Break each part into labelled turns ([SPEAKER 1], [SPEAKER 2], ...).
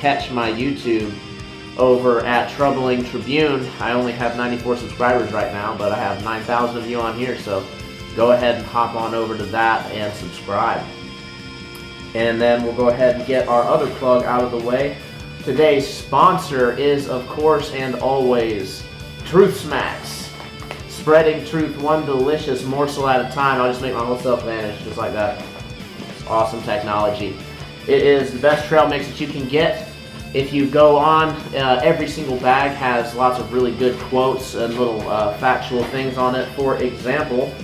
[SPEAKER 1] catch my YouTube over at Troubling Tribune. I only have 94 subscribers right now, but I have 9,000 of you on here, so go ahead and hop on over to that and subscribe. And then we'll go ahead and get our other plug out of the way. Today's sponsor is, of course and always, Truth Smacks. Spreading truth one delicious morsel at a time. I'll just make my whole self vanish just like that. It's awesome technology. It is the best trail mix that you can get. If you go on, every single bag has lots of really good quotes and little factual things on it. For example,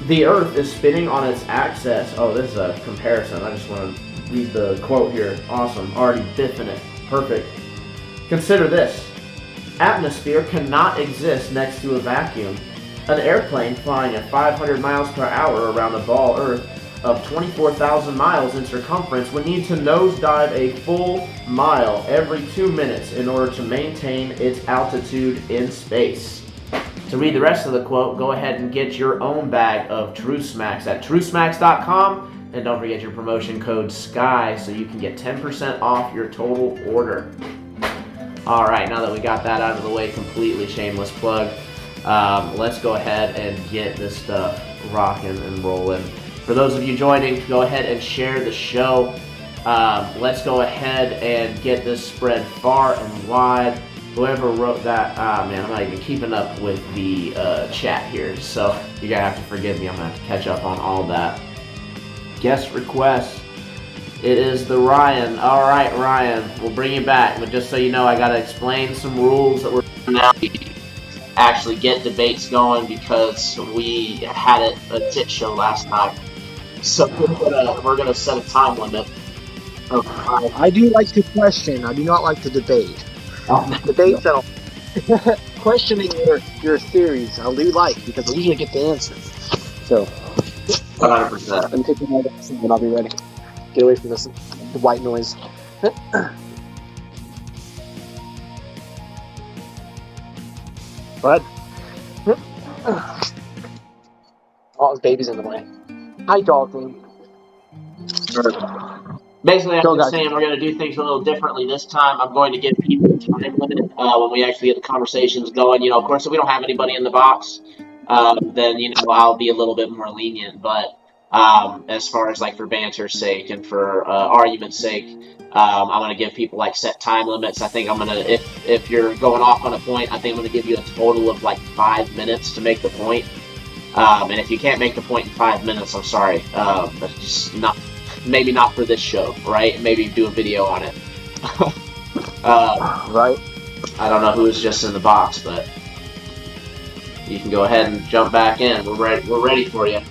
[SPEAKER 1] the Earth is spinning on its axis. Oh, this is a comparison. I just want to read the quote here. Awesome. Already biffing it. Perfect. Consider this. Atmosphere cannot exist next to a vacuum. An airplane flying at 500 miles per hour around a ball Earth of 24,000 miles in circumference would need to nosedive a full mile every 2 minutes in order to maintain its altitude in space. To read the rest of the quote, go ahead and get your own bag of Truth Smacks at truthsmacks.com, and don't forget your promotion code SKY so you can get 10% off your total order. Alright, now that we got that out of the way, completely shameless plug, let's go ahead and get this stuff rocking and rolling. For those of you joining, go ahead and share the show. Let's go ahead and get this spread far and wide. Whoever wrote that, man, I'm not even keeping up with the chat here, so you're going to have to forgive me. I'm going to have to catch up on all that. Guest request. It is the Ryan. All right, Ryan, we'll bring you back, but just so you know, I got to explain some rules that we're now actually get debates going because we had a tit show last night. So we're gonna set a time limit.
[SPEAKER 2] I do like to question. I do not like to debate. Debates, I don't. Questioning your theories, I do like because I usually get the answer. So,
[SPEAKER 1] 100%.
[SPEAKER 2] Let me take my medicine and I'll be ready. Get away from the white noise. Bud. Oh, his baby's in the way. Hi, Dalton.
[SPEAKER 1] Basically, I'm just saying we're going to do things a little differently this time. I'm going to give people a time limit when we actually get the conversations going. Of course, if we don't have anybody in the box, then, I'll be a little bit more lenient. But as far as like for banter's sake and for argument's sake, I'm going to give people like set time limits. I think I'm going to, if you're going off on a point, I think I'm going to give you a total of like 5 minutes to make the point. And if you can't make the point in 5 minutes, I'm sorry. That's just not. Maybe not for this show, right? Maybe do a video on it.
[SPEAKER 2] Right.
[SPEAKER 1] I don't know who was just in the box, but you can go ahead and jump back in. We're ready. We're ready for you.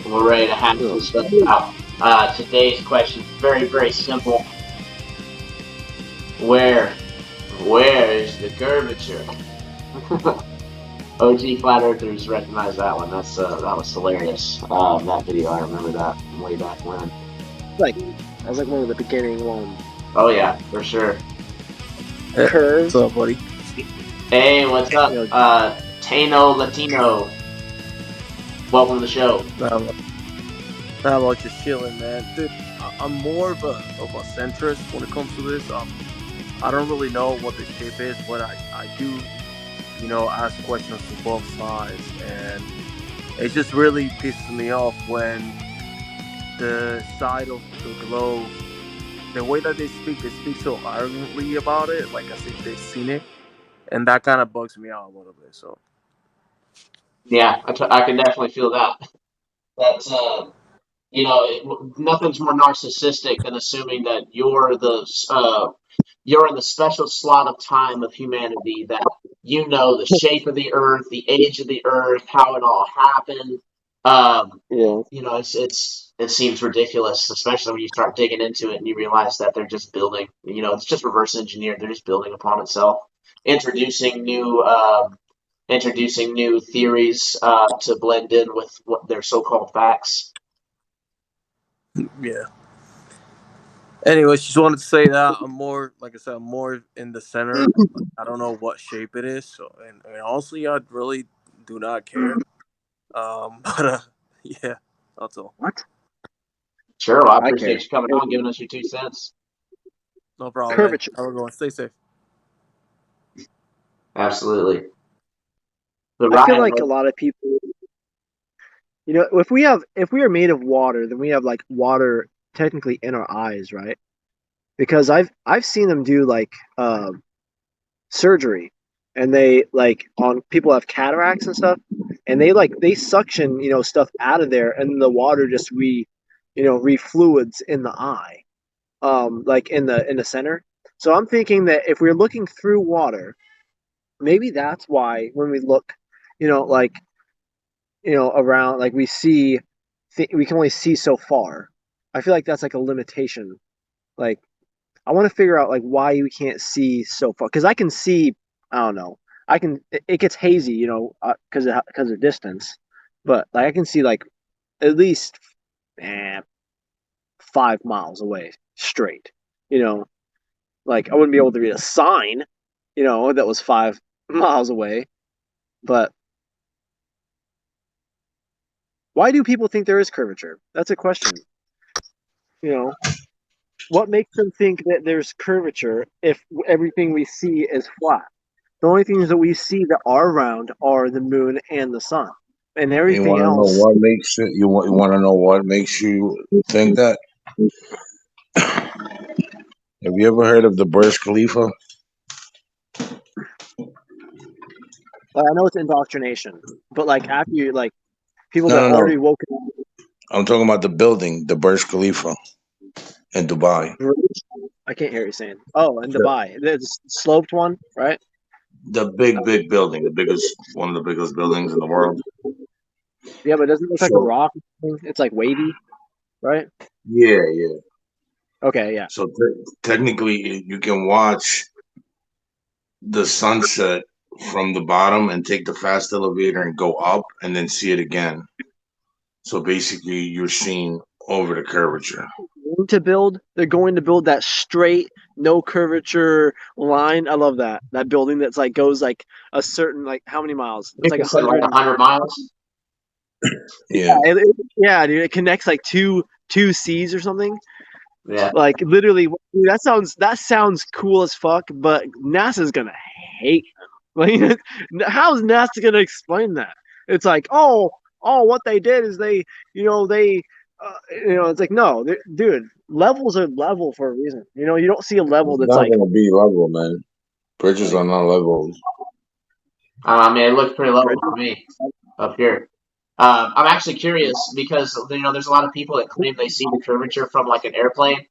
[SPEAKER 1] We're ready to have this stuff out. Today's question is very, very simple. Where is the curvature? OG Flat Earthers recognize that one. That was hilarious. That video, I remember that from way back when.
[SPEAKER 2] That was like one of the beginning ones.
[SPEAKER 1] Oh yeah, for sure.
[SPEAKER 2] Curve.
[SPEAKER 3] What's up, buddy?
[SPEAKER 1] Hey, what's up? Tano Latino. Welcome to the show.
[SPEAKER 3] Not about just chilling, man. Dude, I'm more of a centrist when it comes to this. I don't really know what the shape is, but I do, ask questions to both sides, and it just really pisses me off when the side of the globe, the way that they speak so arrogantly about it, like as if they've seen it, and that kind of bugs me out a little bit. So
[SPEAKER 1] Yeah, I can definitely feel that. That's nothing's more narcissistic than assuming that you're in the special slot of time of humanity, that the shape of the earth, the age of the earth, how it all happened. It seems ridiculous, especially when you start digging into it and you realize that they're just building. It's just reverse engineered. They're just building upon itself, introducing new theories to blend in with what their so-called facts.
[SPEAKER 3] yeah. Anyways, just wanted to say that I'm more, like I said, I'm more in the center. I don't know what shape it is, so and honestly, I really do not care. But yeah, that's all.
[SPEAKER 2] What?
[SPEAKER 1] Sure, well, I
[SPEAKER 2] I care.
[SPEAKER 1] appreciate you coming on, giving us your 2 cents.
[SPEAKER 3] No problem, man.
[SPEAKER 2] Curvature.
[SPEAKER 3] Have a good one. Stay safe.
[SPEAKER 1] Absolutely. But
[SPEAKER 2] I feel
[SPEAKER 1] Ryan,
[SPEAKER 2] like a lot of people, if we are made of water, then we have like water technically in our eyes, right? Because I've seen them do like surgery, and they like on people who have cataracts and stuff, and they suction stuff out of there, and the water just refluids in the eye, like in the center. So I'm thinking that if we're looking through water, maybe that's why when we look, like around, like we can only see so far. I feel like that's like a limitation. Like I want to figure out like why we can't see so far, because I can see. I don't know. It gets hazy, because of distance, but like I can see like at least 5 miles away straight. You know, like I wouldn't be able to read a sign, that was 5 miles away. But why do people think there is curvature? That's a question. You know, what makes them think that there's curvature if everything we see is flat? The only things that we see that are round are the moon and the sun, and
[SPEAKER 4] You
[SPEAKER 2] everything
[SPEAKER 4] want to know
[SPEAKER 2] else.
[SPEAKER 4] what makes it? You want to know what makes you think that? Have you ever heard of the Burj Khalifa?
[SPEAKER 2] I know it's indoctrination, but like after you like people
[SPEAKER 4] No,
[SPEAKER 2] that
[SPEAKER 4] no,
[SPEAKER 2] already
[SPEAKER 4] no.
[SPEAKER 2] woke
[SPEAKER 4] I'm talking about the building, the Burj Khalifa in Dubai.
[SPEAKER 2] up. I can't hear what you're saying. Oh, in
[SPEAKER 4] The,
[SPEAKER 2] Dubai, the sloped one, right?
[SPEAKER 4] the big building, the biggest, one of the biggest buildings in the world.
[SPEAKER 2] Yeah, but it doesn't look like a
[SPEAKER 4] So
[SPEAKER 2] rock. It's like wavy, right?
[SPEAKER 4] yeah.
[SPEAKER 2] Okay, yeah.
[SPEAKER 4] So technically, you can watch the sunset from the bottom and take the fast elevator and go up and then see it again. So basically, you're seeing over the curvature.
[SPEAKER 2] They're going to build that straight, no curvature line. I love that. That building that's like goes like a certain, like how many miles? It's like
[SPEAKER 1] you said like
[SPEAKER 2] 100.
[SPEAKER 1] 100 miles.
[SPEAKER 4] Yeah.
[SPEAKER 2] Yeah, dude. It connects like two seas or something.
[SPEAKER 1] Yeah.
[SPEAKER 2] Like literally, dude, that sounds cool as fuck. But NASA's gonna hate them. Like, how's NASA gonna explain that? It's like, what they did is it's like, no, dude, levels are level for a reason. You don't see a level
[SPEAKER 4] It's
[SPEAKER 2] that's
[SPEAKER 4] not
[SPEAKER 2] like,
[SPEAKER 4] gonna be level, man. Bridges
[SPEAKER 2] like
[SPEAKER 4] are not level.
[SPEAKER 1] I mean, it looks pretty level to me up here. I'm actually curious because there's a lot of people that claim they see the curvature from like an airplane,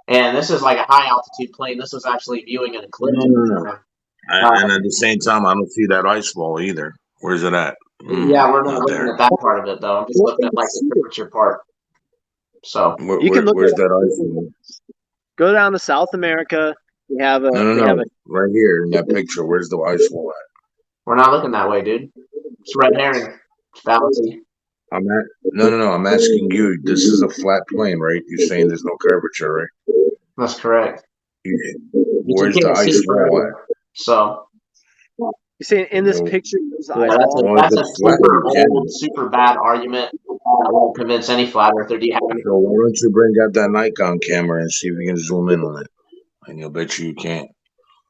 [SPEAKER 1] and this is like a high altitude plane. This was actually viewing an eclipse.
[SPEAKER 4] No. And
[SPEAKER 1] Uh,
[SPEAKER 4] at the same time, I don't see that ice wall either. Where's it at?
[SPEAKER 1] yeah, we're not
[SPEAKER 4] Not
[SPEAKER 1] looking
[SPEAKER 4] there.
[SPEAKER 1] at that part of it though. I'm just looking at like the curvature part. So
[SPEAKER 2] you can look
[SPEAKER 4] Where's
[SPEAKER 2] at
[SPEAKER 4] that ice wall?
[SPEAKER 2] go down to South America. They have a
[SPEAKER 4] No. Right here in that picture. Where's the ice wall at?
[SPEAKER 1] we're not looking that way, dude. It's red herring. Fallacy.
[SPEAKER 4] No. I'm asking you. This is a flat plane, right? You're saying there's no curvature, right?
[SPEAKER 1] That's correct. But you
[SPEAKER 4] Where's the
[SPEAKER 1] can't see
[SPEAKER 4] ice wall
[SPEAKER 1] further. So
[SPEAKER 2] you see in this
[SPEAKER 4] at?
[SPEAKER 2] picture there's the
[SPEAKER 1] yeah,
[SPEAKER 2] ice wall.
[SPEAKER 4] Well, if
[SPEAKER 1] that's a
[SPEAKER 4] it's flat,
[SPEAKER 1] super
[SPEAKER 4] you
[SPEAKER 1] old,
[SPEAKER 4] can.
[SPEAKER 1] super bad argument that won't convince any flat earther. Do you have any?
[SPEAKER 4] So why don't you bring out that Nikon camera and see if you can zoom in on it? And you'll bet you can't.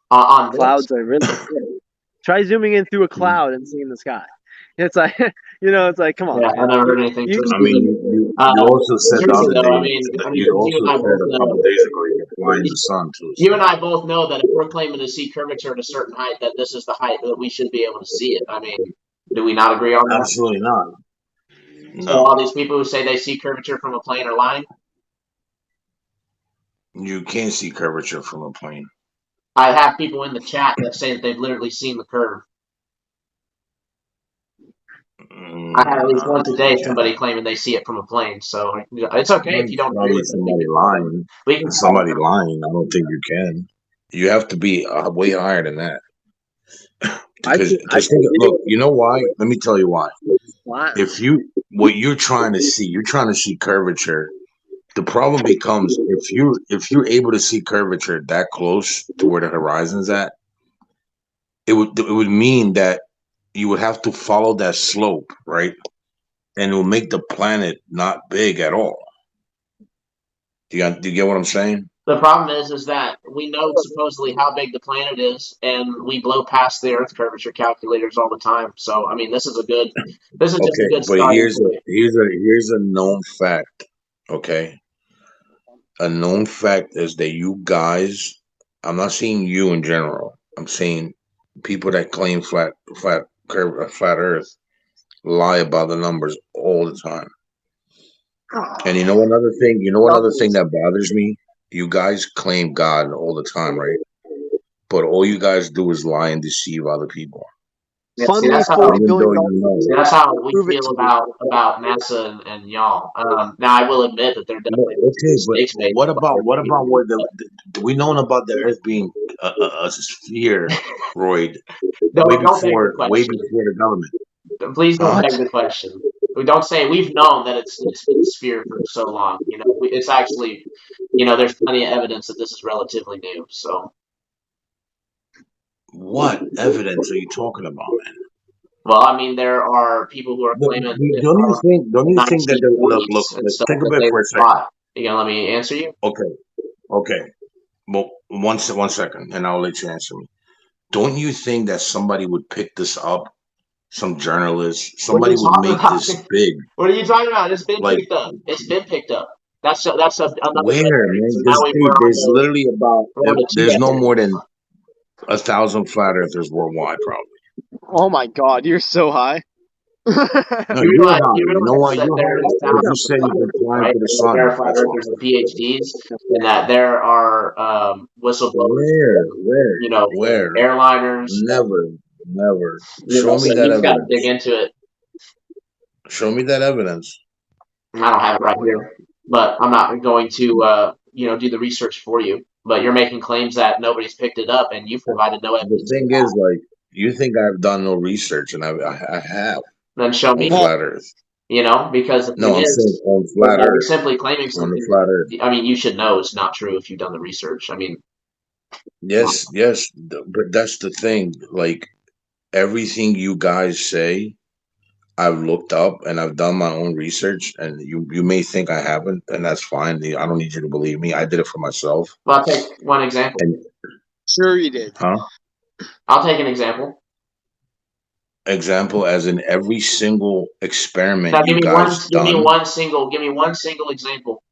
[SPEAKER 1] On this?
[SPEAKER 2] Clouds are really try zooming in through a cloud and seeing the sky. It's like it's like, come on,
[SPEAKER 1] Yeah, I
[SPEAKER 2] man.
[SPEAKER 1] never heard anything so
[SPEAKER 4] I mean,
[SPEAKER 1] stupid.
[SPEAKER 4] you also said the
[SPEAKER 1] Seriously
[SPEAKER 4] other
[SPEAKER 1] though,
[SPEAKER 4] day
[SPEAKER 1] I mean,
[SPEAKER 4] that you
[SPEAKER 1] because you
[SPEAKER 4] also
[SPEAKER 1] and I
[SPEAKER 4] said
[SPEAKER 1] both
[SPEAKER 4] a couple
[SPEAKER 1] know,
[SPEAKER 4] days ago you can fly in the sun too.
[SPEAKER 1] you
[SPEAKER 4] So
[SPEAKER 1] and I both know that if we're claiming to see curvature at a certain height, that this is the height that we should be able to see it. I mean, do we not agree on that?
[SPEAKER 4] absolutely not.
[SPEAKER 1] So
[SPEAKER 4] No,
[SPEAKER 1] all these people who say they see curvature from a plane are lying.
[SPEAKER 4] you can't see curvature from a plane.
[SPEAKER 1] I have people in the chat that say that they've literally seen the curve. I had at least
[SPEAKER 4] No,
[SPEAKER 1] once a
[SPEAKER 4] you
[SPEAKER 1] day
[SPEAKER 4] can't.
[SPEAKER 1] somebody claiming they see it from a plane. So it's okay if you don't agree
[SPEAKER 4] Probably
[SPEAKER 1] with anything.
[SPEAKER 4] somebody lying.
[SPEAKER 1] We can
[SPEAKER 4] Somebody lying. I don't think you can. You have to be way higher than that. Because look, you know why? Let me tell you why.
[SPEAKER 2] Flat.
[SPEAKER 4] What you're trying to see curvature. The problem becomes if you're able to see curvature that close to where the horizon's at, it would mean that you would have to follow that slope, right? And it will make the planet not big at all. Do you get what I'm saying?
[SPEAKER 1] The problem is that we know supposedly how big the planet is, and we blow past the Earth curvature calculators all the time. So, I mean, this is just a
[SPEAKER 4] Okay,
[SPEAKER 1] good
[SPEAKER 4] but
[SPEAKER 1] starting point.
[SPEAKER 4] here's a known fact. Okay, a known fact is that you guys. I'm not saying you in general. I'm saying people that claim flat Earth lie about the numbers all the time. And you know another thing. You know another thing that bothers me. You guys claim God all the time, right? But all you guys do is lie and deceive other people,
[SPEAKER 1] Yeah,
[SPEAKER 2] Fund me $40
[SPEAKER 4] even though
[SPEAKER 2] billion.
[SPEAKER 4] you know.
[SPEAKER 1] see, that's how we
[SPEAKER 2] Prove it
[SPEAKER 1] feel
[SPEAKER 2] to me.
[SPEAKER 1] about NASA and y'all. Now, I will admit that there
[SPEAKER 4] No,
[SPEAKER 1] definitely been some
[SPEAKER 4] okay, but
[SPEAKER 1] mistakes made.
[SPEAKER 4] what about what we known about the Earth being a sphere, Royd,
[SPEAKER 1] Don't beg the
[SPEAKER 4] way
[SPEAKER 1] question.
[SPEAKER 4] before the government.
[SPEAKER 1] Please don't
[SPEAKER 4] Huh?
[SPEAKER 1] beg the question. We don't say we've known that it's been a sphere for so long. It's actually, there's plenty of evidence that this is relatively new. So,
[SPEAKER 4] What evidence are you talking about, man?
[SPEAKER 1] well, I mean, there are people who are
[SPEAKER 4] But
[SPEAKER 1] claiming it
[SPEAKER 4] don't
[SPEAKER 1] from
[SPEAKER 4] you
[SPEAKER 1] the
[SPEAKER 4] think that look,
[SPEAKER 1] 1940s and stuff
[SPEAKER 4] think of
[SPEAKER 1] that
[SPEAKER 4] it
[SPEAKER 1] they
[SPEAKER 4] for a second.
[SPEAKER 1] thought. You gonna let me answer you?
[SPEAKER 4] Okay, okay. Well, one second, and I'll let you answer me. Don't you think that somebody would pick this up? Some journalist,
[SPEAKER 1] What are you
[SPEAKER 4] somebody would
[SPEAKER 1] talking
[SPEAKER 4] make
[SPEAKER 1] about?
[SPEAKER 4] this big.
[SPEAKER 1] What are you talking about? It's been
[SPEAKER 4] Like
[SPEAKER 1] picked up. It's been picked up. Another red
[SPEAKER 4] where,
[SPEAKER 1] herring.
[SPEAKER 4] man?
[SPEAKER 1] So now
[SPEAKER 4] There's literally about
[SPEAKER 1] we're on the
[SPEAKER 4] there's no
[SPEAKER 1] Tuesday.
[SPEAKER 4] more than 1,000 flat earthers worldwide, probably.
[SPEAKER 2] Oh my God, you're so high.
[SPEAKER 4] No,
[SPEAKER 1] You
[SPEAKER 4] you're
[SPEAKER 1] realize
[SPEAKER 4] high.
[SPEAKER 1] you
[SPEAKER 4] You know
[SPEAKER 1] realize
[SPEAKER 4] why
[SPEAKER 1] that
[SPEAKER 4] you're high?
[SPEAKER 1] there's
[SPEAKER 4] Because you
[SPEAKER 1] thousands of
[SPEAKER 4] said
[SPEAKER 1] flat
[SPEAKER 4] you've been
[SPEAKER 1] earthers,
[SPEAKER 4] flying
[SPEAKER 1] right?
[SPEAKER 4] to the
[SPEAKER 1] There are
[SPEAKER 4] sun.
[SPEAKER 1] verified
[SPEAKER 4] That's why.
[SPEAKER 1] earthers and PhDs, and that there are whistleblowers
[SPEAKER 4] Where?
[SPEAKER 1] from,
[SPEAKER 4] Where?
[SPEAKER 1] from
[SPEAKER 4] Where?
[SPEAKER 1] airliners.
[SPEAKER 4] Never. Never. Show me
[SPEAKER 1] So
[SPEAKER 4] that
[SPEAKER 1] you just got to dig
[SPEAKER 4] evidence.
[SPEAKER 1] into it.
[SPEAKER 4] Show me that evidence.
[SPEAKER 1] I don't have it right here, but I'm not going to do the research for you. But you're making claims that nobody's picked it up, and you've provided no
[SPEAKER 4] The
[SPEAKER 1] evidence
[SPEAKER 4] thing
[SPEAKER 1] of
[SPEAKER 4] is,
[SPEAKER 1] that.
[SPEAKER 4] like, you think I've done no research, and I have
[SPEAKER 1] Then show
[SPEAKER 4] on
[SPEAKER 1] me.
[SPEAKER 4] flat Earth.
[SPEAKER 1] Because the
[SPEAKER 4] No,
[SPEAKER 1] thing
[SPEAKER 4] I'm saying
[SPEAKER 1] is,
[SPEAKER 4] on
[SPEAKER 1] is
[SPEAKER 4] flat
[SPEAKER 1] that you're
[SPEAKER 4] Earth.
[SPEAKER 1] simply claiming
[SPEAKER 4] On the
[SPEAKER 1] something
[SPEAKER 4] flat Earth.
[SPEAKER 1] that, I mean, you should know it's not true if you've done the research. I mean,
[SPEAKER 4] Yes, yes, but that's the thing. Like everything you guys say, I've looked up and I've done my own research, and you may think I haven't, and that's fine. I don't need you to believe me. I did it for myself.
[SPEAKER 1] well, I'll take one example.
[SPEAKER 4] And
[SPEAKER 2] Sure you did.
[SPEAKER 4] huh?
[SPEAKER 1] I'll take an example.
[SPEAKER 4] Example, as in every single experiment
[SPEAKER 1] Now,
[SPEAKER 4] you guys done
[SPEAKER 1] give me one single example.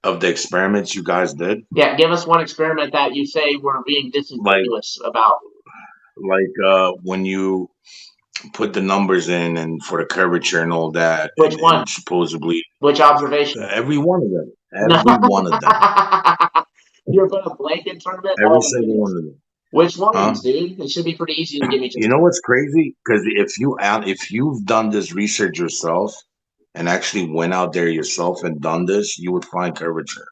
[SPEAKER 4] of the experiments you guys did,
[SPEAKER 1] Yeah, give us one experiment that you say we're being
[SPEAKER 4] like
[SPEAKER 1] disingenuous about.
[SPEAKER 4] when you put the numbers in and for the curvature and all that,
[SPEAKER 1] Which one?
[SPEAKER 4] and supposedly
[SPEAKER 1] Which observation?
[SPEAKER 4] every one of them,
[SPEAKER 1] No.
[SPEAKER 4] every one of them,
[SPEAKER 1] You're putting a blanket tournament?
[SPEAKER 4] every
[SPEAKER 1] Oh my
[SPEAKER 4] single one
[SPEAKER 1] goodness.
[SPEAKER 4] of them,
[SPEAKER 1] Which
[SPEAKER 4] huh?
[SPEAKER 1] ones, dude? It should be pretty easy to give me
[SPEAKER 4] You
[SPEAKER 1] just
[SPEAKER 4] know
[SPEAKER 1] one.
[SPEAKER 4] what's crazy? Because if you've done this research yourself and actually went out there yourself and done this, you would find curvature,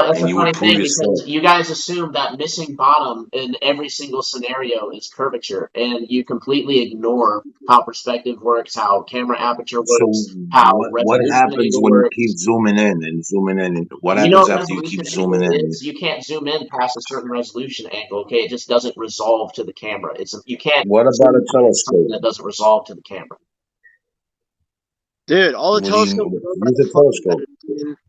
[SPEAKER 1] That's
[SPEAKER 4] and
[SPEAKER 1] a
[SPEAKER 4] you
[SPEAKER 1] funny
[SPEAKER 4] would prove
[SPEAKER 1] thing
[SPEAKER 4] yourself.
[SPEAKER 1] because you guys assume that missing bottom in every single scenario is curvature, and you completely ignore how perspective works, how camera aperture
[SPEAKER 4] So
[SPEAKER 1] works, how
[SPEAKER 4] what
[SPEAKER 1] resolution
[SPEAKER 4] happens
[SPEAKER 1] angle
[SPEAKER 4] when you keep
[SPEAKER 1] works.
[SPEAKER 4] zooming in and zooming in? And what
[SPEAKER 1] You know
[SPEAKER 4] happens
[SPEAKER 1] what
[SPEAKER 4] after you
[SPEAKER 1] resolution
[SPEAKER 4] keep zooming
[SPEAKER 1] angle
[SPEAKER 4] in?
[SPEAKER 1] is? You can't zoom in past a certain resolution angle. Okay, it just doesn't resolve to the camera. You can't
[SPEAKER 4] What about a
[SPEAKER 1] zoom in something
[SPEAKER 4] telescope?
[SPEAKER 1] that doesn't resolve to the camera.
[SPEAKER 2] Dude, all the
[SPEAKER 4] What do
[SPEAKER 2] telescopes
[SPEAKER 4] you
[SPEAKER 2] run by
[SPEAKER 4] use
[SPEAKER 2] the
[SPEAKER 4] a
[SPEAKER 2] fucking
[SPEAKER 4] telescope?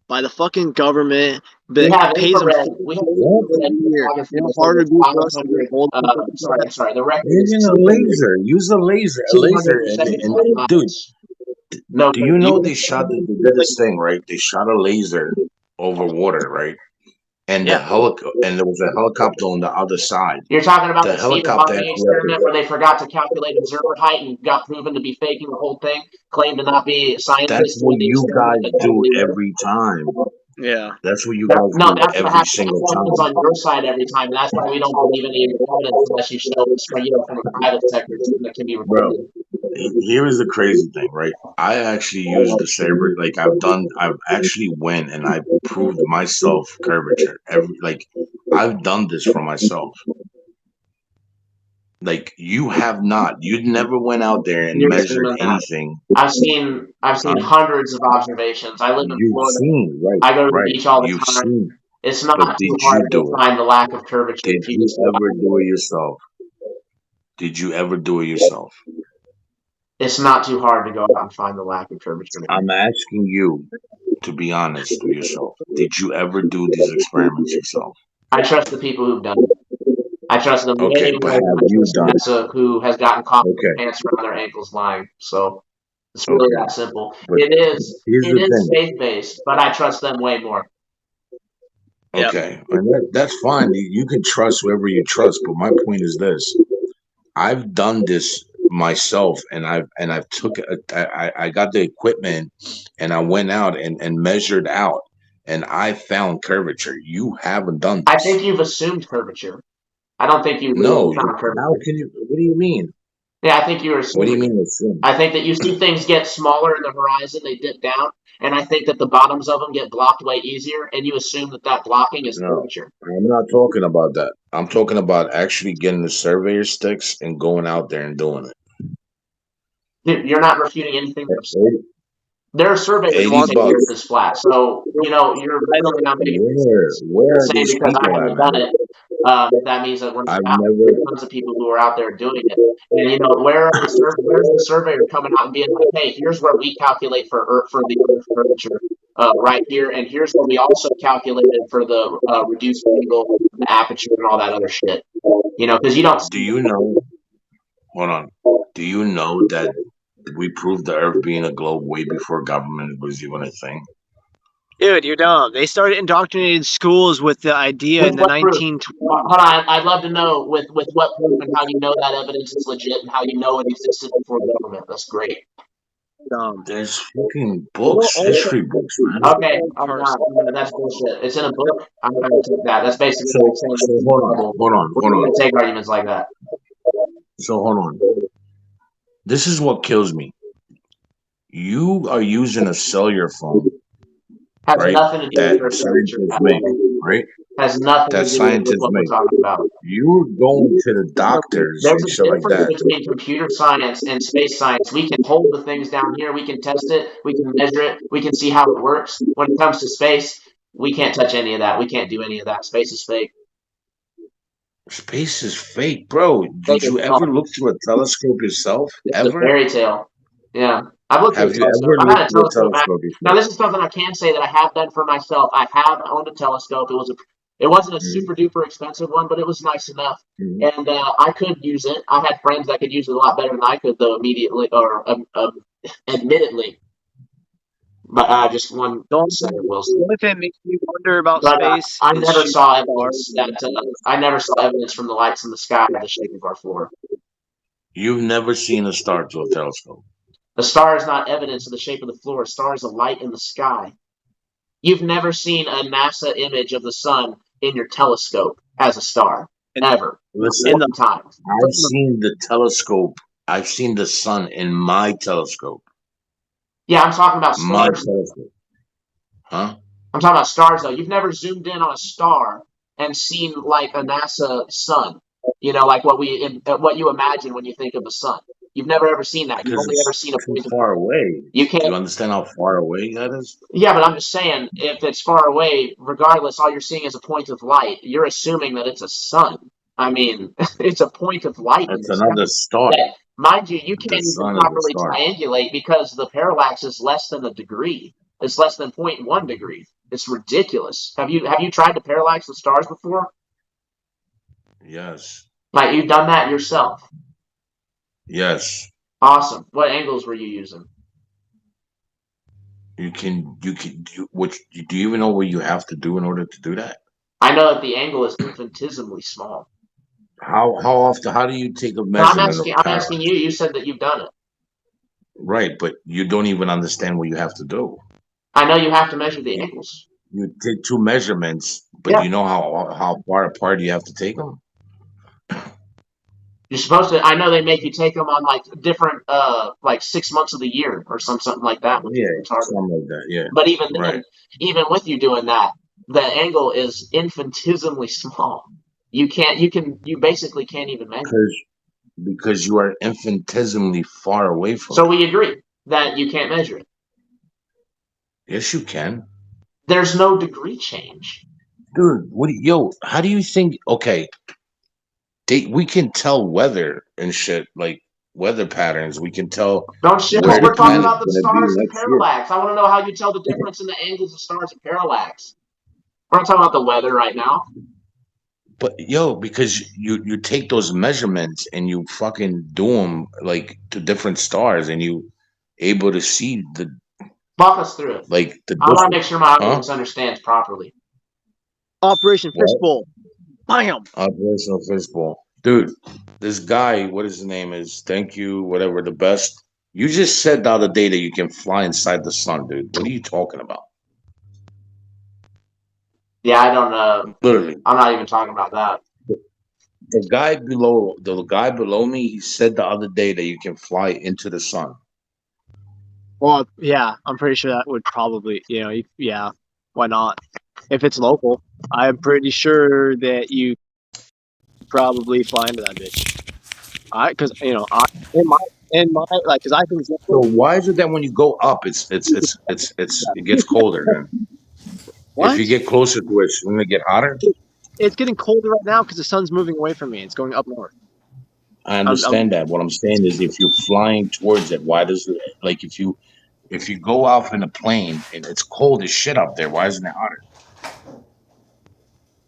[SPEAKER 2] by the fucking government
[SPEAKER 1] We
[SPEAKER 2] that
[SPEAKER 1] have
[SPEAKER 2] pays them
[SPEAKER 1] infrared.
[SPEAKER 2] $40
[SPEAKER 1] We have
[SPEAKER 2] billion
[SPEAKER 4] What?
[SPEAKER 1] infrared
[SPEAKER 2] a year.
[SPEAKER 1] photography
[SPEAKER 2] You know
[SPEAKER 1] that's
[SPEAKER 2] how hard
[SPEAKER 1] over
[SPEAKER 2] it'd be for us to get
[SPEAKER 1] 500.
[SPEAKER 2] gold people?
[SPEAKER 1] Sorry. The record is
[SPEAKER 4] Using a
[SPEAKER 1] 200,
[SPEAKER 4] laser. Use a laser. A laser. And dude,
[SPEAKER 1] 275 miles. No,
[SPEAKER 4] do you
[SPEAKER 1] you
[SPEAKER 4] know they did this thing, right? They shot a laser over water, right? And
[SPEAKER 2] Yeah.
[SPEAKER 4] and there was a helicopter on the other side.
[SPEAKER 1] You're talking about
[SPEAKER 4] The
[SPEAKER 1] the Stephen
[SPEAKER 4] helicopter
[SPEAKER 1] Hawking
[SPEAKER 4] actually had to.
[SPEAKER 1] experiment where they forgot to calculate observer height and got proven to be faking the whole thing, claimed to not be
[SPEAKER 4] That's
[SPEAKER 1] scientists
[SPEAKER 4] what
[SPEAKER 1] doing the
[SPEAKER 4] you
[SPEAKER 1] experiment,
[SPEAKER 4] guys
[SPEAKER 1] but
[SPEAKER 4] do
[SPEAKER 1] totally were.
[SPEAKER 4] every time.
[SPEAKER 2] Yeah.
[SPEAKER 4] That's what you guys
[SPEAKER 1] No,
[SPEAKER 4] do
[SPEAKER 1] that's what
[SPEAKER 4] every
[SPEAKER 1] happens. That's
[SPEAKER 4] single
[SPEAKER 1] what happens
[SPEAKER 4] time.
[SPEAKER 1] on your side every time. And that's why we don't believe any of your evidence unless you show us, from a private sector that can be
[SPEAKER 4] Bro,
[SPEAKER 1] recorded.
[SPEAKER 4] here is the crazy thing, right? I actually use the saber. Like I've actually went and I proved myself curvature. I've done this for myself. Like you have not. You never went out there and
[SPEAKER 1] You're
[SPEAKER 4] measured
[SPEAKER 1] assuming that.
[SPEAKER 4] anything.
[SPEAKER 1] I've seen
[SPEAKER 4] Huh?
[SPEAKER 1] hundreds of observations. I live in
[SPEAKER 4] You've
[SPEAKER 1] Florida.
[SPEAKER 4] seen, right,
[SPEAKER 1] I go to the
[SPEAKER 4] right.
[SPEAKER 1] beach all the
[SPEAKER 4] You've
[SPEAKER 1] time.
[SPEAKER 4] seen.
[SPEAKER 1] It's
[SPEAKER 4] But
[SPEAKER 1] not too
[SPEAKER 4] did
[SPEAKER 1] hard
[SPEAKER 4] you
[SPEAKER 1] to
[SPEAKER 4] do it?
[SPEAKER 1] find the lack of curvature
[SPEAKER 4] Did
[SPEAKER 1] if you
[SPEAKER 4] you
[SPEAKER 1] just go out
[SPEAKER 4] ever
[SPEAKER 1] there.
[SPEAKER 4] do it yourself? Did you ever do it yourself?
[SPEAKER 1] It's not too hard to go out and find the lack of curvature.
[SPEAKER 4] I'm asking you to be honest with yourself. Did you ever do these experiments yourself?
[SPEAKER 1] I trust the people who've done it. I trust them
[SPEAKER 4] Okay,
[SPEAKER 1] way
[SPEAKER 4] but
[SPEAKER 1] more than
[SPEAKER 4] have
[SPEAKER 1] I
[SPEAKER 4] you
[SPEAKER 1] trust
[SPEAKER 4] done it?
[SPEAKER 1] NASA, who has gotten caught with
[SPEAKER 4] Okay,
[SPEAKER 1] pants around their ankles lying. So it's really
[SPEAKER 4] okay.
[SPEAKER 1] that simple.
[SPEAKER 4] But here's
[SPEAKER 1] It
[SPEAKER 4] the
[SPEAKER 1] is
[SPEAKER 4] thing.
[SPEAKER 1] faith based, but I trust them way more.
[SPEAKER 3] Yep.
[SPEAKER 4] Okay, and that's fine. You can trust whoever you trust, but my point is this: I've done this myself, and I've took I got the equipment, and I went out and measured out, and I found curvature. You haven't done
[SPEAKER 1] I
[SPEAKER 4] this.
[SPEAKER 1] think you've assumed curvature. I don't think you really
[SPEAKER 4] No,
[SPEAKER 1] found
[SPEAKER 4] how
[SPEAKER 1] curvature.
[SPEAKER 4] can you? What do you mean?
[SPEAKER 1] Yeah, I think you're
[SPEAKER 4] What do you
[SPEAKER 1] assuming it.
[SPEAKER 4] mean assume?
[SPEAKER 1] I think that you see things get smaller in the horizon, they dip down, and I think that the bottoms of them get blocked way easier, and you assume that that blocking is
[SPEAKER 4] No,
[SPEAKER 1] curvature.
[SPEAKER 4] I'm not talking about that. I'm talking about actually getting the surveyor sticks and going out there and doing it.
[SPEAKER 1] Dude, you're not refuting anything that I'm saying.
[SPEAKER 4] Eight-
[SPEAKER 1] There are surveyors who
[SPEAKER 4] 80
[SPEAKER 1] say the
[SPEAKER 4] bucks.
[SPEAKER 1] Earth is flat, so you're really not making any sense.
[SPEAKER 4] Where are
[SPEAKER 1] Saying
[SPEAKER 4] these
[SPEAKER 1] because I
[SPEAKER 4] people at,
[SPEAKER 1] haven't done
[SPEAKER 4] man?
[SPEAKER 1] it, that means that we're not
[SPEAKER 4] I've
[SPEAKER 1] out.
[SPEAKER 4] never.
[SPEAKER 1] There's tons of people who are out there doing it, and where's the surveyor coming out and being like, hey, here's where we calculate for the Earth curvature right here, and here's where we also calculated for the reduced angle, the aperture, and all that other shit. Because you don't
[SPEAKER 4] Do
[SPEAKER 1] see
[SPEAKER 4] you know? Hold on. Do you know that we proved the Earth being a globe way before government was even a thing?
[SPEAKER 2] Dude, you're dumb. They started indoctrinating schools with the idea
[SPEAKER 1] with
[SPEAKER 2] in the
[SPEAKER 1] what proof.
[SPEAKER 2] 1920s.
[SPEAKER 1] Hold on, I'd love to know with what proof and how you know that evidence is legit and how you know it existed before government. That's great.
[SPEAKER 2] Dumb.
[SPEAKER 4] There's fucking
[SPEAKER 2] Well,
[SPEAKER 4] books,
[SPEAKER 2] also,
[SPEAKER 4] history books, man.
[SPEAKER 1] Okay, I'm not.
[SPEAKER 3] Person.
[SPEAKER 1] That's bullshit. It's in a book. I'm not gonna take that. That's basically like
[SPEAKER 4] So,
[SPEAKER 1] saying
[SPEAKER 4] so
[SPEAKER 1] it's in the
[SPEAKER 4] hold on,
[SPEAKER 1] Bible.
[SPEAKER 4] hold on,
[SPEAKER 1] We're
[SPEAKER 4] hold
[SPEAKER 1] not
[SPEAKER 4] on.
[SPEAKER 1] gonna take arguments like that.
[SPEAKER 4] So hold on. This is what kills me. You are using a cellular phone,
[SPEAKER 1] Has
[SPEAKER 4] right?
[SPEAKER 1] nothing to do with
[SPEAKER 4] That
[SPEAKER 1] Earth curvature
[SPEAKER 4] scientists
[SPEAKER 1] at
[SPEAKER 4] make,
[SPEAKER 1] all.
[SPEAKER 4] right?
[SPEAKER 1] Has nothing
[SPEAKER 4] That
[SPEAKER 1] to do with
[SPEAKER 4] scientists
[SPEAKER 1] what we're
[SPEAKER 4] make.
[SPEAKER 1] talking about.
[SPEAKER 4] You're going to the doctors
[SPEAKER 1] There's
[SPEAKER 4] and
[SPEAKER 1] a
[SPEAKER 4] shit like
[SPEAKER 1] difference
[SPEAKER 4] that.
[SPEAKER 1] between computer science and space science. We can hold the things down here. We can test it. We can measure it. We can see how it works. When it comes to space, we can't touch any of that. We can't do any of that. Space is fake.
[SPEAKER 4] Space is fake, bro.
[SPEAKER 1] Fake
[SPEAKER 4] Did
[SPEAKER 1] as
[SPEAKER 4] you ever
[SPEAKER 1] hell.
[SPEAKER 4] look through a telescope yourself?
[SPEAKER 1] It's a
[SPEAKER 4] Ever?
[SPEAKER 1] fairy tale. Yeah. I've looked at a
[SPEAKER 4] Have you
[SPEAKER 1] telescope.
[SPEAKER 4] ever
[SPEAKER 1] I've had
[SPEAKER 4] looked
[SPEAKER 1] a
[SPEAKER 4] through a
[SPEAKER 1] telescope.
[SPEAKER 4] telescope
[SPEAKER 1] Now,
[SPEAKER 4] before?
[SPEAKER 1] this is something I can say that I have done for myself. I have owned a telescope. It wasn't a
[SPEAKER 4] Mhm,
[SPEAKER 1] super duper expensive one, but it was nice enough.
[SPEAKER 4] mhm.
[SPEAKER 1] And I could use it. I had friends that could use it a lot better than I could, though, admittedly. But just one
[SPEAKER 2] the only
[SPEAKER 1] second,
[SPEAKER 2] the
[SPEAKER 1] Wilson.
[SPEAKER 2] only thing that makes me wonder about
[SPEAKER 1] But
[SPEAKER 2] space
[SPEAKER 1] I
[SPEAKER 2] is
[SPEAKER 1] never
[SPEAKER 2] shooting
[SPEAKER 1] saw
[SPEAKER 2] stars
[SPEAKER 1] evidence
[SPEAKER 2] in the
[SPEAKER 1] that
[SPEAKER 2] universe.
[SPEAKER 1] I never saw evidence from the lights in the sky of the shape of our floor.
[SPEAKER 4] You've never seen a star through a telescope.
[SPEAKER 1] The star is not evidence of the shape of the floor. A star is a light in the sky. You've never seen a NASA image of the sun in your telescope as a star,
[SPEAKER 2] And
[SPEAKER 1] ever. Not
[SPEAKER 2] in
[SPEAKER 4] Listen,
[SPEAKER 2] the
[SPEAKER 1] one time.
[SPEAKER 4] I've seen the telescope. I've seen the sun in my telescope.
[SPEAKER 1] Yeah, I'm talking about
[SPEAKER 4] My
[SPEAKER 1] stars.
[SPEAKER 4] telescope. Huh?
[SPEAKER 1] I'm talking about stars, though. You've never zoomed in on a star and seen like a NASA sun. Like what you imagine when you think of a sun. You've never ever seen that. You've
[SPEAKER 4] Because
[SPEAKER 1] only ever
[SPEAKER 4] it's
[SPEAKER 1] seen a
[SPEAKER 4] too
[SPEAKER 1] point of.
[SPEAKER 4] far away.
[SPEAKER 1] You
[SPEAKER 4] Do you
[SPEAKER 1] can't.
[SPEAKER 4] understand how far away that is?
[SPEAKER 1] Yeah, but I'm just saying, if it's far away, regardless, all you're seeing is a point of light. You're assuming that it's a sun. I mean, it's a point of light in
[SPEAKER 4] It's
[SPEAKER 1] the sky.
[SPEAKER 4] another star.
[SPEAKER 1] That, mind you, you
[SPEAKER 4] The
[SPEAKER 1] can't even
[SPEAKER 4] sun is a
[SPEAKER 1] properly
[SPEAKER 4] star.
[SPEAKER 1] triangulate because the parallax is less than a degree. It's less than 0.1 degree. It's ridiculous. Have you tried to parallax the stars before?
[SPEAKER 4] Yes.
[SPEAKER 1] Like you've done that yourself.
[SPEAKER 4] Yes.
[SPEAKER 1] Awesome. What angles were you using?
[SPEAKER 4] Which, do you even know what you have to do in order to do that?
[SPEAKER 1] I know that the angle is infinitesimally small.
[SPEAKER 4] How often, how do you take a
[SPEAKER 1] No, I'm
[SPEAKER 4] measurement of
[SPEAKER 1] asking. I'm asking
[SPEAKER 4] parallax?
[SPEAKER 1] you. You said that you've done it.
[SPEAKER 4] Right, but you don't even understand what you have to do.
[SPEAKER 1] I know you have to measure the
[SPEAKER 4] You,
[SPEAKER 1] angles.
[SPEAKER 4] you take two measurements, but do
[SPEAKER 1] Yeah.
[SPEAKER 4] you know how far apart you have to take them?
[SPEAKER 1] You're supposed to. I know they make you take them on like different, like 6 months of the year or something like that, which is
[SPEAKER 4] Yeah,
[SPEAKER 1] retarded.
[SPEAKER 4] something like that. Yeah,
[SPEAKER 1] But even
[SPEAKER 4] right.
[SPEAKER 1] then, even with you doing that, the angle is infinitesimally small. You basically can't even measure it.
[SPEAKER 4] Because you are infinitesimally far away from
[SPEAKER 1] So
[SPEAKER 4] it.
[SPEAKER 1] we agree that you can't measure it.
[SPEAKER 4] Yes, you can,
[SPEAKER 1] There's no degree change.
[SPEAKER 4] dude. How do you think? Okay, we can tell weather and shit. Like weather patterns. We can tell
[SPEAKER 1] Don't shit.
[SPEAKER 4] where the
[SPEAKER 1] We're talking
[SPEAKER 4] planet's
[SPEAKER 1] about the
[SPEAKER 4] going to be
[SPEAKER 1] stars and
[SPEAKER 4] next year.
[SPEAKER 1] parallax. I want to know how you tell the difference in the angles of stars and parallax. We're not talking about the weather right now.
[SPEAKER 4] But because you take those measurements and you fucking do them like to different stars, and you able to see the
[SPEAKER 1] Walk us through it.
[SPEAKER 4] like the
[SPEAKER 1] I want to
[SPEAKER 4] different,
[SPEAKER 1] make sure my
[SPEAKER 4] huh?
[SPEAKER 1] audience understands properly.
[SPEAKER 2] Operation
[SPEAKER 4] What?
[SPEAKER 2] Fishbowl. Bam.
[SPEAKER 4] Operational fishbowl, dude. This guy, what his name is? Thank you, whatever. The best. You just said the other day that you can fly inside the sun, dude. What are you talking about?
[SPEAKER 1] Yeah, I don't know.
[SPEAKER 4] Literally,
[SPEAKER 1] I'm not even talking about that.
[SPEAKER 4] the guy below me, he said the other day that you can fly into the sun.
[SPEAKER 2] Well, yeah, I'm pretty sure that would probably, yeah, why not? If it's local, I'm pretty sure that you probably fly into that bitch. Because in my like, because I think it's
[SPEAKER 4] So
[SPEAKER 2] local.
[SPEAKER 4] why is it that when you go up, it gets colder then? If you
[SPEAKER 2] What?
[SPEAKER 4] get closer to it, it's going to get hotter.
[SPEAKER 2] It's getting colder right now because the sun's moving away from me. It's going up north.
[SPEAKER 4] I
[SPEAKER 2] I'm
[SPEAKER 4] understand that. What I'm saying is, if you're flying towards it, why does it like if you go off in a plane and it's cold as shit up there, why isn't it hotter?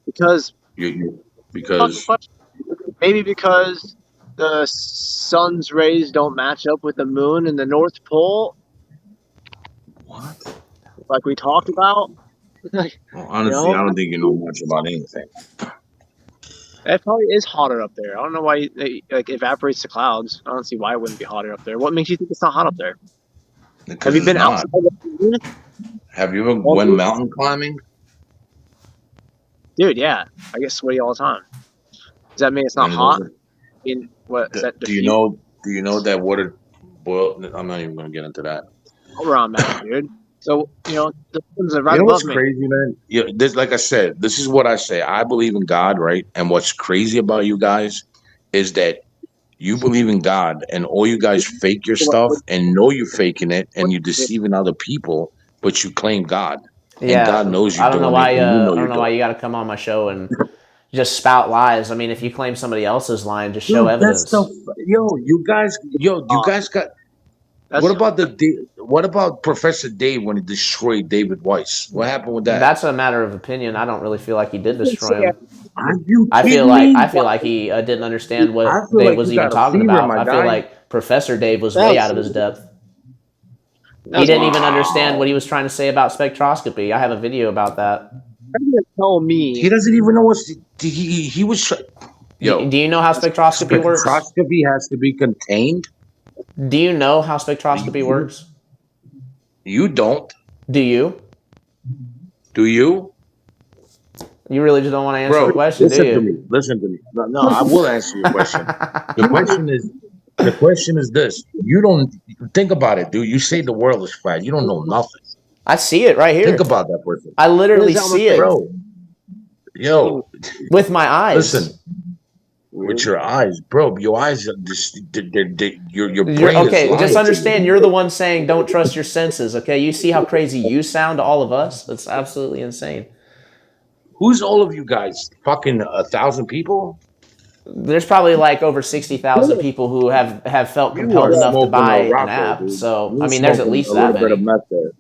[SPEAKER 2] because fucking
[SPEAKER 4] Because
[SPEAKER 2] question. Maybe because the sun's rays don't match up with the moon and the North Pole,
[SPEAKER 4] what?
[SPEAKER 2] like we talked about.
[SPEAKER 4] Well, honestly, I don't think you know much about anything.
[SPEAKER 2] It probably is hotter up there. I don't know why it evaporates the clouds. I don't see why it wouldn't be hotter up there. What makes you think it's not hot up there?
[SPEAKER 4] Because
[SPEAKER 2] Have you
[SPEAKER 4] it's
[SPEAKER 2] been
[SPEAKER 4] not.
[SPEAKER 2] outside the moon?
[SPEAKER 4] Have you ever
[SPEAKER 2] Well,
[SPEAKER 4] went mountain climbing?
[SPEAKER 2] dude, yeah. I get sweaty all the time. Does that mean it's not
[SPEAKER 4] And it
[SPEAKER 2] hot?
[SPEAKER 4] doesn't.
[SPEAKER 2] What is that
[SPEAKER 4] Do you
[SPEAKER 2] diffuse
[SPEAKER 4] know? Do you know that water boil? I'm not even going to get into that.
[SPEAKER 2] where I'm at, dude? So the sun's right
[SPEAKER 4] You know what's
[SPEAKER 2] above me.
[SPEAKER 4] crazy, man? Yeah, this, like I said, this is what I say. I believe in God, right? And what's crazy about you guys is that you believe in God, and all you guys fake your
[SPEAKER 2] What,
[SPEAKER 4] stuff
[SPEAKER 2] what,
[SPEAKER 4] and know you're faking it, and
[SPEAKER 2] what,
[SPEAKER 4] you're
[SPEAKER 2] what,
[SPEAKER 4] deceiving other people, but you claim God, and God
[SPEAKER 1] Yeah,
[SPEAKER 4] knows
[SPEAKER 1] I
[SPEAKER 4] you're
[SPEAKER 1] don't know
[SPEAKER 4] doing it,
[SPEAKER 1] why.
[SPEAKER 4] and you know
[SPEAKER 1] I
[SPEAKER 4] you're
[SPEAKER 1] don't know why
[SPEAKER 4] doing
[SPEAKER 1] you
[SPEAKER 4] it.
[SPEAKER 1] got to come on my show and just spout lies. I mean, if you claim somebody else's lying, just show
[SPEAKER 4] Dude, that's the
[SPEAKER 1] evidence.
[SPEAKER 4] you guys got.
[SPEAKER 2] that's
[SPEAKER 4] What about Professor Dave when he destroyed David Weiss? What happened with that?
[SPEAKER 1] That's a matter of opinion. I don't really feel like he did
[SPEAKER 2] didn't say
[SPEAKER 1] destroy him.
[SPEAKER 4] Are you
[SPEAKER 1] I feel
[SPEAKER 4] kidding
[SPEAKER 1] like
[SPEAKER 4] me?
[SPEAKER 1] I feel like he didn't understand
[SPEAKER 4] I
[SPEAKER 1] what
[SPEAKER 4] feel
[SPEAKER 1] Dave
[SPEAKER 4] like
[SPEAKER 1] was
[SPEAKER 4] you
[SPEAKER 1] even
[SPEAKER 4] got a
[SPEAKER 1] talking
[SPEAKER 4] fever,
[SPEAKER 1] about.
[SPEAKER 4] my
[SPEAKER 1] I feel
[SPEAKER 4] guy.
[SPEAKER 1] like Professor Dave was
[SPEAKER 2] that
[SPEAKER 1] way
[SPEAKER 2] was
[SPEAKER 1] out of his depth.
[SPEAKER 2] that
[SPEAKER 1] He
[SPEAKER 2] was
[SPEAKER 1] didn't even
[SPEAKER 2] wild.
[SPEAKER 1] understand what he was trying to say about spectroscopy. I have a video about that.
[SPEAKER 2] You're gonna tell me
[SPEAKER 4] He doesn't even know what's he was.
[SPEAKER 1] Do
[SPEAKER 4] Yo,
[SPEAKER 1] you know how spectroscopy works?
[SPEAKER 4] spectroscopy has to be contained.
[SPEAKER 1] Do you know how
[SPEAKER 4] Do you,
[SPEAKER 1] spectroscopy works?
[SPEAKER 4] you don't?
[SPEAKER 1] Do you?
[SPEAKER 4] Do you?
[SPEAKER 1] You really just don't want to answer the
[SPEAKER 4] Bro,
[SPEAKER 1] question, do
[SPEAKER 4] listen to
[SPEAKER 1] you?
[SPEAKER 4] me. Listen to me. No, I will answer your question. The question is this. You don't think about it, dude. You say the world is flat. You don't know nothing.
[SPEAKER 1] I see it right
[SPEAKER 4] Think
[SPEAKER 1] here.
[SPEAKER 4] about that person.
[SPEAKER 1] I
[SPEAKER 2] what
[SPEAKER 1] literally
[SPEAKER 2] is that on
[SPEAKER 1] see
[SPEAKER 2] the
[SPEAKER 1] it
[SPEAKER 4] Bro, yo,
[SPEAKER 1] with my eyes.
[SPEAKER 4] listen, with your eyes, bro. Your eyes are just your
[SPEAKER 1] You're
[SPEAKER 4] brain is
[SPEAKER 1] okay. Just
[SPEAKER 4] lying to
[SPEAKER 1] understand,
[SPEAKER 4] you.
[SPEAKER 1] you're the one saying don't trust your senses. Okay, you see how crazy you sound to all of us. That's absolutely insane.
[SPEAKER 4] Who's all of you guys? Fucking 1,000 people?
[SPEAKER 1] There's probably like over 60,000 people who have felt
[SPEAKER 4] You
[SPEAKER 1] compelled
[SPEAKER 4] are
[SPEAKER 1] enough to
[SPEAKER 4] smoking a
[SPEAKER 1] buy an
[SPEAKER 4] rock there,
[SPEAKER 1] app.
[SPEAKER 4] dude.
[SPEAKER 1] So I
[SPEAKER 4] You're
[SPEAKER 1] mean, there's at
[SPEAKER 4] smoking
[SPEAKER 1] least
[SPEAKER 4] a
[SPEAKER 1] that
[SPEAKER 4] little bit of
[SPEAKER 1] many.
[SPEAKER 4] meth there.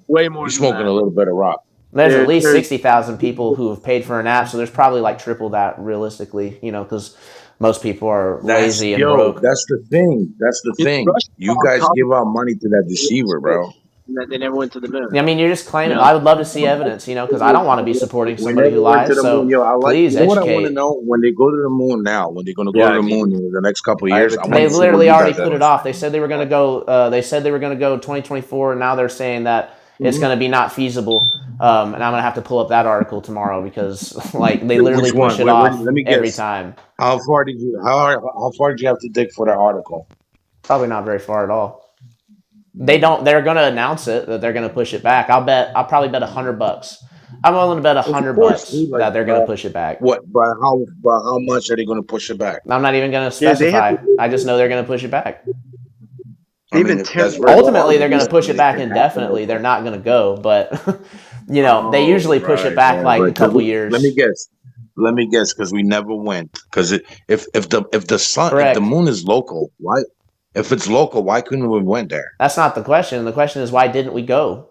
[SPEAKER 2] way
[SPEAKER 4] You're
[SPEAKER 2] more than
[SPEAKER 4] smoking
[SPEAKER 2] that.
[SPEAKER 4] a little bit of rock.
[SPEAKER 1] There's at least
[SPEAKER 2] There's
[SPEAKER 1] 60,000 people who have paid for an app. So there's probably like triple that realistically. Because most people are lazy and broke.
[SPEAKER 4] That's the thing. That's the thing.
[SPEAKER 2] Russian
[SPEAKER 4] You guys give out money to that deceiver, bro.
[SPEAKER 2] and then they never went to the moon.
[SPEAKER 1] I mean, you're just claiming.
[SPEAKER 2] No.
[SPEAKER 1] I would love to see evidence, because I don't want to be supporting
[SPEAKER 4] We
[SPEAKER 1] somebody
[SPEAKER 4] never
[SPEAKER 1] who
[SPEAKER 4] went to
[SPEAKER 1] lies.
[SPEAKER 4] the moon.
[SPEAKER 1] So
[SPEAKER 4] Yo, I like.
[SPEAKER 1] please
[SPEAKER 4] You know what I want to
[SPEAKER 1] educate.
[SPEAKER 4] know? When they go to the moon now, when they're going to go to the moon in the next couple of
[SPEAKER 2] I have
[SPEAKER 4] years,
[SPEAKER 2] a
[SPEAKER 4] I want
[SPEAKER 1] They
[SPEAKER 4] to see what
[SPEAKER 1] literally
[SPEAKER 4] you
[SPEAKER 1] already
[SPEAKER 4] guys
[SPEAKER 1] put
[SPEAKER 4] have
[SPEAKER 1] it
[SPEAKER 4] to
[SPEAKER 1] off.
[SPEAKER 4] say.
[SPEAKER 1] They said they were going to go. They said they were going to go 2024, and now they're saying that it's going to be not feasible. And I'm going to have to pull up that article tomorrow because like they literally
[SPEAKER 4] Which
[SPEAKER 1] push
[SPEAKER 4] one?
[SPEAKER 1] it
[SPEAKER 4] Wait,
[SPEAKER 1] off
[SPEAKER 4] let me
[SPEAKER 1] every
[SPEAKER 4] guess.
[SPEAKER 1] time.
[SPEAKER 4] How far did you have to dig for that article?
[SPEAKER 1] Probably not very far at all. They don't. They're going to announce it that they're going to push it back. I'll probably bet $100. I'm willing to bet
[SPEAKER 4] Of
[SPEAKER 1] $100
[SPEAKER 4] course, dude. Like,
[SPEAKER 1] that they're going to push it back.
[SPEAKER 4] what? By how much are they going to push it back?
[SPEAKER 1] I'm not even going to
[SPEAKER 2] Yeah, they have
[SPEAKER 1] specify. I just know they're going to push it back.
[SPEAKER 2] They've been
[SPEAKER 4] That's
[SPEAKER 2] tearing
[SPEAKER 4] very
[SPEAKER 1] Ultimately, they're
[SPEAKER 4] possible
[SPEAKER 1] going to push
[SPEAKER 4] that
[SPEAKER 1] it back
[SPEAKER 4] it can happen.
[SPEAKER 1] indefinitely. They're not going to go, but they usually push it
[SPEAKER 4] Right,
[SPEAKER 1] back
[SPEAKER 4] yeah,
[SPEAKER 1] like a
[SPEAKER 4] but
[SPEAKER 1] couple
[SPEAKER 4] let me
[SPEAKER 1] years.
[SPEAKER 4] guess. Let me guess, because we never went. Because if the
[SPEAKER 1] Correct.
[SPEAKER 4] moon is local, why? If it's local, why couldn't we have went there?
[SPEAKER 1] That's not the question. The question is, why didn't we go?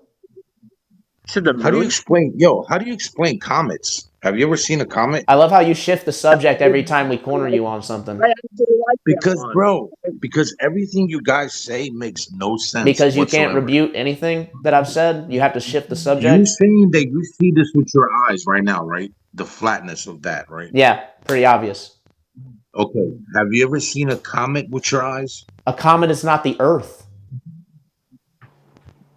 [SPEAKER 2] To the
[SPEAKER 4] How do you
[SPEAKER 2] moon?
[SPEAKER 4] explain, how do you explain comets? Have you ever seen a comet?
[SPEAKER 1] I love how you shift the subject every time we corner you on something.
[SPEAKER 2] I actually like that
[SPEAKER 4] Because,
[SPEAKER 2] one.
[SPEAKER 4] bro, because everything you guys say makes no sense
[SPEAKER 1] Because you can't
[SPEAKER 4] whatsoever.
[SPEAKER 1] rebut anything that I've said. You have to shift the
[SPEAKER 4] You
[SPEAKER 1] subject.
[SPEAKER 4] saying that you see this with your eyes right now, right? The flatness of that, right?
[SPEAKER 1] Yeah, pretty obvious.
[SPEAKER 4] Okay. Have you ever seen a comet with your eyes?
[SPEAKER 1] A comet is not the Earth.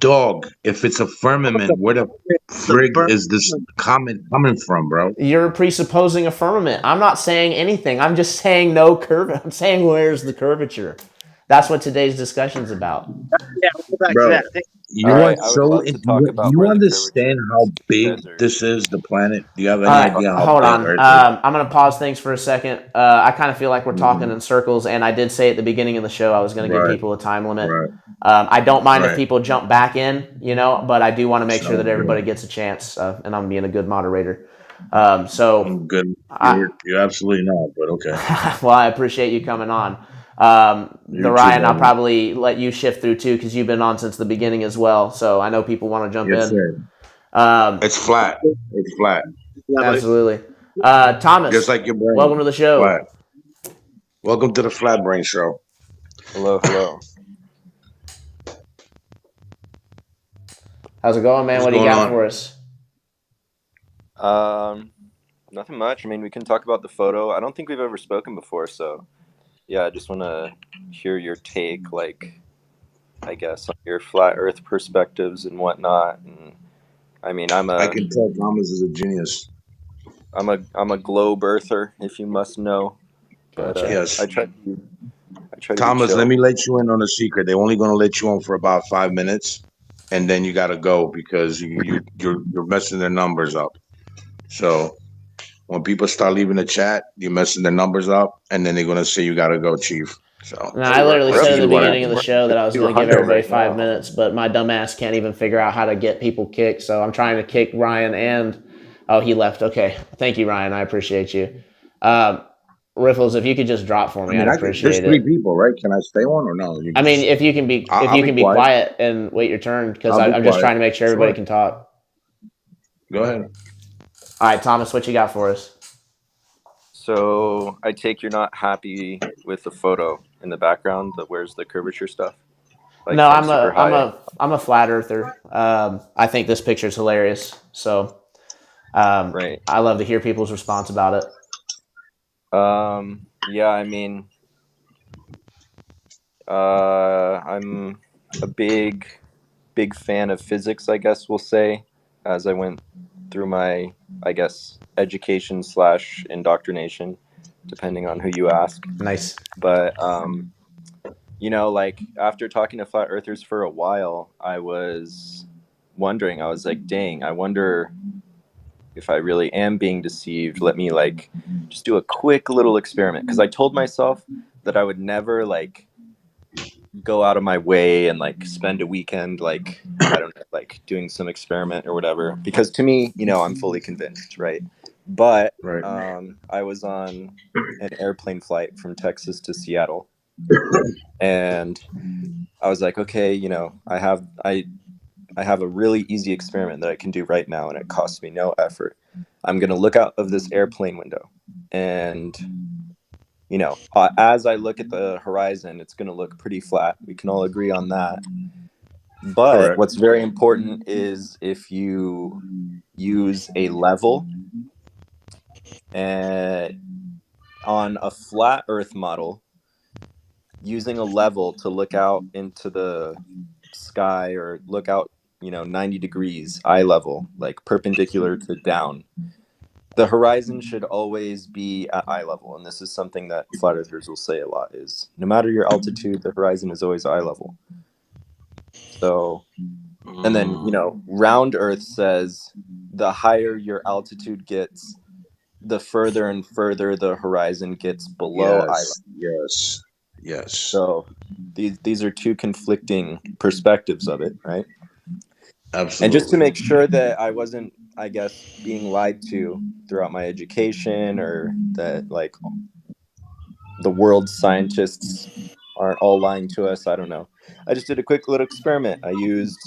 [SPEAKER 4] Dog, if it's a firmament, where the
[SPEAKER 2] The
[SPEAKER 4] frig
[SPEAKER 2] burn.
[SPEAKER 4] is this comet coming from, bro?
[SPEAKER 1] You're presupposing a firmament. I'm not saying anything. I'm just saying no curve. I'm saying where's the curvature. That's what today's discussion's about.
[SPEAKER 2] Yeah, we'll go back to
[SPEAKER 4] Bro,
[SPEAKER 2] that.
[SPEAKER 4] you
[SPEAKER 5] All
[SPEAKER 4] are
[SPEAKER 5] right, I would
[SPEAKER 4] so.
[SPEAKER 5] love to talk
[SPEAKER 4] Do
[SPEAKER 5] about
[SPEAKER 4] you
[SPEAKER 5] where the
[SPEAKER 4] understand
[SPEAKER 5] curvature
[SPEAKER 4] how
[SPEAKER 5] is. You
[SPEAKER 4] big
[SPEAKER 5] guys are
[SPEAKER 4] this is, the planet? Do you have
[SPEAKER 1] All
[SPEAKER 4] any
[SPEAKER 1] right,
[SPEAKER 4] idea how
[SPEAKER 1] hold
[SPEAKER 4] big
[SPEAKER 1] on.
[SPEAKER 4] Earth is?
[SPEAKER 1] I'm going to pause things for a second. I kind of feel like we're talking
[SPEAKER 4] Mhm.
[SPEAKER 1] in circles, and I did say at the beginning of the show I was going to give
[SPEAKER 4] Right,
[SPEAKER 1] people a time limit.
[SPEAKER 4] right,
[SPEAKER 1] I don't mind if
[SPEAKER 4] right.
[SPEAKER 1] people jump back in, but I do want to make sure that
[SPEAKER 4] Sounds
[SPEAKER 1] everybody
[SPEAKER 4] good.
[SPEAKER 1] gets a chance, and I'm being a good moderator. So,
[SPEAKER 4] I'm good.
[SPEAKER 1] I,
[SPEAKER 4] You're absolutely not, but okay.
[SPEAKER 1] well, I appreciate you coming on. The
[SPEAKER 4] You too,
[SPEAKER 1] Ryan, I'll
[SPEAKER 4] brother.
[SPEAKER 1] probably let you shift through too because you've been on since the beginning as well. So I know people want to jump
[SPEAKER 4] Yes,
[SPEAKER 1] in.
[SPEAKER 4] sir.
[SPEAKER 1] Um,
[SPEAKER 4] It's flat. It's flat.
[SPEAKER 2] Yeah, but
[SPEAKER 1] absolutely.
[SPEAKER 4] Just
[SPEAKER 1] Thomas,
[SPEAKER 4] like your
[SPEAKER 1] welcome
[SPEAKER 4] brain.
[SPEAKER 1] to the show.
[SPEAKER 4] Flat. Welcome to the Flat Brain Show.
[SPEAKER 5] hello, hello.
[SPEAKER 1] How's it going, man?
[SPEAKER 4] What's
[SPEAKER 1] What do you
[SPEAKER 4] going
[SPEAKER 1] got for
[SPEAKER 4] on?
[SPEAKER 1] us?
[SPEAKER 5] Um, Nothing much. I mean, we can talk about the photo. I don't think we've ever spoken before, so yeah, I just want to hear your take, like I guess, on your flat Earth perspectives and whatnot. And I mean,
[SPEAKER 4] I can tell Thomas is a genius.
[SPEAKER 5] I'm a globe earther, if you must know. But
[SPEAKER 1] Gotcha.
[SPEAKER 4] Yes.
[SPEAKER 5] I try to be
[SPEAKER 4] Thomas, let
[SPEAKER 5] chill.
[SPEAKER 4] me let you in on a secret. They're only going to let you on for about 5 minutes, and then you got to go because you're messing their numbers up. So when people start leaving the chat, you're messing their numbers up, and then they're going to say you got to go, Chief. So
[SPEAKER 1] No,
[SPEAKER 5] Hey,
[SPEAKER 1] I literally
[SPEAKER 5] we're
[SPEAKER 4] that's
[SPEAKER 5] up
[SPEAKER 1] said at
[SPEAKER 5] to
[SPEAKER 1] the
[SPEAKER 4] usually what
[SPEAKER 1] beginning of the
[SPEAKER 5] we're
[SPEAKER 4] happens.
[SPEAKER 1] show
[SPEAKER 5] up
[SPEAKER 1] that I was
[SPEAKER 5] to
[SPEAKER 1] going to give
[SPEAKER 5] 200
[SPEAKER 1] everybody
[SPEAKER 5] right
[SPEAKER 1] 5 minutes,
[SPEAKER 5] now.
[SPEAKER 1] but my dumbass can't even figure out how to get people kicked. So I'm trying to kick Ryan and oh, he left. Okay, thank you, Ryan. I appreciate you. Um, Riffles, if you could just drop for
[SPEAKER 4] I
[SPEAKER 1] me,
[SPEAKER 4] mean,
[SPEAKER 1] I'd
[SPEAKER 4] there's
[SPEAKER 1] appreciate
[SPEAKER 4] three
[SPEAKER 1] it.
[SPEAKER 4] people, right? Can I stay on or no? You
[SPEAKER 1] I
[SPEAKER 4] can
[SPEAKER 1] mean,
[SPEAKER 4] just,
[SPEAKER 1] if
[SPEAKER 4] I'll
[SPEAKER 1] you
[SPEAKER 4] be
[SPEAKER 1] can be
[SPEAKER 4] quiet.
[SPEAKER 1] quiet and wait your turn, because
[SPEAKER 4] I'll be
[SPEAKER 1] I'm just
[SPEAKER 4] quiet.
[SPEAKER 1] trying to make sure everybody
[SPEAKER 4] Sure.
[SPEAKER 1] can talk.
[SPEAKER 4] Go ahead.
[SPEAKER 1] All right, Thomas, what you got for us?
[SPEAKER 5] So I take you're not happy with the photo in the background, the where's the curvature stuff, like
[SPEAKER 1] No,
[SPEAKER 5] from super high.
[SPEAKER 1] I'm a flat earther. I think this picture's hilarious. So
[SPEAKER 5] Right.
[SPEAKER 1] I love to hear people's response about it.
[SPEAKER 5] Yeah, I mean, I'm a big fan of physics, I guess we'll say, as I went through my, I guess, education slash indoctrination, depending on who you ask.
[SPEAKER 1] Nice.
[SPEAKER 5] But like after talking to flat earthers for a while, I was wondering, I was like, dang, I wonder if I really am being deceived. Let me like just do a quick little experiment. Because I told myself that I would never like go out of my way and like spend a weekend like I don't know, like doing some experiment or whatever. Because to me, I'm fully convinced, right? But
[SPEAKER 4] Right.
[SPEAKER 5] I was on an airplane flight from Texas to Seattle, and I was like, okay, I have a really easy experiment that I can do right now, and it costs me no effort. I'm gonna look out of this airplane window, and as I look at the horizon, it's gonna look pretty flat. We can all agree on that. But
[SPEAKER 4] Correct.
[SPEAKER 5] what's very important is if you use a level and on a flat Earth model, using a level to look out into the sky or look out 90 degrees eye level, like perpendicular to down, the horizon should always be at eye level. And this is something that flat earthers will say a lot, is no matter your altitude, the horizon is always eye level. So, and then round earth says the higher your altitude gets, the further and further the horizon gets below eye level.
[SPEAKER 4] Yes. Yes. Yes.
[SPEAKER 5] So these are two conflicting perspectives of it, right? And just to
[SPEAKER 4] Absolutely.
[SPEAKER 5] make sure that I wasn't, I guess, being lied to throughout my education, or that like the world's scientists aren't all lying to us. I don't know. I just did a quick little experiment. I used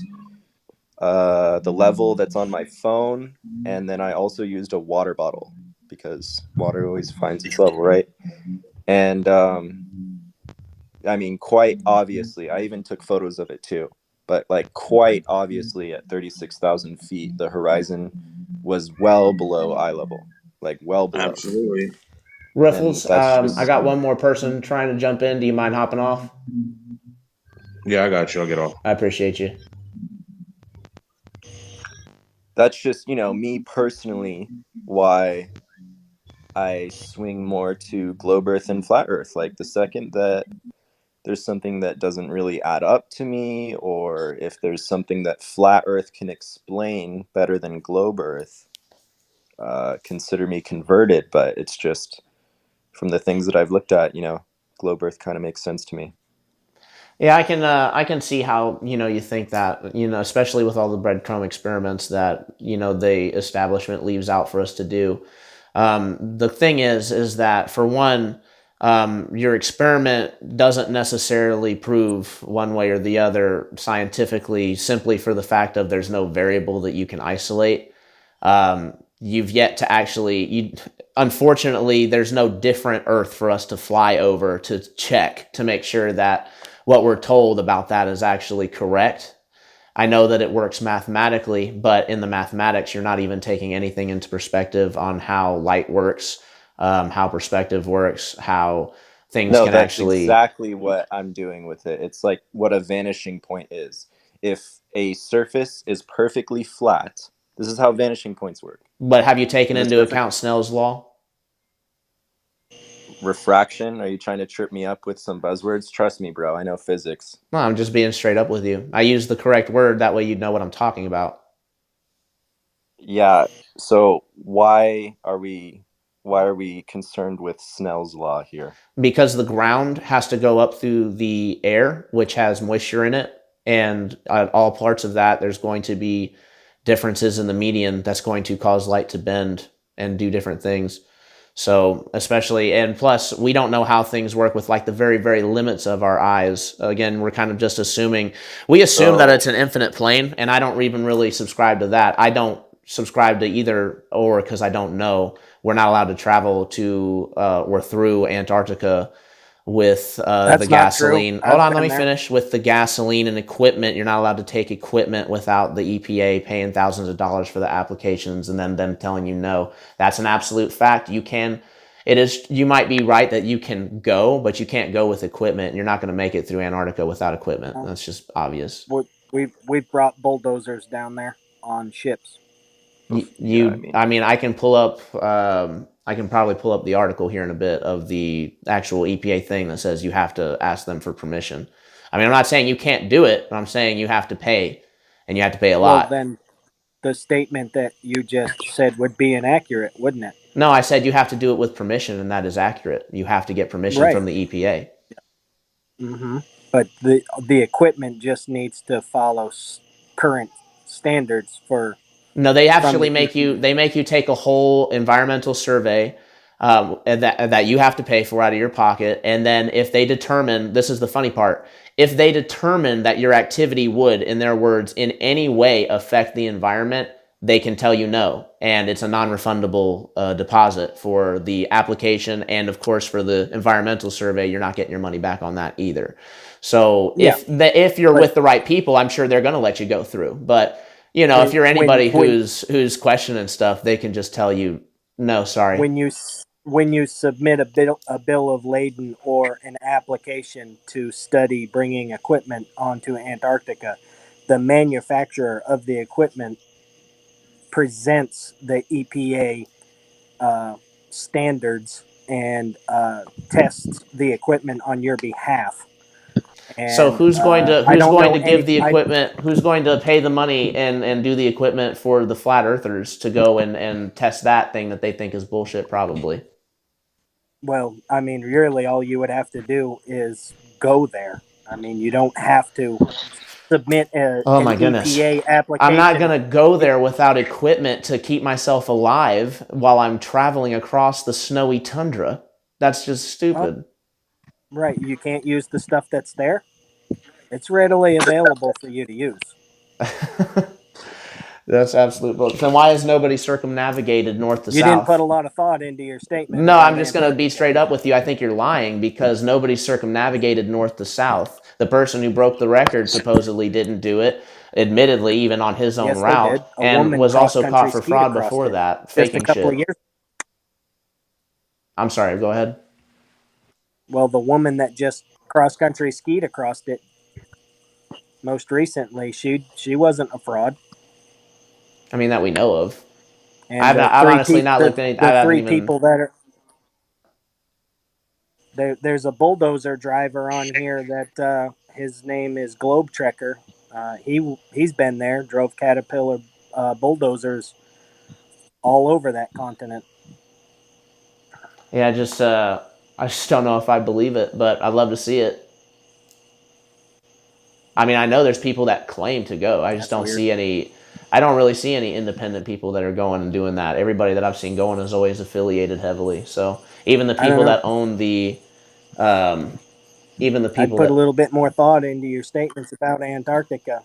[SPEAKER 5] the level that's on my phone, and then I also used a water bottle because water always finds its level, right? And I mean, quite obviously, I even took photos of it too. But like, quite obviously, at 36,000 feet, the horizon was well below eye level, like well below.
[SPEAKER 4] Absolutely.
[SPEAKER 5] And
[SPEAKER 1] Riffles,
[SPEAKER 5] that's
[SPEAKER 1] I
[SPEAKER 5] just
[SPEAKER 1] got one more person trying to jump in. Do you mind hopping off?
[SPEAKER 4] Yeah, I got you. I'll get off.
[SPEAKER 1] I appreciate you.
[SPEAKER 5] that's just me personally, why I swing more to globe Earth and flat Earth. Like the second that there's something that doesn't really add up to me, or if there's something that flat Earth can explain better than globe Earth, consider me converted. But it's just from the things that I've looked at, globe Earth kind of makes sense to me.
[SPEAKER 1] Yeah, I can see how you think that especially with all the breadcrumb experiments that the establishment leaves out for us to do. The thing is that for one, your experiment doesn't necessarily prove one way or the other scientifically, simply for the fact of there's no variable that you can isolate. You've yet to actually, unfortunately, there's no different Earth for us to fly over to check to make sure that what we're told about that is actually correct. I know that it works mathematically, but in the mathematics, you're not even taking anything into perspective on how light works, how perspective works, how things
[SPEAKER 5] No,
[SPEAKER 1] can
[SPEAKER 5] that's
[SPEAKER 1] actually.
[SPEAKER 5] exactly what I'm doing with it. It's like what a vanishing point is. If a surface is perfectly flat, this is how vanishing points work.
[SPEAKER 1] But have you taken
[SPEAKER 5] If a
[SPEAKER 1] into
[SPEAKER 5] surface
[SPEAKER 1] account Snell's law?
[SPEAKER 5] refraction, are you trying to trip me up with some buzzwords? Trust me, bro. I know physics.
[SPEAKER 1] No, I'm just being straight up with you. I use the correct word, that way you'd know what I'm talking about.
[SPEAKER 5] Yeah. So why are we concerned with Snell's law here?
[SPEAKER 1] Because the ground has to go up through the air, which has moisture in it, and at all parts of that, there's going to be differences in the median that's going to cause light to bend and do different things. So, especially, and plus, we don't know how things work with like the very, very limits of our eyes. Again, we're kind of just assuming, we assume that
[SPEAKER 5] So
[SPEAKER 1] it's an infinite plane, and I don't even really subscribe to that. I don't subscribe to either or because I don't know. We're not allowed to travel to or through Antarctica with the
[SPEAKER 2] That's not true.
[SPEAKER 1] gasoline. Hold
[SPEAKER 2] I've
[SPEAKER 1] on, let
[SPEAKER 2] been
[SPEAKER 1] me
[SPEAKER 2] there.
[SPEAKER 1] finish. With the gasoline and equipment, you're not allowed to take equipment without the EPA paying thousands of dollars for the applications and then them telling you no. That's an absolute fact. You can. It is. You might be right that you can go, but you can't go with equipment. You're not going to make it through Antarctica without equipment.
[SPEAKER 2] Uh,
[SPEAKER 1] That's just obvious.
[SPEAKER 2] we've brought bulldozers down there on ships.
[SPEAKER 5] yeah, I
[SPEAKER 1] I
[SPEAKER 5] mean,
[SPEAKER 1] mean, I can pull up. I can probably pull up the article here in a bit of the actual EPA thing that says you have to ask them for permission. I mean, I'm not saying you can't do it, but I'm saying you have to pay, and you have to pay a
[SPEAKER 2] Well,
[SPEAKER 1] lot.
[SPEAKER 2] then the statement that you just said would be inaccurate, wouldn't it?
[SPEAKER 1] No, I said you have to do it with permission, and that is accurate. You have to get permission
[SPEAKER 2] Right.
[SPEAKER 1] from the EPA.
[SPEAKER 2] hmm But the equipment just needs to follow current standards for
[SPEAKER 1] No, they
[SPEAKER 2] from
[SPEAKER 1] actually
[SPEAKER 2] the
[SPEAKER 1] make you.
[SPEAKER 2] EPA.
[SPEAKER 1] They make you take a whole environmental survey, and that you have to pay for out of your pocket. And then if they determine, this is the funny part, if they determine that your activity would, in their words, in any way affect the environment, they can tell you no, and it's a non-refundable deposit for the application, and of course for the environmental survey, you're not getting your money back on that either. So
[SPEAKER 2] Yeah,
[SPEAKER 1] if you're
[SPEAKER 2] but
[SPEAKER 1] with the right people, I'm sure they're going to let you go through, but if
[SPEAKER 2] when
[SPEAKER 1] you're
[SPEAKER 2] when
[SPEAKER 1] anybody
[SPEAKER 2] when
[SPEAKER 1] who's questioning stuff, they can just tell you, no, sorry.
[SPEAKER 2] when you submit a bill of lading or an application to study bringing equipment onto Antarctica, the manufacturer of the equipment presents the EPA standards and tests the equipment on your behalf.
[SPEAKER 1] So
[SPEAKER 2] And I
[SPEAKER 1] who's
[SPEAKER 2] don't
[SPEAKER 1] going
[SPEAKER 2] know
[SPEAKER 1] to give
[SPEAKER 2] any.
[SPEAKER 1] the
[SPEAKER 2] I
[SPEAKER 1] equipment? Who's going to pay the money and do the equipment for the flat earthers to go and test that thing that they think is bullshit? Probably.
[SPEAKER 2] Well, I mean, really, all you would have to do is go there. I mean, you don't have to submit
[SPEAKER 1] Oh
[SPEAKER 2] an
[SPEAKER 1] my goodness.
[SPEAKER 2] EPA
[SPEAKER 1] I'm not
[SPEAKER 2] application.
[SPEAKER 1] going to go
[SPEAKER 2] It,
[SPEAKER 1] there without equipment to keep myself alive while I'm traveling across the snowy tundra. That's just
[SPEAKER 2] uh,
[SPEAKER 1] stupid.
[SPEAKER 6] Right. You can't use the stuff that's there. It's readily available for you to use.
[SPEAKER 1] That's absolute bullshit. Then why has nobody circumnavigated north to
[SPEAKER 6] You didn't put
[SPEAKER 1] south?
[SPEAKER 6] a lot of thought into your statement
[SPEAKER 1] No,
[SPEAKER 6] about
[SPEAKER 1] I'm just going to be
[SPEAKER 6] Antarctica.
[SPEAKER 1] straight up with you. I think you're lying because nobody circumnavigated north to south. The person who broke the record supposedly didn't do it, admittedly, even on his own
[SPEAKER 6] Yes, they
[SPEAKER 1] route,
[SPEAKER 6] did. A
[SPEAKER 1] and
[SPEAKER 6] woman
[SPEAKER 1] was
[SPEAKER 6] cross
[SPEAKER 1] also
[SPEAKER 6] country
[SPEAKER 1] caught for
[SPEAKER 6] skied
[SPEAKER 1] fraud
[SPEAKER 6] across
[SPEAKER 1] before
[SPEAKER 6] it
[SPEAKER 1] that,
[SPEAKER 6] just a
[SPEAKER 1] faking
[SPEAKER 6] couple of
[SPEAKER 1] shit.
[SPEAKER 6] years.
[SPEAKER 1] I'm sorry, go ahead.
[SPEAKER 6] Well, the woman that just cross country skied across it most recently, she wasn't a fraud.
[SPEAKER 1] I mean, that we know of.
[SPEAKER 6] And
[SPEAKER 1] I've honestly not looked any. I
[SPEAKER 6] the
[SPEAKER 1] haven't
[SPEAKER 6] three
[SPEAKER 1] even.
[SPEAKER 6] people that are there's a bulldozer driver on here that his name is Globe Trekker. He's been there, drove Caterpillar bulldozers all over that continent.
[SPEAKER 1] Yeah, I just don't know if I believe it, but I'd love to see it. I mean, I know there's people that claim to go. I just
[SPEAKER 6] That's
[SPEAKER 1] don't
[SPEAKER 6] weird.
[SPEAKER 1] see any. I don't really see any independent people that are going and doing that. Everybody that I've seen going is always affiliated heavily. So even the
[SPEAKER 6] I don't
[SPEAKER 1] people
[SPEAKER 6] know.
[SPEAKER 1] that own um, even the
[SPEAKER 6] I'd
[SPEAKER 1] people
[SPEAKER 6] put a
[SPEAKER 1] that,
[SPEAKER 6] little bit more thought into your statements about Antarctica.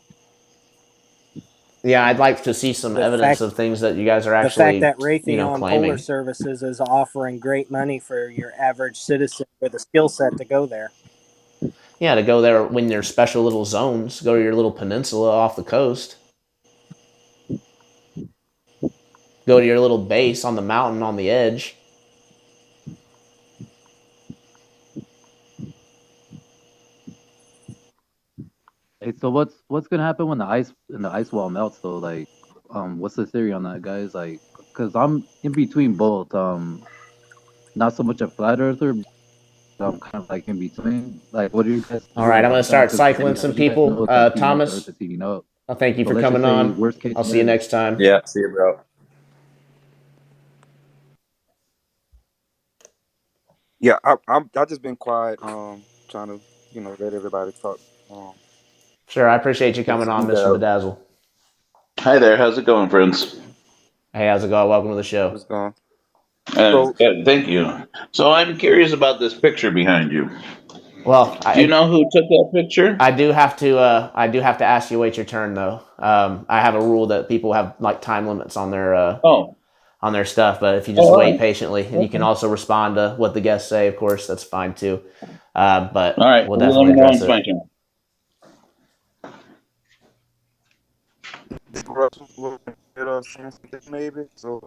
[SPEAKER 1] yeah, I'd like to see some
[SPEAKER 6] The
[SPEAKER 1] evidence
[SPEAKER 6] fact
[SPEAKER 1] of things that you guys are
[SPEAKER 6] the fact
[SPEAKER 1] actually,
[SPEAKER 6] that Raytheon Polar
[SPEAKER 1] claiming.
[SPEAKER 6] Services is offering great money for your average citizen with a skill set to go there.
[SPEAKER 1] Yeah, to go there when there's special little zones, go to your little peninsula off the coast, go to your little base on the mountain on the edge.
[SPEAKER 7] Hey, so what's gonna happen when the ice wall melts though? Like, what's the theory on that, guys? Like, cause I'm in between both. Not so much a flat earther, but I'm kind of like in between. Like, what do you guys
[SPEAKER 1] All
[SPEAKER 7] think
[SPEAKER 1] right, I'm going to
[SPEAKER 7] about that?
[SPEAKER 1] start
[SPEAKER 7] Because
[SPEAKER 1] cycling some
[SPEAKER 7] you guys know
[SPEAKER 1] people.
[SPEAKER 7] it's like heating up. The Earth
[SPEAKER 1] Thomas,
[SPEAKER 7] is heating up.
[SPEAKER 1] thank you
[SPEAKER 7] So
[SPEAKER 1] for
[SPEAKER 7] let's just
[SPEAKER 1] coming
[SPEAKER 7] say
[SPEAKER 1] on.
[SPEAKER 7] worst case
[SPEAKER 1] I'll see you
[SPEAKER 7] scenario.
[SPEAKER 1] next time.
[SPEAKER 5] Yeah, see you, bro.
[SPEAKER 8] Yeah, I just been quiet, trying to let everybody talk. Um,
[SPEAKER 1] Sure, I appreciate you coming
[SPEAKER 8] just
[SPEAKER 1] on,
[SPEAKER 8] speak
[SPEAKER 1] Mr.
[SPEAKER 8] out.
[SPEAKER 1] Bedazzle.
[SPEAKER 9] Hi there, how's it going, friends?
[SPEAKER 1] Hey, how's it going? Welcome to the show.
[SPEAKER 8] What's going? So
[SPEAKER 9] Thank you. So I'm curious about this picture behind you.
[SPEAKER 1] Well,
[SPEAKER 9] Do you know who took that picture?
[SPEAKER 1] I do have to ask you wait your turn though. I have a rule that people have like time limits
[SPEAKER 9] Oh,
[SPEAKER 1] on their stuff, but if you
[SPEAKER 9] oh,
[SPEAKER 1] just
[SPEAKER 9] all
[SPEAKER 1] wait
[SPEAKER 9] right.
[SPEAKER 1] patiently and you can
[SPEAKER 9] Okay.
[SPEAKER 1] also respond to what the guests say, of course, that's fine too.
[SPEAKER 9] All
[SPEAKER 1] But
[SPEAKER 9] right.
[SPEAKER 1] we'll
[SPEAKER 9] Well, let
[SPEAKER 1] definitely
[SPEAKER 9] me know when
[SPEAKER 1] address
[SPEAKER 9] it's
[SPEAKER 1] it.
[SPEAKER 9] my turn.
[SPEAKER 8] Russell a little bit saying something maybe. So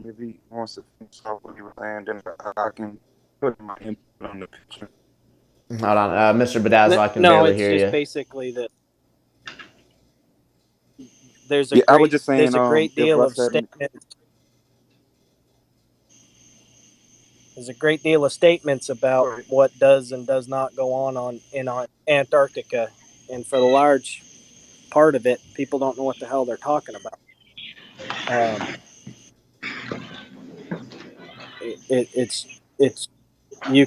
[SPEAKER 8] if he wants to finish off what he was saying, then I can put my input on the picture.
[SPEAKER 1] Hold on, Mr. Bedazzle, I can
[SPEAKER 6] No,
[SPEAKER 1] barely
[SPEAKER 6] it's
[SPEAKER 1] hear
[SPEAKER 6] just
[SPEAKER 1] you.
[SPEAKER 6] basically that
[SPEAKER 8] Yeah, I was just saying
[SPEAKER 6] there's a great
[SPEAKER 8] if
[SPEAKER 6] deal
[SPEAKER 8] Russ
[SPEAKER 6] of
[SPEAKER 8] had any.
[SPEAKER 6] statements there's a great deal of statements about
[SPEAKER 8] Right.
[SPEAKER 6] what does and does not go on in Antarctica, and for the large part of it, people don't know what the hell they're talking about. Um, it's you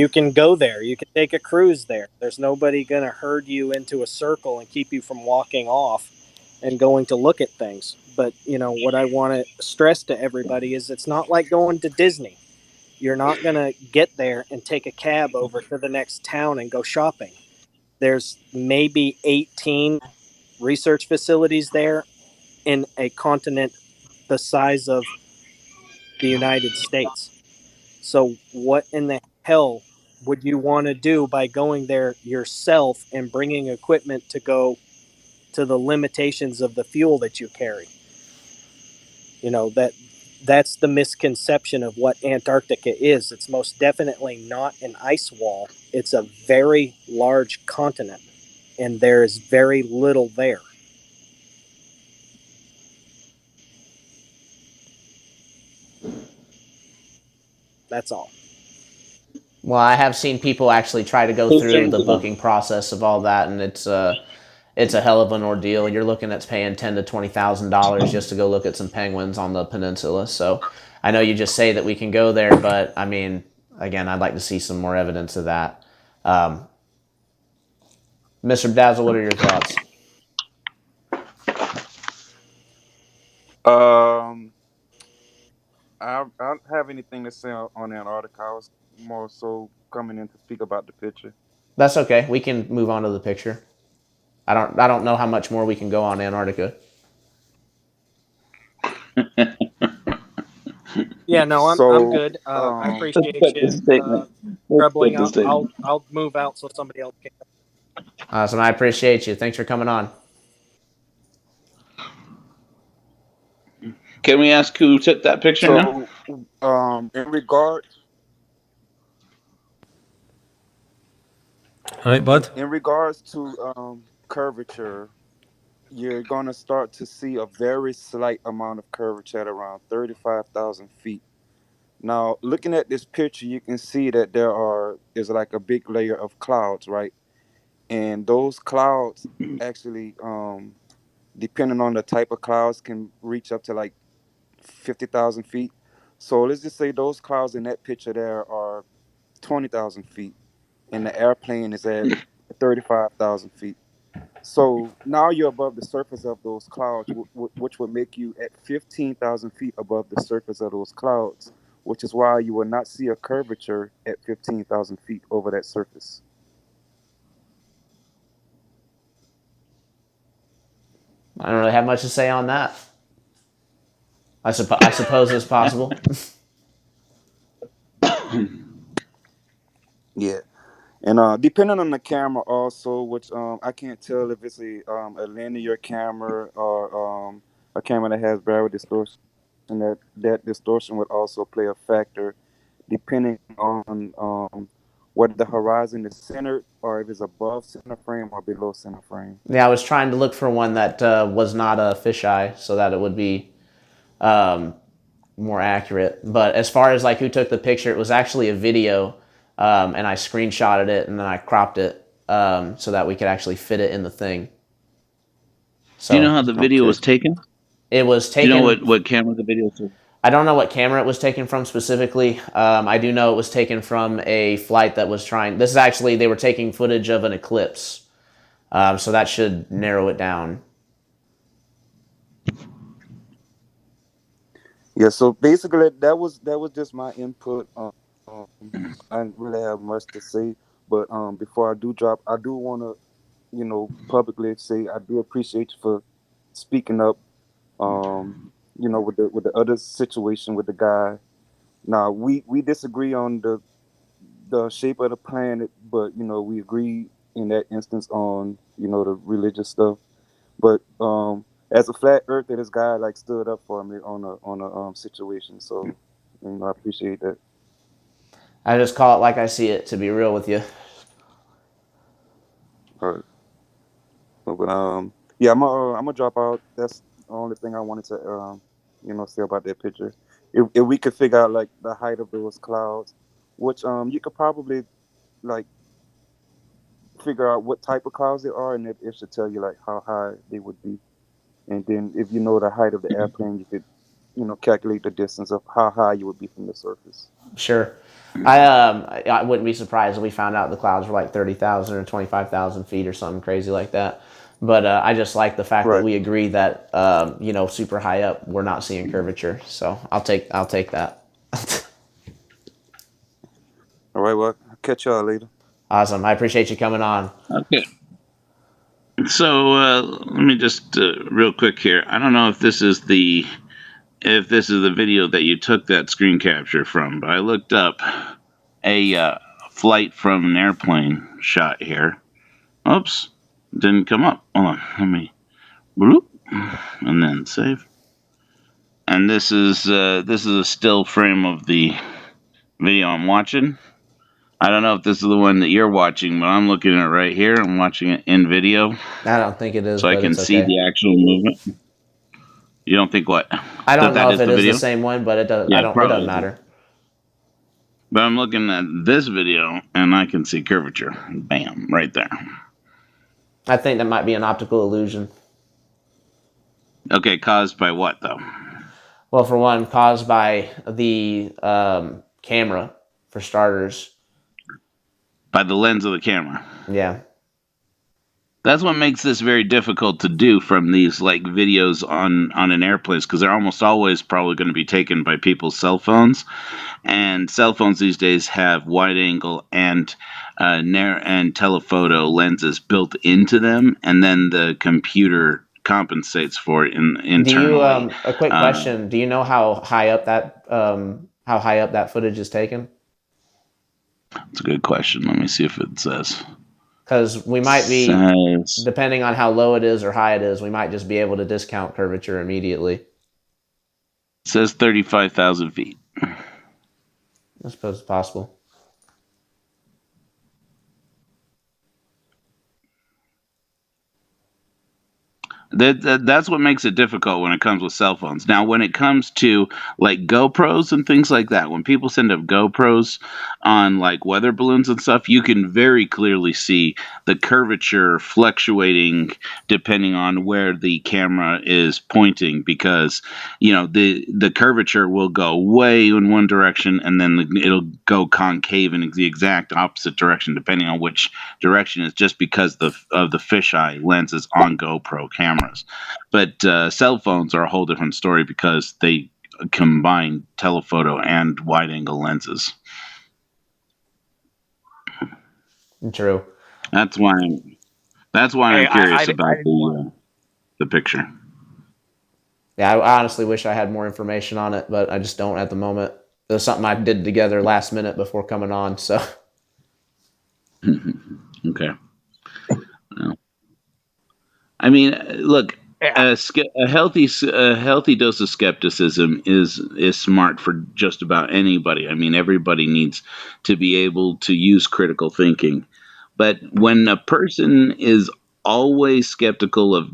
[SPEAKER 6] can go there, you can take a cruise there. There's nobody going to herd you into a circle and keep you from walking off and going to look at things. But what I want to stress to everybody is it's not like going to Disney. You're not going to get there and take a cab over to the next town and go shopping. There's maybe 18 research facilities there in a continent the size of the United States. So, what in the hell would you want to do by going there yourself and bringing equipment to go to the limitations of the fuel that you carry? That's the misconception of what Antarctica is. It's most definitely not an ice wall. It's a very large continent, and there is very little there. That's all.
[SPEAKER 1] Well, I have seen people actually try to go
[SPEAKER 9] Whose
[SPEAKER 1] through
[SPEAKER 9] turn
[SPEAKER 1] the
[SPEAKER 9] is it now?
[SPEAKER 1] booking process of all that, and it's a hell of an ordeal. You're looking at paying $10,000 to $20,000 just to go look at some penguins on the peninsula. So I know you just say that we can go there, but I mean, again, I'd like to see some more evidence of that. Um, Mr. Dazzle, what are your thoughts?
[SPEAKER 8] Um, I don't have anything to say on Antarctica. I was more so coming in to speak about the picture.
[SPEAKER 1] That's okay. We can move on to the picture. I don't know how much more we can go on Antarctica.
[SPEAKER 6] Yeah, no, I'm
[SPEAKER 8] So,
[SPEAKER 6] good. I
[SPEAKER 9] Let's
[SPEAKER 6] appreciate
[SPEAKER 9] get
[SPEAKER 6] you
[SPEAKER 9] the statement. Let's
[SPEAKER 6] trebling.
[SPEAKER 9] get the statement.
[SPEAKER 6] I'll move out so somebody else can.
[SPEAKER 1] Awesome. I appreciate you. Thanks for coming on.
[SPEAKER 9] Can we ask who took that picture now?
[SPEAKER 8] so in regard
[SPEAKER 10] All right, bud.
[SPEAKER 8] in regards to curvature, you're gonna start to see a very slight amount of curvature at around 35,000 feet. Now, looking at this picture, you can see that is like a big layer of clouds, right? And those clouds actually, depending on the type of clouds, can reach up to like 50,000 feet. So let's just say those clouds in that picture there are 20,000 feet, and the airplane is at 35,000 feet. So now you're above the surface of those clouds, which would make you at 15,000 feet above the surface of those clouds, which is why you will not see a curvature at 15,000 feet over that surface.
[SPEAKER 1] I don't really have much to say on that. I suppose it's possible.
[SPEAKER 8] Yeah. And depending on the camera also, which I can't tell if it's a linear camera or a camera that has barrel distortion, that distortion would also play a factor depending on whether the horizon is centered or if it's above center frame or below center frame.
[SPEAKER 1] Yeah, I was trying to look for one that was not a fisheye so that it would be um, more accurate. But as far as like who took the picture, it was actually a video, and I screenshotted it and then I cropped it so that we could actually fit it in the thing.
[SPEAKER 9] Do you know
[SPEAKER 1] So
[SPEAKER 9] how the video
[SPEAKER 8] Okay.
[SPEAKER 9] was taken?
[SPEAKER 1] it was
[SPEAKER 9] Do you know
[SPEAKER 1] taken.
[SPEAKER 9] what camera the video was taken?
[SPEAKER 1] I don't know what camera it was taken from specifically. I do know it was taken from a flight that was trying. This is actually they were taking footage of an eclipse, so that should narrow it down.
[SPEAKER 8] Yeah. So basically, that was just my input. I didn't really have much to say, but before I do drop, I do want to publicly say I do appreciate you for speaking up. Um, with the other situation with the guy. Now we disagree on the shape of the planet, but we agree in that instance on the religious stuff. But as a flat earther, this guy like stood up for me on a situation. So I appreciate that.
[SPEAKER 1] I just call it like I see it. To be real with you,
[SPEAKER 8] All right. But yeah, I'm gonna drop out. That's the only thing I wanted to say about that picture. If we could figure out like the height of those clouds, which you could probably like figure out what type of clouds they are, and it should tell you like how high they would be. And then if you know the height of the airplane, you could calculate the distance of how high you would be from the surface.
[SPEAKER 1] sure. I wouldn't be surprised if we found out the clouds were like 30,000 or 25,000 feet or something crazy like that. But I just like the fact that
[SPEAKER 8] Right.
[SPEAKER 1] we agree that super high up we're not seeing curvature. So I'll take that.
[SPEAKER 8] All right. Well, I'll catch y'all later.
[SPEAKER 1] Awesome. I appreciate you coming on.
[SPEAKER 9] Okay. So let me just real quick here. I don't know if this is the video that you took that screen capture from, but I looked up a flight from an airplane shot here. Oops, didn't come up. Hold on, let me bloop, and then save. And this is a still frame of the video I'm watching. I don't know if this is the one that you're watching, but I'm looking at it right here. I'm watching it in video,
[SPEAKER 1] I don't think it is,
[SPEAKER 9] so I
[SPEAKER 1] but
[SPEAKER 9] can
[SPEAKER 1] it's
[SPEAKER 9] see
[SPEAKER 1] okay.
[SPEAKER 9] the actual movement. You don't think what?
[SPEAKER 1] I
[SPEAKER 9] That
[SPEAKER 1] don't know
[SPEAKER 9] that
[SPEAKER 1] if
[SPEAKER 9] is
[SPEAKER 1] it
[SPEAKER 9] the
[SPEAKER 1] is the
[SPEAKER 9] video?
[SPEAKER 1] same one, but it does. I
[SPEAKER 9] Yeah,
[SPEAKER 1] don't. It
[SPEAKER 9] probably
[SPEAKER 1] doesn't
[SPEAKER 9] isn't.
[SPEAKER 1] matter.
[SPEAKER 9] But I'm looking at this video and I can see curvature. Bam, right there.
[SPEAKER 1] I think that might be an optical illusion.
[SPEAKER 9] Okay, caused by what though?
[SPEAKER 1] Well, for one, caused by the camera, for starters.
[SPEAKER 9] By the lens of the camera.
[SPEAKER 1] Yeah.
[SPEAKER 9] That's what makes this very difficult to do from these like videos on an airplane, because they're almost always probably going to be taken by people's cell phones, and cell phones these days have wide angle and narrow and telephoto lenses built into them, and then the computer compensates for it
[SPEAKER 1] Do you
[SPEAKER 9] internally.
[SPEAKER 1] a quick
[SPEAKER 9] Uh,
[SPEAKER 1] question? Do you know how high up that footage is taken?
[SPEAKER 9] it's a good question. Let me see if it says.
[SPEAKER 1] Because we might be,
[SPEAKER 9] Says
[SPEAKER 1] depending on how low it is or high it is, we might just be able to discount curvature immediately.
[SPEAKER 9] says 35,000 feet.
[SPEAKER 1] I suppose it's possible.
[SPEAKER 9] That's what makes it difficult when it comes with cell phones. Now, when it comes to like GoPros and things like that, when people send up GoPros on like weather balloons and stuff, you can very clearly see the curvature fluctuating depending on where the camera is pointing, because the curvature will go way in one direction, and then it'll go concave in the exact opposite direction depending on which direction is, just because of the fisheye lenses on GoPro cameras. But cell phones are a whole different story because they combine telephoto and wide angle lenses.
[SPEAKER 1] True.
[SPEAKER 9] That's why I'm
[SPEAKER 2] Hey,
[SPEAKER 9] curious
[SPEAKER 2] I
[SPEAKER 9] about
[SPEAKER 2] didn't want.
[SPEAKER 9] the picture.
[SPEAKER 1] Yeah, I honestly wish I had more information on it, but I just don't at the moment. It was something I did together last minute before coming on, so.
[SPEAKER 9] Okay. Well, I mean, look,
[SPEAKER 2] Yeah,
[SPEAKER 9] a healthy dose of skepticism is smart for just about anybody. I mean, everybody needs to be able to use critical thinking. But when a person is always skeptical of,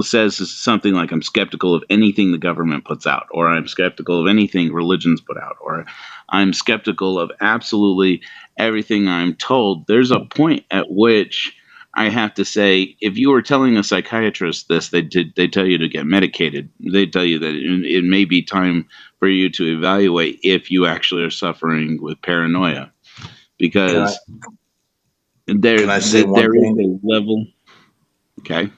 [SPEAKER 9] says something like, "I'm skeptical of anything the government puts out," or "I'm skeptical of anything religions put out," or "I'm skeptical of absolutely everything I'm told," there's a point at which I have to say, if you were telling a psychiatrist this, they tell you to get medicated. They tell you that it may be time for you to evaluate if you actually are suffering with paranoia,
[SPEAKER 4] Can I
[SPEAKER 9] because
[SPEAKER 4] can I say one
[SPEAKER 9] there is
[SPEAKER 4] thing
[SPEAKER 9] a level. Okay,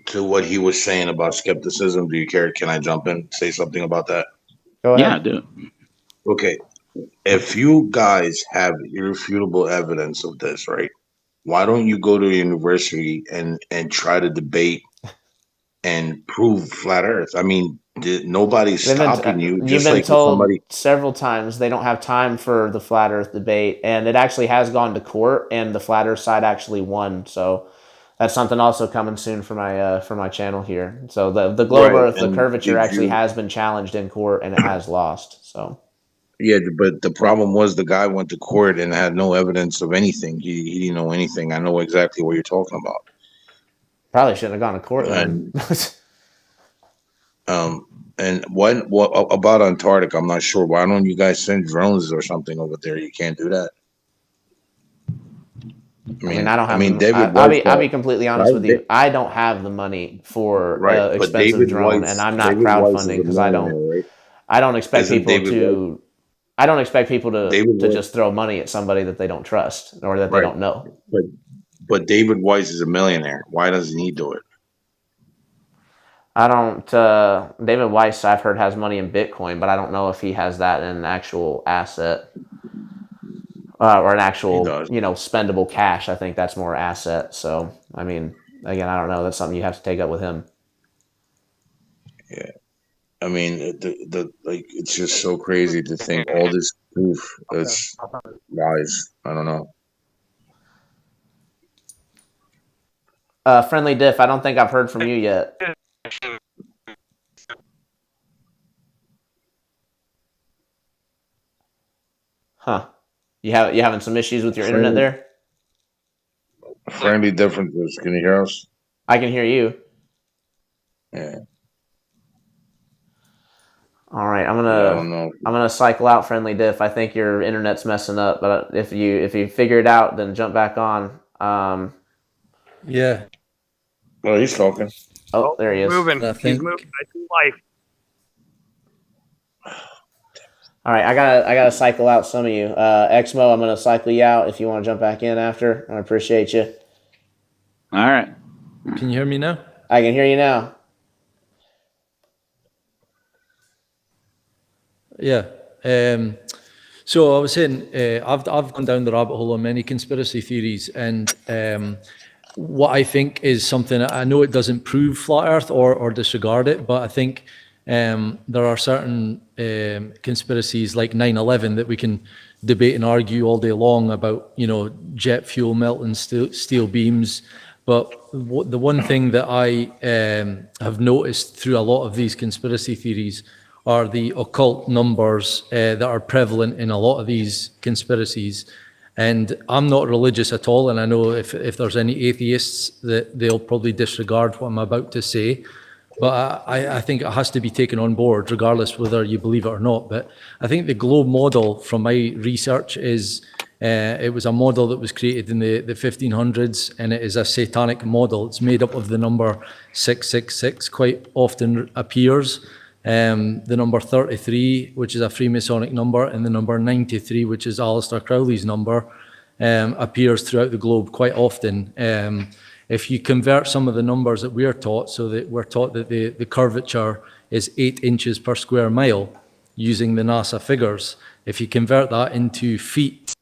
[SPEAKER 4] to what he was saying about skepticism? Do you care? Can I jump in, say something about that?
[SPEAKER 1] Go
[SPEAKER 9] yeah,
[SPEAKER 1] ahead.
[SPEAKER 9] do it.
[SPEAKER 4] Okay. If you guys have irrefutable evidence of this, right? Why don't you go to a university and try to debate and prove flat Earth? I mean, nobody's stopping you.
[SPEAKER 1] You've
[SPEAKER 4] Just
[SPEAKER 1] been
[SPEAKER 4] like if
[SPEAKER 1] told
[SPEAKER 4] somebody,
[SPEAKER 1] several times they don't have time for the flat Earth debate, and it actually has gone to court, and the flat Earth side actually won. So that's something also coming soon for my channel here. So the globe
[SPEAKER 4] right?
[SPEAKER 1] Earth, the
[SPEAKER 4] And
[SPEAKER 1] curvature
[SPEAKER 4] did
[SPEAKER 1] actually
[SPEAKER 4] you?
[SPEAKER 1] has been challenged in court, and it has lost. So
[SPEAKER 4] Yeah, but the problem was the guy went to court and had no evidence of anything. He didn't know anything. I know exactly what you're talking about.
[SPEAKER 1] probably shouldn't have gone to court then.
[SPEAKER 4] And um and what about Antarctica? I'm not sure. Why don't you guys send drones or something over there? You can't do that.
[SPEAKER 1] I mean, I don't
[SPEAKER 4] I
[SPEAKER 1] have
[SPEAKER 4] mean,
[SPEAKER 1] the.
[SPEAKER 4] David
[SPEAKER 1] I'll
[SPEAKER 4] Weiss
[SPEAKER 1] be. I'll
[SPEAKER 4] got
[SPEAKER 1] be completely honest with
[SPEAKER 4] right,
[SPEAKER 1] you. I don't have the money for
[SPEAKER 4] right, but
[SPEAKER 1] expensive drone, and I'm not
[SPEAKER 4] David Weiss is
[SPEAKER 1] crowdfunding
[SPEAKER 4] a
[SPEAKER 1] because I don't.
[SPEAKER 4] millionaire, right?
[SPEAKER 1] I don't expect
[SPEAKER 4] Isn't
[SPEAKER 1] people
[SPEAKER 4] David Weiss?
[SPEAKER 1] to. I don't expect people
[SPEAKER 4] David
[SPEAKER 1] to
[SPEAKER 4] Weiss,
[SPEAKER 1] just throw money at somebody that they don't trust or that they
[SPEAKER 4] right?
[SPEAKER 1] don't know.
[SPEAKER 4] But David Weiss is a millionaire. Why doesn't he do it?
[SPEAKER 1] I don't. David Weiss, I've heard, has money in Bitcoin, but I don't know if he has that in an actual asset or an
[SPEAKER 4] He
[SPEAKER 1] actual,
[SPEAKER 4] does.
[SPEAKER 1] spendable cash. I think that's more asset. So, I mean, again, I don't know. That's something you have to take up with him.
[SPEAKER 4] Yeah. I mean, the like it's just so crazy to think all this proof is lies. I don't know.
[SPEAKER 1] Friendly Diff, I don't think I've heard from you yet. Huh? You having some issues with your internet
[SPEAKER 4] Friendly,
[SPEAKER 1] there?
[SPEAKER 4] friendly differences. Can you hear us?
[SPEAKER 1] I can hear you.
[SPEAKER 4] Yeah.
[SPEAKER 1] All right,
[SPEAKER 4] Yeah. I don't know.
[SPEAKER 1] I'm gonna cycle out Friendly Diff. I think your internet's messing up, but if you figure it out, then jump back on.
[SPEAKER 10] Yeah,
[SPEAKER 4] Well, he's talking.
[SPEAKER 1] Oh,
[SPEAKER 2] Oh,
[SPEAKER 1] there he
[SPEAKER 2] he's
[SPEAKER 1] is.
[SPEAKER 2] moving.
[SPEAKER 10] I
[SPEAKER 2] He's moving.
[SPEAKER 10] think.
[SPEAKER 2] I see life.
[SPEAKER 1] All right, I gotta cycle out some of you. Exmo, I'm gonna cycle you out if you want to jump back in after. I appreciate you.
[SPEAKER 9] All right.
[SPEAKER 10] Can you hear me now?
[SPEAKER 1] I can hear you now.
[SPEAKER 10] Yeah. So I was saying, I've gone down the rabbit hole on many conspiracy theories, and what I think is something, I know it doesn't prove flat Earth or disregard it, but I think there are certain conspiracies like 9/11 that we can debate and argue all day long about, jet fuel melting steel beams. But the one thing that I have noticed through a lot of these conspiracy theories are the occult numbers that are prevalent in a lot of these conspiracies. And I'm not religious at all, and I know if there's any atheists that they'll probably disregard what I'm about to say. But I think it has to be taken on board, regardless whether you believe it or not. But I think the globe model, from my research, is it was a model that was created in the 1500s, and it is a satanic model. It's made up of the number 666, quite often appears. The number 33, which is a Freemasonic number, and the number 93, which is Aleister Crowley's number, appears throughout the globe quite often. If you convert some of the numbers that we're taught, so that we're taught that the curvature is 8 inches per square mile using the NASA figures. If you convert that into feet,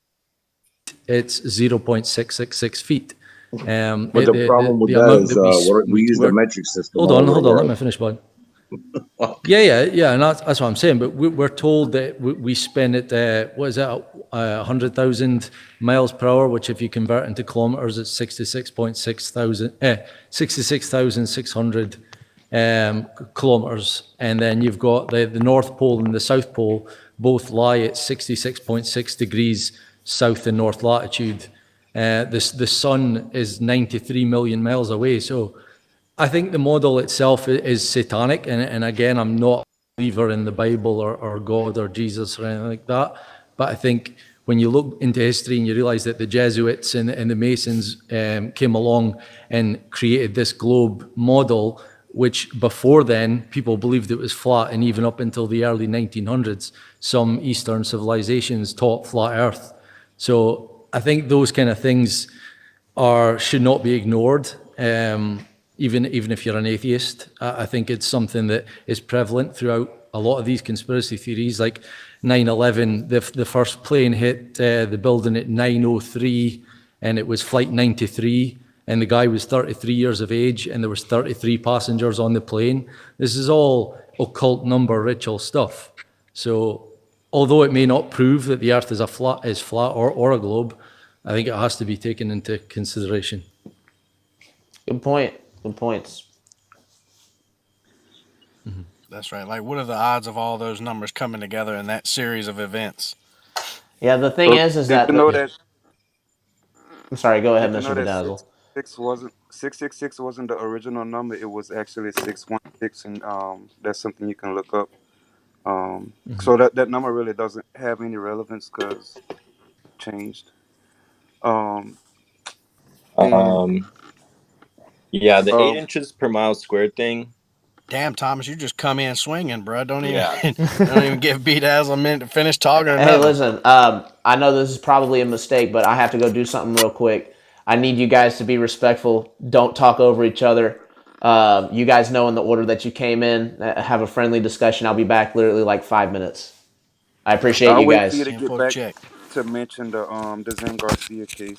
[SPEAKER 10] it's 0.666 feet.
[SPEAKER 4] But the problem with
[SPEAKER 10] The
[SPEAKER 4] that
[SPEAKER 10] amount
[SPEAKER 4] is
[SPEAKER 10] that
[SPEAKER 4] we use the metric system
[SPEAKER 10] hold
[SPEAKER 4] all
[SPEAKER 10] on,
[SPEAKER 4] over the
[SPEAKER 10] let
[SPEAKER 4] world.
[SPEAKER 10] me finish, bud. Yeah, and that's what I'm saying. But we're told that we spin it, 100,000 miles per hour, which if you convert into kilometers, it's 66,600 kilometers. And then you've got the North Pole and the South Pole both lie at 66.6 degrees south and north latitude. The sun is 93 million miles away. So I think the model itself is satanic, and again, I'm not a believer in the Bible or God or Jesus or anything like that. But I think when you look into history and you realize that the Jesuits and the Masons came along and created this globe model, which before then people believed it was flat, and even up until the early 1900s, some Eastern civilizations taught flat Earth. So I think those kind of things should not be ignored. Even if you're an atheist, I think it's something that is prevalent throughout a lot of these conspiracy theories, like 9/11. The first plane hit the building at 9:03, and it was flight 93, and the guy was 33 years of age, and there was 33 passengers on the plane. This is all occult number ritual stuff. So, although it may not prove that the Earth is flat or a globe, I think it has to be taken into consideration.
[SPEAKER 1] Good point. Good points.
[SPEAKER 11] That's right. Like, what are the odds of all those numbers coming together in that series of events?
[SPEAKER 1] Yeah, the thing
[SPEAKER 8] So
[SPEAKER 1] is
[SPEAKER 8] did
[SPEAKER 1] that
[SPEAKER 8] you know that?
[SPEAKER 1] I'm sorry. Go ahead,
[SPEAKER 8] Did you
[SPEAKER 1] Mr.
[SPEAKER 8] know that
[SPEAKER 1] Bedazzle.
[SPEAKER 8] 666 wasn't the original number? It was actually 616, and that's something you can look up. So that number really doesn't have any relevance because it changed. Um, and
[SPEAKER 5] Yeah, the
[SPEAKER 8] uh,
[SPEAKER 5] 8 inches per mile squared thing.
[SPEAKER 11] Damn, Thomas, you just come in swinging, bro. Don't even
[SPEAKER 5] Yeah.
[SPEAKER 11] don't even give B-Dazzle a minute to finish talking or
[SPEAKER 1] Hey,
[SPEAKER 11] nothing.
[SPEAKER 1] listen. I know this is probably a mistake, but I have to go do something real quick. I need you guys to be respectful. Don't talk over each other. You guys know in the order that you came in. Have a friendly discussion. I'll be back literally like 5 minutes. I appreciate
[SPEAKER 8] I'll
[SPEAKER 1] you
[SPEAKER 8] wait for you
[SPEAKER 1] guys.
[SPEAKER 8] to get
[SPEAKER 11] 10-4
[SPEAKER 8] back
[SPEAKER 11] check.
[SPEAKER 8] to mention the Zen Garcia case.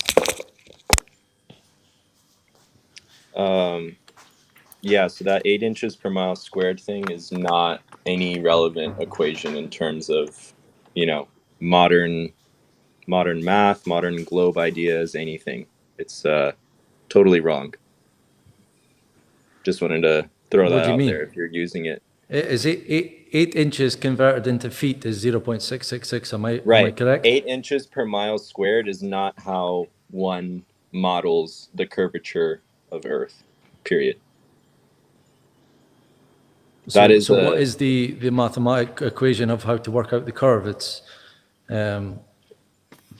[SPEAKER 5] Yeah, so that 8 inches per mile squared thing is not any relevant equation in terms of, modern math, modern globe ideas, anything. It's totally wrong. Just wanted to throw
[SPEAKER 10] What
[SPEAKER 5] that
[SPEAKER 10] do you
[SPEAKER 5] out
[SPEAKER 10] mean?
[SPEAKER 5] there if you're using it.
[SPEAKER 10] Is 8 inches converted into feet is 0.666? Am I
[SPEAKER 5] Right.
[SPEAKER 10] correct?
[SPEAKER 5] 8 inches per mile squared is not how one models the curvature of Earth, period. That is
[SPEAKER 10] So what
[SPEAKER 5] a
[SPEAKER 10] is the mathematical equation of how to work out the curve? It's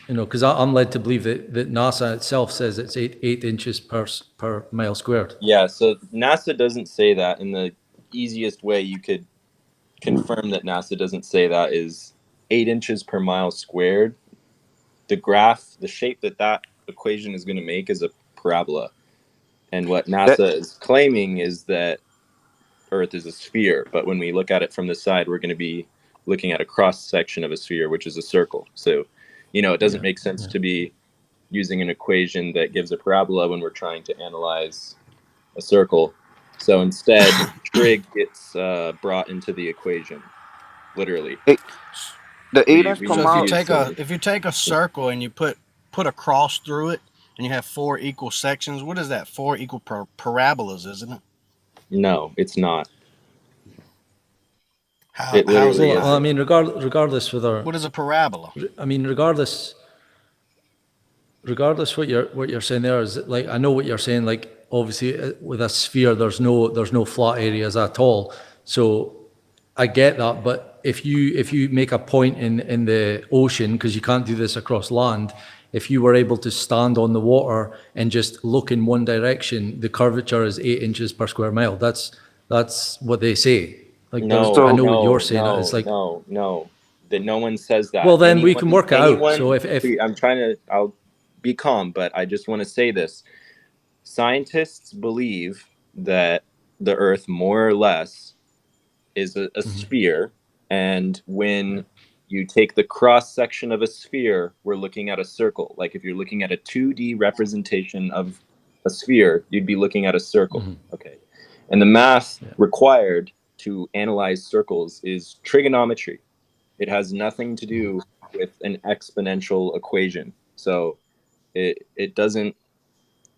[SPEAKER 10] because I'm led to believe that NASA itself says it's 8 inches per mile squared.
[SPEAKER 5] Yeah, so NASA doesn't say that, and the easiest way you could confirm that NASA doesn't say that is 8 inches per mile squared. The graph, the shape that equation is going to make is a parabola. And what
[SPEAKER 8] That
[SPEAKER 5] NASA is claiming is that Earth is a sphere, but when we look at it from the side, we're going to be looking at a cross section of a sphere, which is a circle. So, it doesn't make sense to be using an equation that gives a parabola when we're trying to analyze a circle. So instead, trig gets brought into the equation, literally.
[SPEAKER 8] it, the
[SPEAKER 5] We
[SPEAKER 8] 8 inch
[SPEAKER 5] we
[SPEAKER 8] per
[SPEAKER 11] So
[SPEAKER 5] need to
[SPEAKER 8] mile.
[SPEAKER 5] use some.
[SPEAKER 11] if you take a circle and you put a cross through it, and you have 4 equal sections, what is that? 4 equal parabolas, isn't it?
[SPEAKER 5] No, it's not. It
[SPEAKER 11] How is it
[SPEAKER 5] literally
[SPEAKER 10] Well, I
[SPEAKER 11] not?
[SPEAKER 5] isn't.
[SPEAKER 10] mean, regardless whether,
[SPEAKER 11] What is a parabola?
[SPEAKER 10] I mean, regardless what you're saying there is that, like, I know what you're saying. Like, obviously, with a sphere, there's no flat areas at all. So I get that, but if you make a point in the ocean, because you can't do this across land, if you were able to stand on the water and just look in one direction, the curvature is 8 inches per square mile. That's what they say. Like, I
[SPEAKER 5] No,
[SPEAKER 8] So
[SPEAKER 10] know what you're
[SPEAKER 5] no,
[SPEAKER 10] saying. It's
[SPEAKER 5] no,
[SPEAKER 10] like,
[SPEAKER 5] no, no. That no one says
[SPEAKER 10] well,
[SPEAKER 5] that.
[SPEAKER 10] then we can work it out. So if
[SPEAKER 5] I'm trying to, I'll be calm, but I just want to say this. Scientists believe that the Earth, more or less, is a sphere. And when you take the cross section of a sphere, we're looking at a circle. Like if you're looking at a 2D representation of a sphere, you'd be looking at a circle. Okay. And the math required to analyze circles is trigonometry. It has nothing to do with an exponential equation. So it doesn't.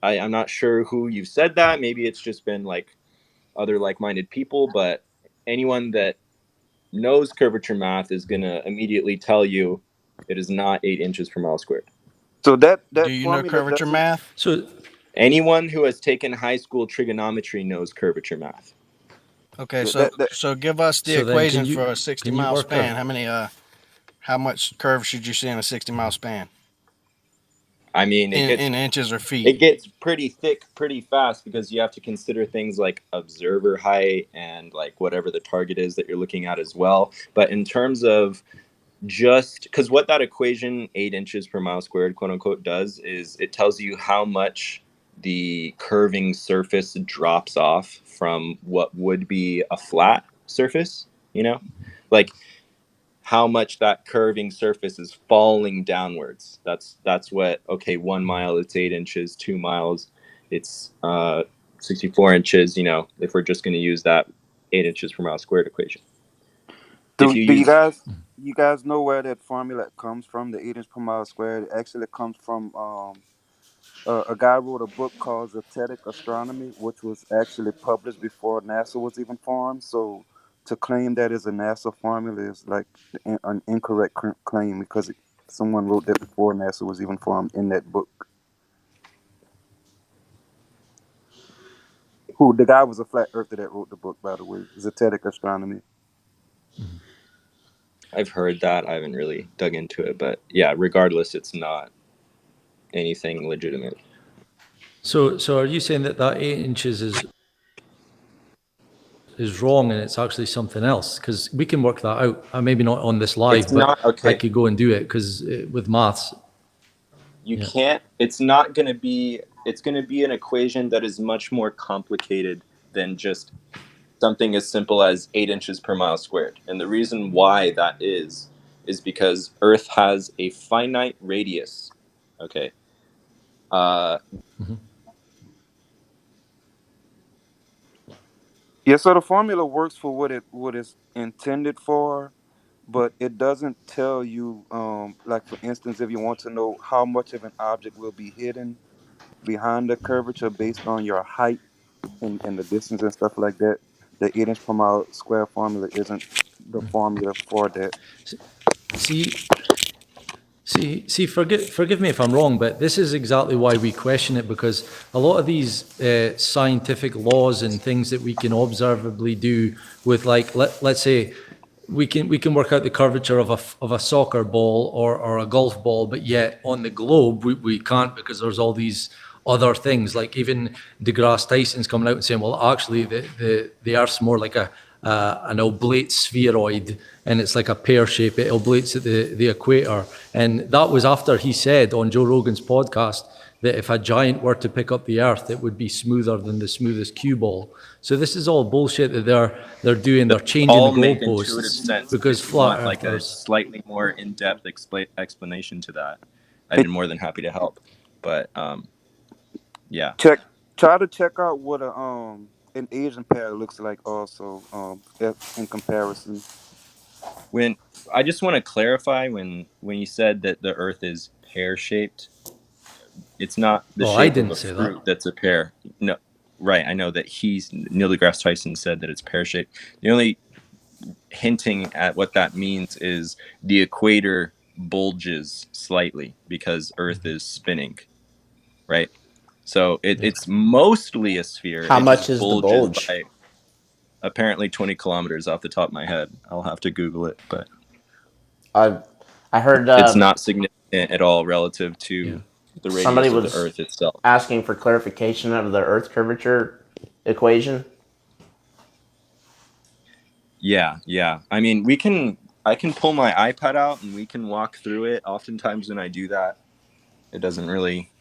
[SPEAKER 5] I'm not sure who you've said that. Maybe it's just been like other like-minded people, but anyone that knows curvature math is going to immediately tell you it is not 8 inches per mile squared.
[SPEAKER 8] so that
[SPEAKER 11] Do
[SPEAKER 8] that
[SPEAKER 11] you know
[SPEAKER 8] formula
[SPEAKER 11] curvature
[SPEAKER 8] doesn't.
[SPEAKER 11] math?
[SPEAKER 10] so
[SPEAKER 5] Anyone who has taken high school trigonometry knows curvature math.
[SPEAKER 11] Okay,
[SPEAKER 8] That, that
[SPEAKER 11] so give us the
[SPEAKER 10] so then
[SPEAKER 11] equation for a 60
[SPEAKER 10] can you
[SPEAKER 11] mile
[SPEAKER 10] work
[SPEAKER 11] span.
[SPEAKER 10] out?
[SPEAKER 11] How much curve should you see in a 60-mile span
[SPEAKER 5] I mean,
[SPEAKER 11] in inches or feet?
[SPEAKER 5] it gets pretty thick pretty fast because you have to consider things like observer height and like whatever the target is that you're looking at as well. But in terms of just because what that equation 8 inches per mile squared quote unquote does is it tells you how much the curving surface drops off from what would be a flat surface, like how much that curving surface is falling downwards. That's what, okay, 1 mile it's 8 inches, 2 miles it's 64 inches, if we're just going to use that 8 inches per mile squared equation. If you
[SPEAKER 8] do
[SPEAKER 5] use
[SPEAKER 8] you guys know where that formula comes from? The 8 inch per mile squared. It actually comes from a guy wrote a book called Zetetic Astronomy, which was actually published before NASA was even formed. So to claim that is a NASA formula is like an incorrect claim because someone wrote that before NASA was even formed in that book. Who the guy was a flat earther that wrote the book, by the way. Zetetic Astronomy.
[SPEAKER 5] I've heard that. I haven't really dug into it, but yeah, regardless, it's not anything legitimate.
[SPEAKER 10] So are you saying that 8 inches is wrong and it's actually something else? Because we can work that out. Maybe not on this
[SPEAKER 5] It's
[SPEAKER 10] live, but
[SPEAKER 5] not
[SPEAKER 10] I
[SPEAKER 5] okay.
[SPEAKER 10] could go and do it because with maths.
[SPEAKER 5] You can't. It's not going to be. It's going to be an equation that is much more complicated than just something as simple as 8 inches per mile squared. And the reason why that is because Earth has a finite radius. Okay. Uh,
[SPEAKER 8] Yeah, so the formula works for what it's intended for, but it doesn't tell you, like for instance, if you want to know how much of an object will be hidden behind the curvature based on your height and the distance and stuff like that, the 8 inch per mile square formula isn't the formula for that.
[SPEAKER 10] See, forgive me if I'm wrong, but this is exactly why we question it, because a lot of these scientific laws and things that we can observably do with, like, let's say, we can work out the curvature of a soccer ball or a golf ball, but yet on the globe we can't, because there's all these other things. Like even deGrasse Tyson's coming out and saying, well, actually the Earth's more like an oblate spheroid, and it's like a pear shape. It oblates at the equator, and that was after he said on Joe Rogan's podcast that if a giant were to pick up the Earth, it would be smoother than the smoothest cue ball. So this is all bullshit that they're doing. They're changing the
[SPEAKER 5] All make intuitive
[SPEAKER 10] goalposts
[SPEAKER 5] sense, but
[SPEAKER 10] because
[SPEAKER 5] if you
[SPEAKER 10] flat
[SPEAKER 5] want like a
[SPEAKER 10] earthers.
[SPEAKER 5] slightly more in-depth explanation to that, I'd
[SPEAKER 8] Hey,
[SPEAKER 5] be more than happy to help. But yeah,
[SPEAKER 8] try to check out what a an Asian pear looks like also in comparison.
[SPEAKER 5] when I just want to clarify when you said that the Earth is pear-shaped, it's not the
[SPEAKER 10] Oh, I
[SPEAKER 5] shape of
[SPEAKER 10] didn't
[SPEAKER 5] a
[SPEAKER 10] say that.
[SPEAKER 5] fruit that's a pear. No, right? I know that Neil deGrasse Tyson said that it's pear-shaped. The only hinting at what that means is the equator bulges slightly because Earth is spinning, right? So
[SPEAKER 10] Yeah.
[SPEAKER 5] it's mostly a sphere.
[SPEAKER 1] How
[SPEAKER 5] It
[SPEAKER 1] much
[SPEAKER 5] just
[SPEAKER 1] is the
[SPEAKER 5] bulges
[SPEAKER 1] bulge?
[SPEAKER 5] by apparently 20 kilometers off the top of my head. I'll have to Google it, but
[SPEAKER 1] I I heard
[SPEAKER 5] it's not significant at all relative
[SPEAKER 10] Yeah.
[SPEAKER 5] to the
[SPEAKER 1] somebody
[SPEAKER 5] radius of the
[SPEAKER 1] was
[SPEAKER 5] Earth itself.
[SPEAKER 1] asking for clarification of the Earth curvature equation.
[SPEAKER 5] Yeah. I mean, I can pull my iPad out and we can walk through it. Oftentimes when I do that, it doesn't really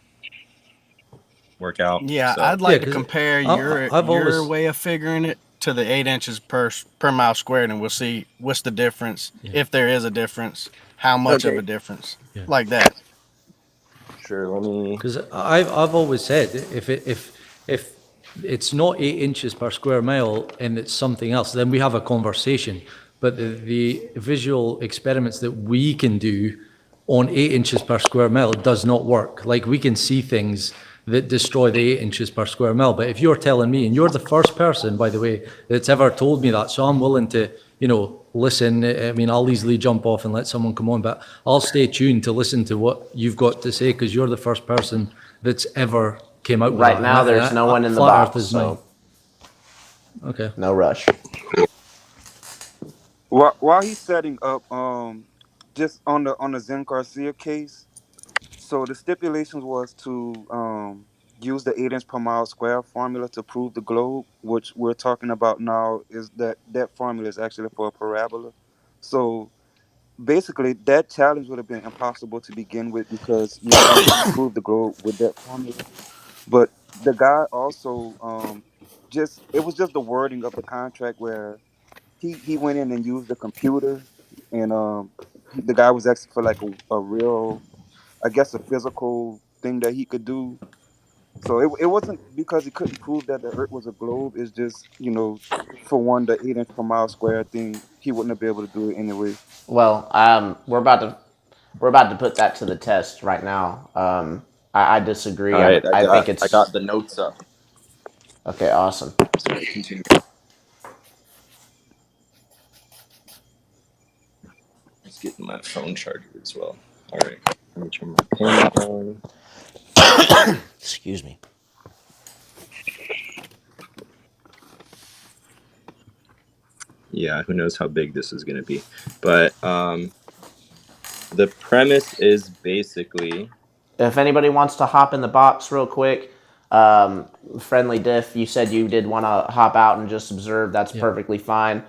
[SPEAKER 5] work out.
[SPEAKER 11] Yeah,
[SPEAKER 5] So
[SPEAKER 11] I'd
[SPEAKER 10] Yeah,
[SPEAKER 11] like to
[SPEAKER 10] because
[SPEAKER 11] compare
[SPEAKER 10] I've
[SPEAKER 11] your
[SPEAKER 10] always
[SPEAKER 11] way of figuring it to the 8 inches per mile squared, and we'll see what's the difference,
[SPEAKER 10] yeah
[SPEAKER 11] if there is a difference, how much of
[SPEAKER 5] okay,
[SPEAKER 11] a difference,
[SPEAKER 10] yeah
[SPEAKER 11] like that.
[SPEAKER 5] sure. Let me.
[SPEAKER 10] because I've always said if it's not 8 inches per square mile and it's something else, then we have a conversation. But the visual experiments that we can do on 8 inches per square mile does not work. Like we can see things that destroy the 8 inches per square mile. But if you're telling me, and you're the first person, by the way, that's ever told me that, so I'm willing to, listen. I mean, I'll easily jump off and let someone come on, but I'll stay tuned to listen to what you've got to say because you're the first person that's ever came out with
[SPEAKER 1] Right
[SPEAKER 10] that.
[SPEAKER 1] now, there's no one in the
[SPEAKER 10] Flat Earth
[SPEAKER 1] box,
[SPEAKER 10] is mine.
[SPEAKER 1] so
[SPEAKER 10] Okay.
[SPEAKER 1] no rush.
[SPEAKER 8] While he's setting up, just on the Zen Garcia case, so the stipulations was to use the 8 inch per mile square formula to prove the globe, which we're talking about now is that formula is actually for a parabola. So basically, that challenge would have been impossible to begin with because you couldn't prove the globe with that formula. But the guy also just it was just the wording of the contract where he went in and used the computer and the guy was asking for like a real, I guess, a physical thing that he could do. So it wasn't because he couldn't prove that the earth was a globe. It's just, for one, the 8 inch per mile square thing, he wouldn't have been able to do it anyway.
[SPEAKER 1] Well, we're about to put that to the test right now. I
[SPEAKER 5] All
[SPEAKER 1] disagree. I,
[SPEAKER 5] right,
[SPEAKER 1] I think
[SPEAKER 5] I
[SPEAKER 1] it's
[SPEAKER 5] got the notes up.
[SPEAKER 1] okay. Awesome.
[SPEAKER 5] Sorry, continue. Let's get my phone charger as well. All right, let me turn my camera on.
[SPEAKER 1] Excuse me.
[SPEAKER 5] Yeah, who knows how big this is going to be, but the premise is basically.
[SPEAKER 1] If anybody wants to hop in the box real quick, friendly diff, you said you did want to hop out and just observe. That's
[SPEAKER 10] Yeah.
[SPEAKER 1] perfectly fine.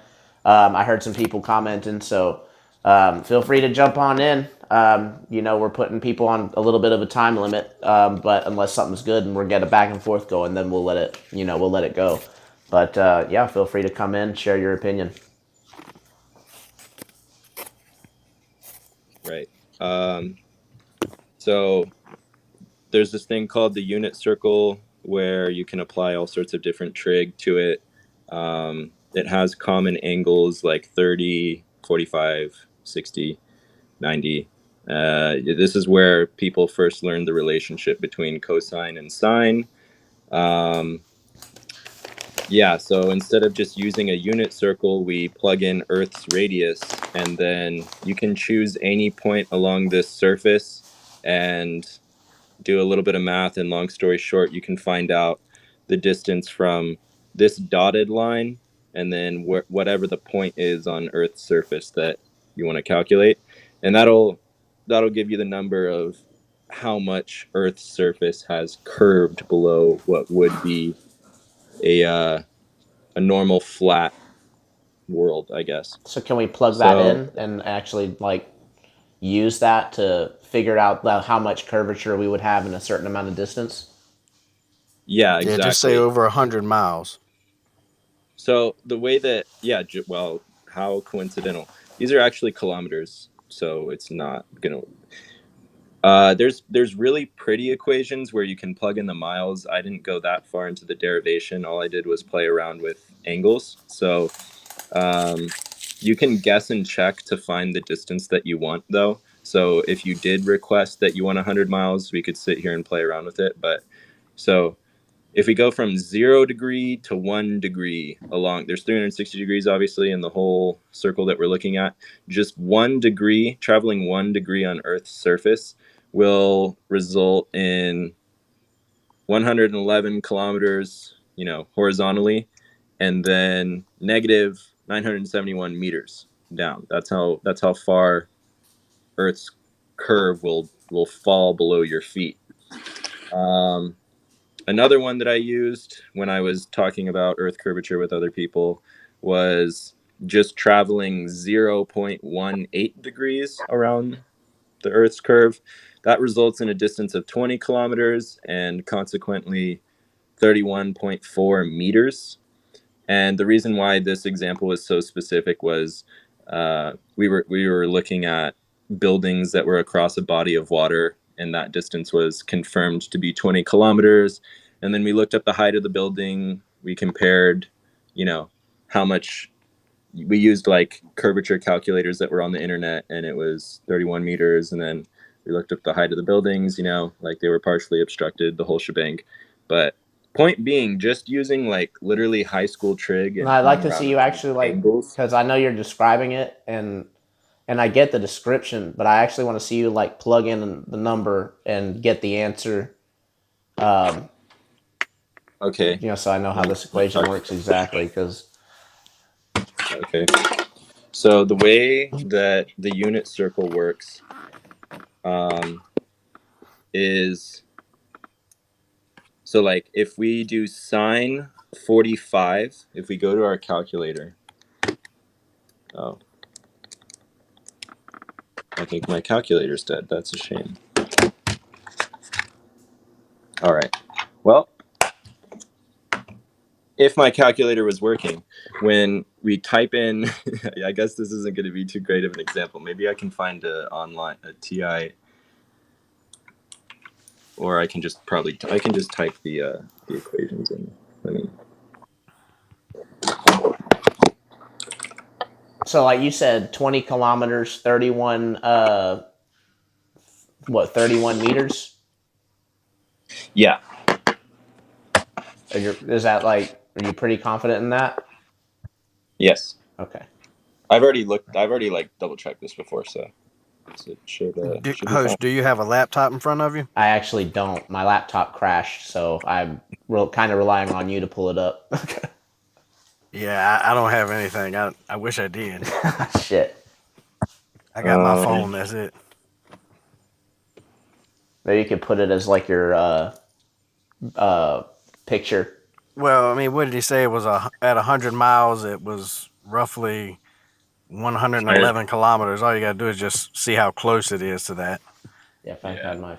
[SPEAKER 1] I heard some people commenting, so feel free to jump on in. We're putting people on a little bit of a time limit, but unless something's good and we're getting back and forth going, then we'll let it go. But yeah, feel free to come in, share your opinion.
[SPEAKER 5] Right. So there's this thing called the unit circle where you can apply all sorts of different trig to it. It has common angles like 30, 45, 60, 90. This is where people first learned the relationship between cosine and sine. Yeah, so instead of just using a unit circle, we plug in Earth's radius, and then you can choose any point along this surface and do a little bit of math. And long story short, you can find out the distance from this dotted line and then whatever the point is on Earth's surface that you want to calculate. And that'll give you the number of how much Earth's surface has curved below what would be a normal flat world, I guess.
[SPEAKER 1] So can we plug that
[SPEAKER 5] So
[SPEAKER 1] in and actually like use that to figure out how much curvature we would have in a certain amount of distance?
[SPEAKER 5] Yeah,
[SPEAKER 11] Yeah, just say
[SPEAKER 5] exactly.
[SPEAKER 11] over 100 miles.
[SPEAKER 5] So the way that, yeah, well, how coincidental. These are actually kilometers, so it's not gonna. There's really pretty equations where you can plug in the miles. I didn't go that far into the derivation. All I did was play around with angles. So you can guess and check to find the distance that you want, though. So if you did request that you want 100 miles, we could sit here and play around with it. But so if we go from 0 degree to 1 degree along, there's 360 degrees obviously in the whole circle that we're looking at. Just 1 degree, traveling 1 degree on Earth's surface will result in 111 kilometers, horizontally, and then negative 971 meters down. That's how far Earth's curve will fall below your feet. Another one that I used when I was talking about Earth curvature with other people was just traveling 0.18 degrees around the Earth's curve. That results in a distance of 20 kilometers and consequently 31.4 meters. And the reason why this example was so specific was we were looking at buildings that were across a body of water, and that distance was confirmed to be 20 kilometers. And then we looked up the height of the building. We compared, how much we used like curvature calculators that were on the internet, and it was 31 meters. And then we looked up the height of the buildings, like they were partially obstructed, the whole shebang. But point being, just using like literally high school trig
[SPEAKER 1] And
[SPEAKER 5] and
[SPEAKER 1] I'd like
[SPEAKER 5] playing
[SPEAKER 1] to see
[SPEAKER 5] around
[SPEAKER 1] you
[SPEAKER 5] with some
[SPEAKER 1] actually
[SPEAKER 5] angles.
[SPEAKER 1] because I know you're describing it and I get the description, but I actually want to see you plug in the number and get the answer. Um,
[SPEAKER 5] Okay.
[SPEAKER 1] So I know how
[SPEAKER 5] My,
[SPEAKER 1] this
[SPEAKER 5] my
[SPEAKER 1] equation works exactly. Because
[SPEAKER 5] okay. So the way that the unit circle works um, is so like if we do sine 45, if we go to our calculator. Oh, I think my calculator's dead. That's a shame. All right. Well, if my calculator was working, when we type in, I guess this isn't going to be too great of an example. Maybe I can find a TI, or I can just type the equations in. Let me.
[SPEAKER 1] so like you said, 20 kilometers, 31 31 meters?
[SPEAKER 5] Yeah.
[SPEAKER 1] Is that are you pretty confident in that?
[SPEAKER 5] Yes.
[SPEAKER 1] Okay.
[SPEAKER 5] I've already looked. I've already double checked this before, so it should be fine.
[SPEAKER 11] Host, do you have a laptop in front of you?
[SPEAKER 1] I actually don't. My laptop crashed, so I'm kind of relying on you to pull it up.
[SPEAKER 11] Yeah, I don't have anything. I wish I did.
[SPEAKER 1] Shit.
[SPEAKER 11] I got my
[SPEAKER 5] Um,
[SPEAKER 11] phone. That's it.
[SPEAKER 1] Maybe you could put it as your uh, picture.
[SPEAKER 11] Well, I mean, what did he say? It was at 100 miles. It was roughly 111 kilometers. All you got to do is just see how close it is to that.
[SPEAKER 1] Yeah, if
[SPEAKER 5] yeah.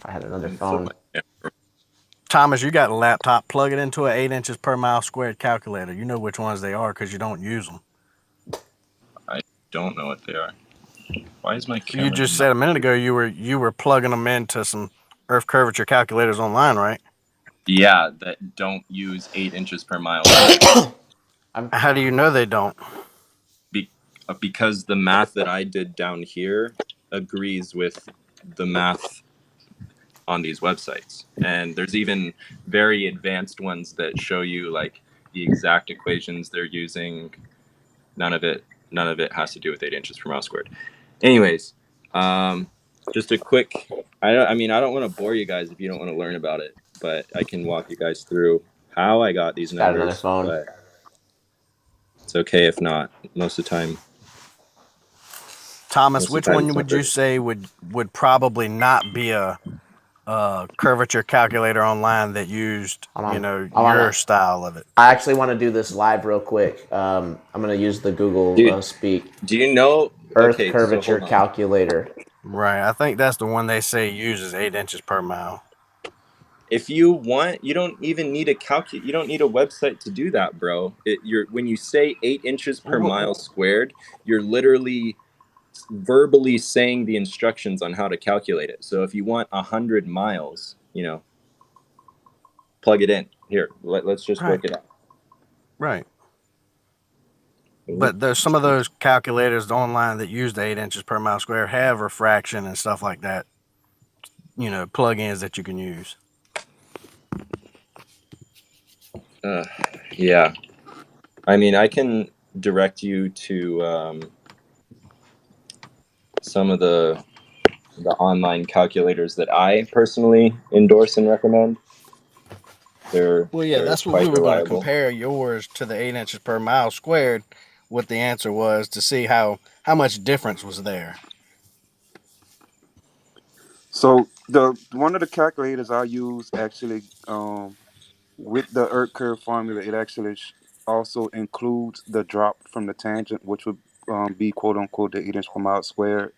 [SPEAKER 1] I had another
[SPEAKER 5] Let me flip
[SPEAKER 1] phone.
[SPEAKER 5] my camera.
[SPEAKER 11] Thomas, you got a laptop. Plug it into an 8 inches per mile squared calculator. You know which ones they are because you don't use them.
[SPEAKER 5] I don't know what they are. Why is my
[SPEAKER 11] You
[SPEAKER 5] camera
[SPEAKER 11] just
[SPEAKER 5] not?
[SPEAKER 11] said a minute ago you were plugging them into some Earth curvature calculators online, right?
[SPEAKER 5] Yeah, that don't use 8 inches per mile squared.
[SPEAKER 1] I'm
[SPEAKER 11] How do you know they don't?
[SPEAKER 5] Be, because the math that I did down here agrees with the math on these websites, and there's even very advanced ones that show you like the exact equations they're using. None of it has to do with 8 inches per mile squared. Anyways, just a quick. I mean, I don't want to bore you guys if you don't want to learn about it, but I can walk you guys through how I got these
[SPEAKER 1] just got another
[SPEAKER 5] numbers.
[SPEAKER 1] phone.
[SPEAKER 5] But it's okay if not. Most of the time,
[SPEAKER 11] Thomas, which one
[SPEAKER 5] it's not
[SPEAKER 11] would you
[SPEAKER 5] very.
[SPEAKER 11] say would probably not be a curvature calculator online that used
[SPEAKER 1] Hold on. I
[SPEAKER 11] your
[SPEAKER 1] wanna.
[SPEAKER 11] style of it?
[SPEAKER 1] I actually want to do this live real quick. I'm gonna use the Google
[SPEAKER 5] Dude,
[SPEAKER 1] Speak.
[SPEAKER 5] do you know
[SPEAKER 1] Earth
[SPEAKER 5] Okay, so
[SPEAKER 1] curvature
[SPEAKER 5] hold on.
[SPEAKER 1] calculator.
[SPEAKER 11] Right. I think that's the one they say uses 8 inches per mile.
[SPEAKER 5] If you want, you don't even need a you don't need a website to do that, bro. When you say 8 inches per mile squared, you're literally verbally saying the instructions on how to calculate it. So if you want 100 miles, plug it in. Here, let's just work it out.
[SPEAKER 11] Right. But there's some of those calculators online that use the 8 inches per mile square have refraction and stuff like that. Plugins that you can use.
[SPEAKER 5] Yeah. I mean, I can direct you to some of the online calculators that I personally endorse and recommend. They're
[SPEAKER 11] That's what we
[SPEAKER 5] quite
[SPEAKER 11] were going to
[SPEAKER 5] reliable.
[SPEAKER 11] compare yours to the 8 inches per mile squared. What the answer was to see how much difference was there.
[SPEAKER 8] So one of the calculators I use actually, with the Earth curve formula, it actually also includes the drop from the tangent, which would be quote unquote the 8 inch per mile squared.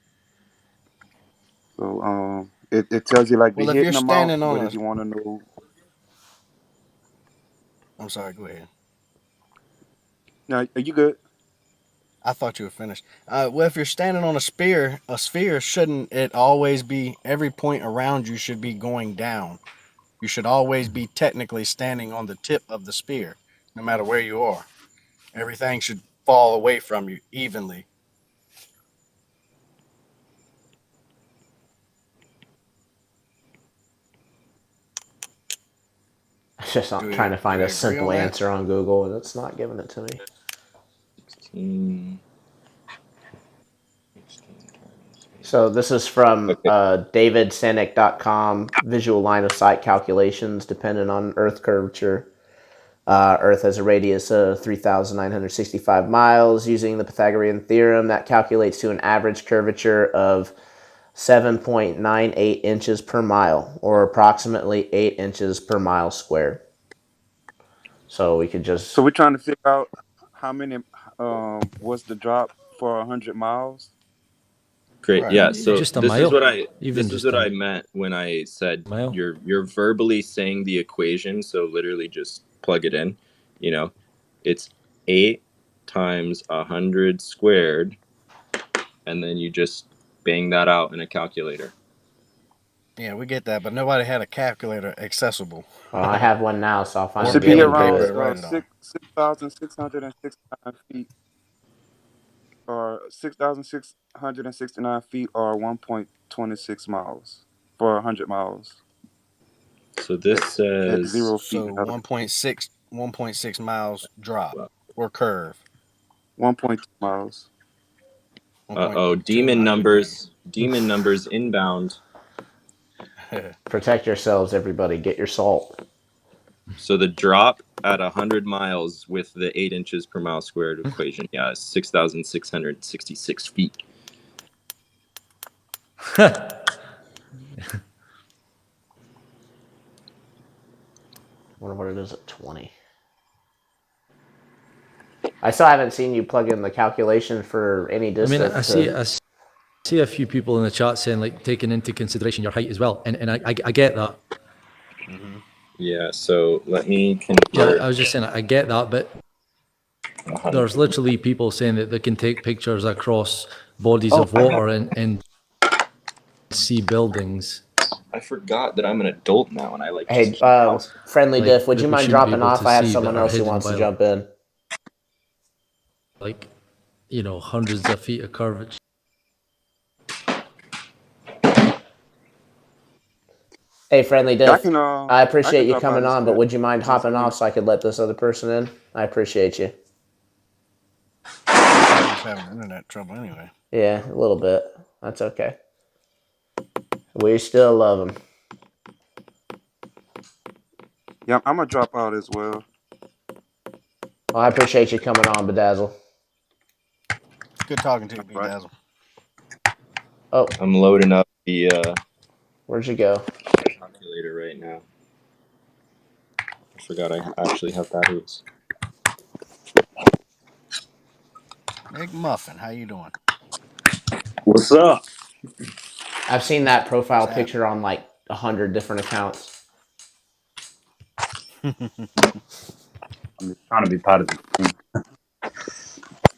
[SPEAKER 8] So it tells you like the
[SPEAKER 11] Well, if you're
[SPEAKER 8] hidden amount,
[SPEAKER 11] standing on
[SPEAKER 8] but
[SPEAKER 11] a,
[SPEAKER 8] if you want to know,
[SPEAKER 11] I'm sorry, go ahead.
[SPEAKER 8] now are you good?
[SPEAKER 11] I thought you were finished. Well, if you're standing on a sphere, shouldn't it always be every point around you should be going down? You should always be technically standing on the tip of the sphere, no matter where you are. Everything should fall away from you evenly.
[SPEAKER 1] It's just not trying to
[SPEAKER 11] Do
[SPEAKER 1] find
[SPEAKER 11] we
[SPEAKER 1] a
[SPEAKER 11] agree on
[SPEAKER 1] simple
[SPEAKER 11] that?
[SPEAKER 1] answer on Google, and it's not giving it to me.
[SPEAKER 5] 16.
[SPEAKER 1] So this is from davidsanic.com, visual line of sight calculations dependent on Earth curvature. Earth has a radius of 3,965 miles. Using the Pythagorean theorem, that calculates to an average curvature of 7.98 inches per mile, or approximately 8 inches per mile squared. So we could just...
[SPEAKER 8] So we're trying to figure out how many was the drop for 100 miles.
[SPEAKER 5] Great.
[SPEAKER 11] Right.
[SPEAKER 5] Yeah. So
[SPEAKER 10] Just a
[SPEAKER 5] this is
[SPEAKER 10] mile,
[SPEAKER 5] what I
[SPEAKER 10] even
[SPEAKER 5] this is
[SPEAKER 10] just
[SPEAKER 5] what
[SPEAKER 10] a
[SPEAKER 5] I meant when I said
[SPEAKER 10] mile.
[SPEAKER 5] you're verbally saying the equation. So literally just plug it in. It's 8 times 100 squared, and then you just bang that out in a calculator.
[SPEAKER 11] Yeah, we get that, but nobody had a calculator accessible.
[SPEAKER 1] Well, I have one now, so I'll
[SPEAKER 8] It
[SPEAKER 11] Or
[SPEAKER 1] finally
[SPEAKER 11] a
[SPEAKER 8] should
[SPEAKER 1] be
[SPEAKER 8] be
[SPEAKER 11] pen
[SPEAKER 1] able to
[SPEAKER 11] and
[SPEAKER 1] do
[SPEAKER 11] paper
[SPEAKER 8] around
[SPEAKER 11] to
[SPEAKER 1] it.
[SPEAKER 11] write it on.
[SPEAKER 8] 6,669 feet, or 6,669 feet, or 1.26 miles for 100 miles
[SPEAKER 5] So this
[SPEAKER 8] at
[SPEAKER 5] says
[SPEAKER 8] 0 feet
[SPEAKER 11] So
[SPEAKER 8] in altitude.
[SPEAKER 11] 1.6 miles drop or curve.
[SPEAKER 8] 1.2 miles.
[SPEAKER 11] 1.2.
[SPEAKER 5] demon
[SPEAKER 11] I couldn't hear you.
[SPEAKER 5] numbers. Demon numbers inbound.
[SPEAKER 1] Protect yourselves, everybody. Get your salt.
[SPEAKER 5] So the drop at 100 miles with the 8 inches per mile squared equation, is 6,666 feet.
[SPEAKER 1] I wonder what it is at 20. I still haven't seen you plug in the calculation for any
[SPEAKER 10] I mean,
[SPEAKER 1] distance
[SPEAKER 10] I
[SPEAKER 1] to...
[SPEAKER 10] see a few people in the chat saying like taking into consideration your height as well, and I get that.
[SPEAKER 11] Mm-hmm.
[SPEAKER 5] Yeah, so let me
[SPEAKER 10] Yeah,
[SPEAKER 5] convert
[SPEAKER 10] I was just saying I get that, but
[SPEAKER 5] 100.
[SPEAKER 10] there's literally people saying that they can take pictures across bodies of water and see buildings.
[SPEAKER 5] I forgot that I'm an adult now, and I just
[SPEAKER 1] Hey,
[SPEAKER 5] keep house.
[SPEAKER 1] friendly diff,
[SPEAKER 10] Like
[SPEAKER 1] would
[SPEAKER 10] that
[SPEAKER 1] you
[SPEAKER 10] we
[SPEAKER 1] mind
[SPEAKER 10] shouldn't be
[SPEAKER 1] dropping
[SPEAKER 10] able
[SPEAKER 1] off?
[SPEAKER 10] to
[SPEAKER 1] I have
[SPEAKER 10] see that
[SPEAKER 1] someone
[SPEAKER 10] are
[SPEAKER 1] else who
[SPEAKER 10] hidden
[SPEAKER 1] wants to
[SPEAKER 10] by
[SPEAKER 1] jump in.
[SPEAKER 10] like hundreds of feet of curvature.
[SPEAKER 1] Hey, friendly
[SPEAKER 8] Yeah,
[SPEAKER 1] diff, I
[SPEAKER 8] I
[SPEAKER 1] appreciate
[SPEAKER 8] can
[SPEAKER 1] you
[SPEAKER 8] drop out
[SPEAKER 1] coming
[SPEAKER 8] and
[SPEAKER 1] on, but would you mind
[SPEAKER 8] listen
[SPEAKER 1] hopping
[SPEAKER 8] in.
[SPEAKER 1] off so I could let this other person in? I appreciate you.
[SPEAKER 11] I think he was having internet trouble anyway.
[SPEAKER 1] Yeah, a little bit. That's okay. We still love him.
[SPEAKER 8] Yeah, I'm gonna drop out as well.
[SPEAKER 1] Well, I appreciate you coming on, Bedazzle.
[SPEAKER 11] Good talking to you,
[SPEAKER 8] Right.
[SPEAKER 11] B-Dazzle.
[SPEAKER 1] Oh,
[SPEAKER 5] I'm loading up the
[SPEAKER 1] where'd you go?
[SPEAKER 5] calculator right now. I forgot I actually have batteries.
[SPEAKER 11] Big Muffin, how you doing?
[SPEAKER 12] What's up?
[SPEAKER 1] I've seen that profile picture on like 100 different accounts.
[SPEAKER 12] I'm just trying to be part of the team.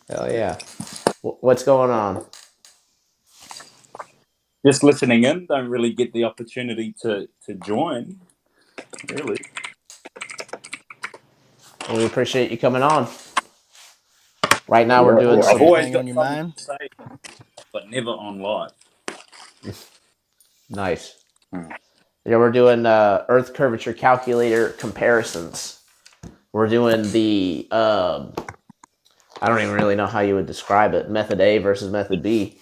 [SPEAKER 1] Hell yeah. What's going on?
[SPEAKER 12] Just listening in. Don't really get the opportunity to join. Really.
[SPEAKER 1] Well, we appreciate you coming on. Right now we're
[SPEAKER 12] Yeah,
[SPEAKER 1] doing
[SPEAKER 12] I've
[SPEAKER 1] some
[SPEAKER 12] always
[SPEAKER 11] Anything on
[SPEAKER 12] got
[SPEAKER 11] your
[SPEAKER 12] something
[SPEAKER 11] mind?
[SPEAKER 12] to say, but never on live.
[SPEAKER 1] nice.
[SPEAKER 12] Hmm.
[SPEAKER 1] Yeah, we're doing Earth curvature calculator comparisons. We're doing the I don't even really know how you would describe it. Method A versus method B.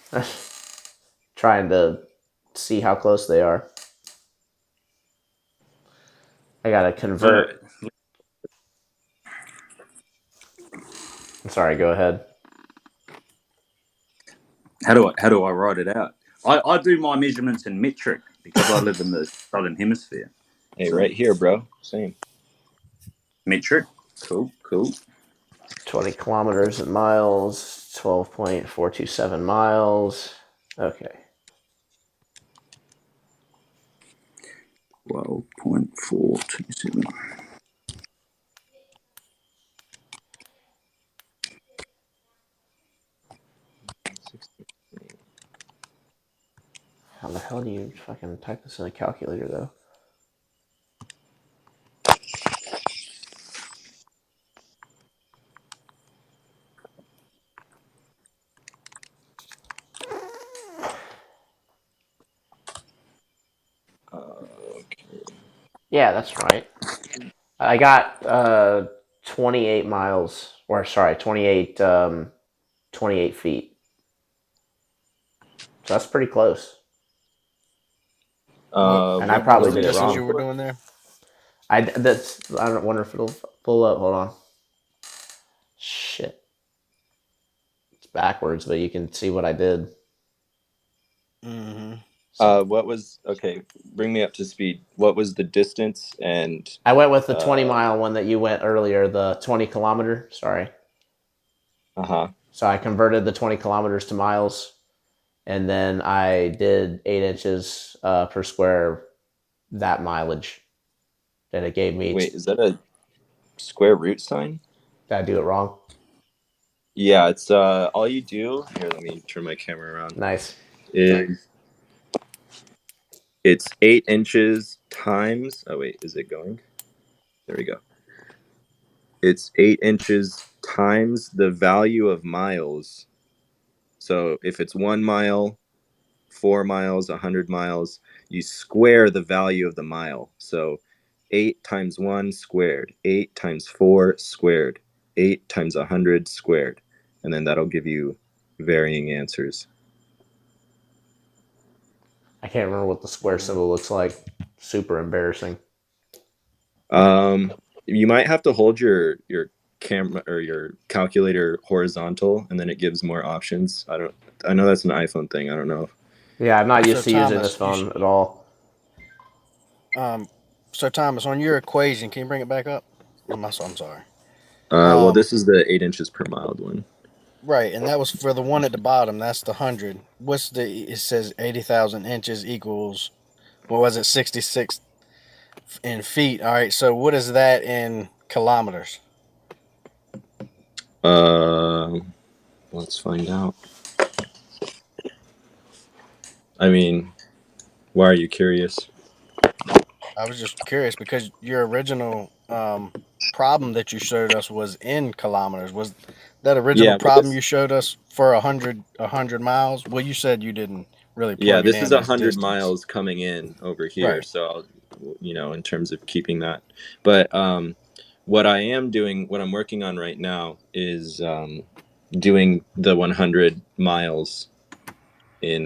[SPEAKER 1] Trying to see how close they are. I gotta
[SPEAKER 12] So,
[SPEAKER 1] convert. I'm sorry, go ahead.
[SPEAKER 12] how do I write it out? I do my measurements in metric because I live in the southern hemisphere.
[SPEAKER 5] Hey,
[SPEAKER 12] So
[SPEAKER 5] right here, bro. Same.
[SPEAKER 12] metric, cool.
[SPEAKER 1] 20 kilometers in miles, 12.427 miles. Okay.
[SPEAKER 12] 12.427.
[SPEAKER 1] How the hell do you fucking type this in a calculator, though?
[SPEAKER 5] Okay.
[SPEAKER 1] Yeah, that's right. I got 28 miles, or sorry, 28 feet. So that's pretty close.
[SPEAKER 11] What
[SPEAKER 1] And I
[SPEAKER 11] what was
[SPEAKER 1] probably
[SPEAKER 11] the
[SPEAKER 1] did it
[SPEAKER 11] distance
[SPEAKER 1] wrong.
[SPEAKER 11] you were doing there?
[SPEAKER 1] I don't wonder if it'll pull up. Hold on. Shit, it's backwards, but you can see what I did.
[SPEAKER 11] Mm-hmm.
[SPEAKER 5] What was okay? Bring me up to speed. What was the distance and
[SPEAKER 1] I went with the 20
[SPEAKER 5] uh
[SPEAKER 1] mile one that you went earlier, the 20 kilometer. Sorry.
[SPEAKER 5] huh?
[SPEAKER 1] So I converted the 20 kilometers to miles, and then I did 8 inches per square that mileage. And it gave me.
[SPEAKER 5] Wait, is that a square root sign?
[SPEAKER 1] Did I do it wrong?
[SPEAKER 5] Yeah, it's all you do here. Let me turn my camera around.
[SPEAKER 1] Nice.
[SPEAKER 5] Is it's 8 inches times? Oh wait, is it going? There we go. It's 8 inches times the value of miles. So if it's 1 mile, 4 miles, 100 miles, you square the value of the mile. So 8 times 1 squared, 8 times 4 squared, 8 times 100 squared, and then that'll give you varying answers.
[SPEAKER 1] I can't remember what the square symbol looks like. Super embarrassing.
[SPEAKER 5] Um, you might have to hold your camera or your calculator horizontal, and then it gives more options. I know that's an iPhone thing. I don't know.
[SPEAKER 1] Yeah, I'm not
[SPEAKER 11] So
[SPEAKER 1] used to using this
[SPEAKER 11] Thomas,
[SPEAKER 1] phone at all.
[SPEAKER 11] um, so Thomas, on your equation, can you bring it back up? I'm sorry.
[SPEAKER 5] Well,
[SPEAKER 11] Um,
[SPEAKER 5] this is the 8 inches per mile one.
[SPEAKER 11] right, and that was for the one at the bottom. That's the 100. What's the? It says 80,000 inches equals. What was it? 66 in feet. All right. So what is that in kilometers?
[SPEAKER 5] Uh, let's find out. I mean, why are you curious?
[SPEAKER 11] I was just curious because your original problem that you showed us was in kilometers. Was that original
[SPEAKER 5] Yeah, but
[SPEAKER 11] problem
[SPEAKER 5] this
[SPEAKER 11] you showed us for a hundred miles? Well, you said you didn't really
[SPEAKER 5] yeah,
[SPEAKER 11] plug it
[SPEAKER 5] this is
[SPEAKER 11] in
[SPEAKER 5] a
[SPEAKER 11] as
[SPEAKER 5] hundred
[SPEAKER 11] distance.
[SPEAKER 5] miles coming in over here.
[SPEAKER 11] Right.
[SPEAKER 5] So I'll, in terms of keeping that. But what I am doing, what I'm working on right now is doing the 100 miles in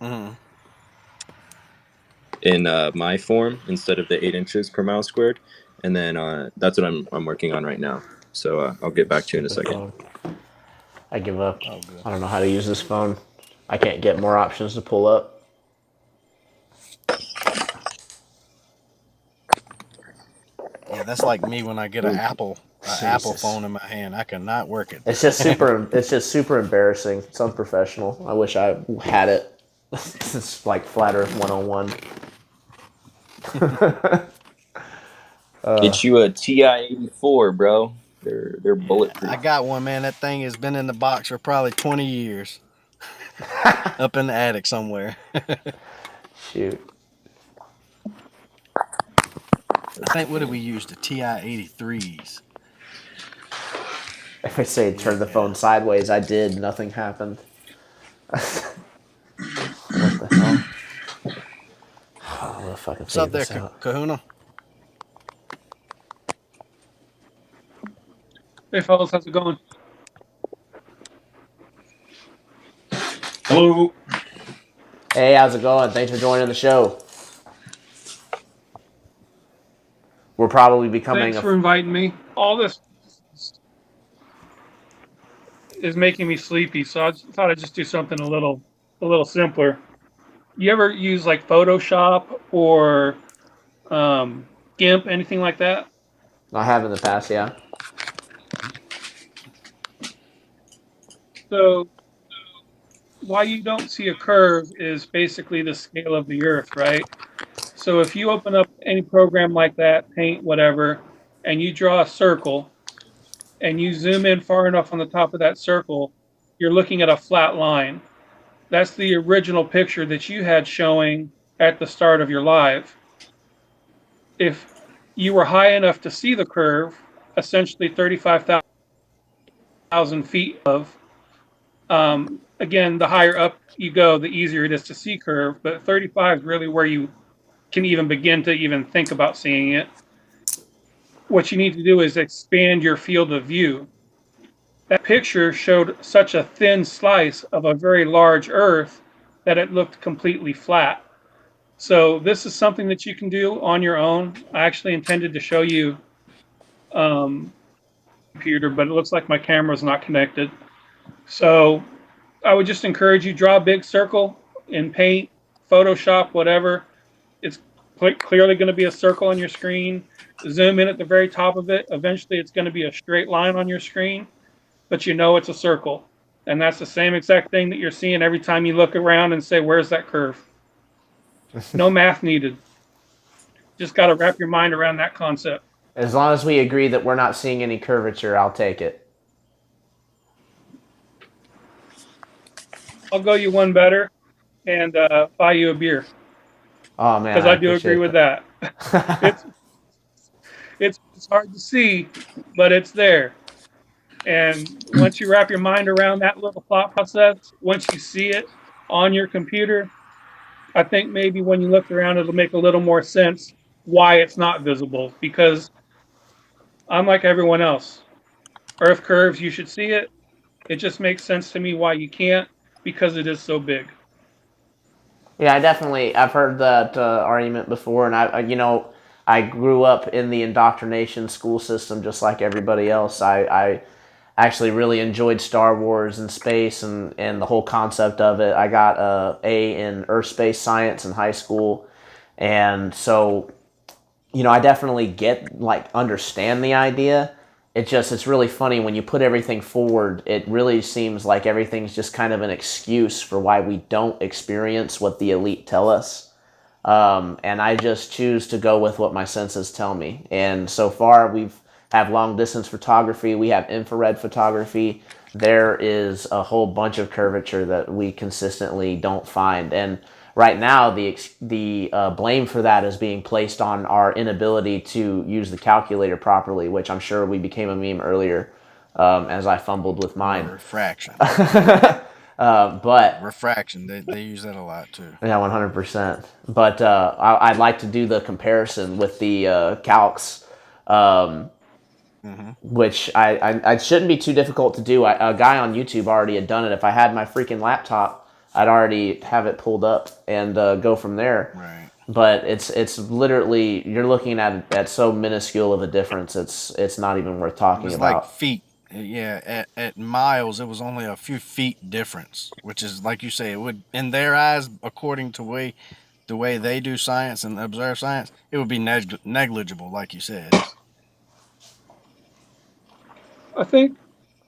[SPEAKER 11] Mm-hmm.
[SPEAKER 5] my form instead of the 8 inches per mile squared, and then that's what I'm working on right now. So I'll get back to you in a
[SPEAKER 1] Stupid
[SPEAKER 5] second.
[SPEAKER 1] phone. I give up.
[SPEAKER 11] Oh, good.
[SPEAKER 1] I don't know how to use this phone. I can't get more options to pull up.
[SPEAKER 11] Yeah, that's like me when I get an Apple Apple
[SPEAKER 1] Jesus.
[SPEAKER 11] phone in my hand. I cannot work it.
[SPEAKER 1] It's just super. It's just super embarrassing. It's unprofessional. I wish I had it. It's like Flat Earth 101.
[SPEAKER 5] Get you a TI-84, bro. They're
[SPEAKER 11] Yeah,
[SPEAKER 5] bulletproof.
[SPEAKER 11] I got one, man. That thing has been in the box for probably 20 years. Up in the attic somewhere.
[SPEAKER 1] Shoot.
[SPEAKER 11] I think, what did we use? The TI-83s.
[SPEAKER 1] If I say turn the phone sideways, I did. Nothing happened. What the hell? Oh, I'm gonna fucking
[SPEAKER 11] What's up
[SPEAKER 1] figure
[SPEAKER 11] there,
[SPEAKER 1] this out.
[SPEAKER 11] Kahuna?
[SPEAKER 13] Hey fellas, how's it going?
[SPEAKER 12] Hello.
[SPEAKER 1] Hey, how's it going? Thanks for joining the show. We're probably becoming
[SPEAKER 13] Thanks
[SPEAKER 1] a.
[SPEAKER 13] for inviting me. All this is making me sleepy, so I thought I'd just do something a little simpler. You ever use like Photoshop or GIMP, anything like that?
[SPEAKER 1] I have in the past, yeah.
[SPEAKER 13] So why you don't see a curve is basically the scale of the Earth, right? So if you open up any program like that, Paint, whatever, and you draw a circle and you zoom in far enough on the top of that circle, you're looking at a flat line. That's the original picture that you had showing at the start of your live. If you were high enough to see the curve, essentially 35,000 feet of, again, the higher up you go, the easier it is to see curve, but 35 is really where you can even begin to even think about seeing it. What you need to do is expand your field of view. That picture showed such a thin slice of a very large Earth that it looked completely flat. So this is something that you can do on your own. I actually intended to show you computer, but it looks like my camera is not connected. So I would just encourage you, draw a big circle in Paint, Photoshop, whatever. It's clearly going to be a circle on your screen. Zoom in at the very top of it. Eventually it's going to be a straight line on your screen, but you know it's a circle. And that's the same exact thing that you're seeing every time you look around and say, where's that curve? No math needed. Just got to wrap your mind around that concept.
[SPEAKER 1] As long as we agree that we're not seeing any curvature, I'll take it.
[SPEAKER 13] I'll go you one better and buy you a beer
[SPEAKER 1] Oh man,
[SPEAKER 13] because
[SPEAKER 1] I
[SPEAKER 13] I do agree
[SPEAKER 1] appreciate
[SPEAKER 13] with that.
[SPEAKER 1] that.
[SPEAKER 13] it's it's hard to see, but it's there. And once you wrap your mind around that little thought process, once you see it on your computer, I think maybe when you look around, it'll make a little more sense why it's not visible. Because I'm like everyone else. Earth curves, you should see it. It just makes sense to me why you can't because it is so big.
[SPEAKER 1] Yeah, I've heard that argument before, and I grew up in the indoctrination school system just like everybody else. I actually really enjoyed Star Wars and space and the whole concept of it. I got A in Earth Space Science in high school, and so I definitely understand the idea. It's really funny when you put everything forward. It really seems like everything's just kind of an excuse for why we don't experience what the elite tell us. And I just choose to go with what my senses tell me. And so far, we've have long distance photography. We have infrared photography. There is a whole bunch of curvature that we consistently don't find. And right now, the blame for that is being placed on our inability to use the calculator properly, which I'm sure we became a meme earlier as I fumbled with
[SPEAKER 11] Or
[SPEAKER 1] mine.
[SPEAKER 11] refraction.
[SPEAKER 1] But
[SPEAKER 11] Refraction. They use that a lot too.
[SPEAKER 1] yeah, 100%. But I'd like to do the comparison with the calcs, which I shouldn't be too difficult to do. A guy on YouTube already had done it. If I had my freaking laptop, I'd already have it pulled up and go from there.
[SPEAKER 11] Right.
[SPEAKER 1] But it's literally you're looking at so minuscule of a difference. It's not even worth
[SPEAKER 11] It
[SPEAKER 1] talking
[SPEAKER 11] was like
[SPEAKER 1] about.
[SPEAKER 11] feet. Yeah, at miles, it was only a few feet difference, which is like you say, it would in their eyes, according to the way they do science and observe science, it would be negligible, like you said.
[SPEAKER 13] I think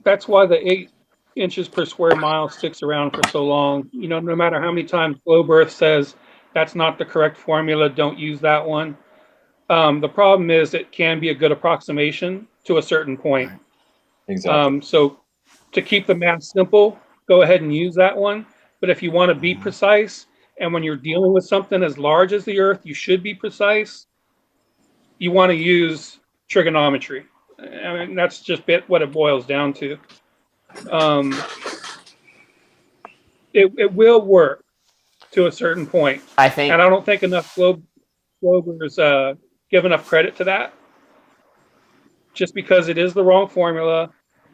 [SPEAKER 13] that's why the 8 inches per square mile sticks around for so long. No matter how many times Globe Earth says that's not the correct formula, don't use that one. The problem is it can be a good approximation to a certain point.
[SPEAKER 11] Right.
[SPEAKER 5] Exactly.
[SPEAKER 13] So to keep the math simple, go ahead and use that one. But if you want to be
[SPEAKER 11] Mhm.
[SPEAKER 13] precise, and when you're dealing with something as large as the Earth, you should be precise. You want to use trigonometry. I mean, that's just what it boils down to. Um, it will work to a certain point,
[SPEAKER 1] I
[SPEAKER 13] and
[SPEAKER 1] think
[SPEAKER 13] I don't think enough Globers give enough credit to that, just because it is the wrong formula,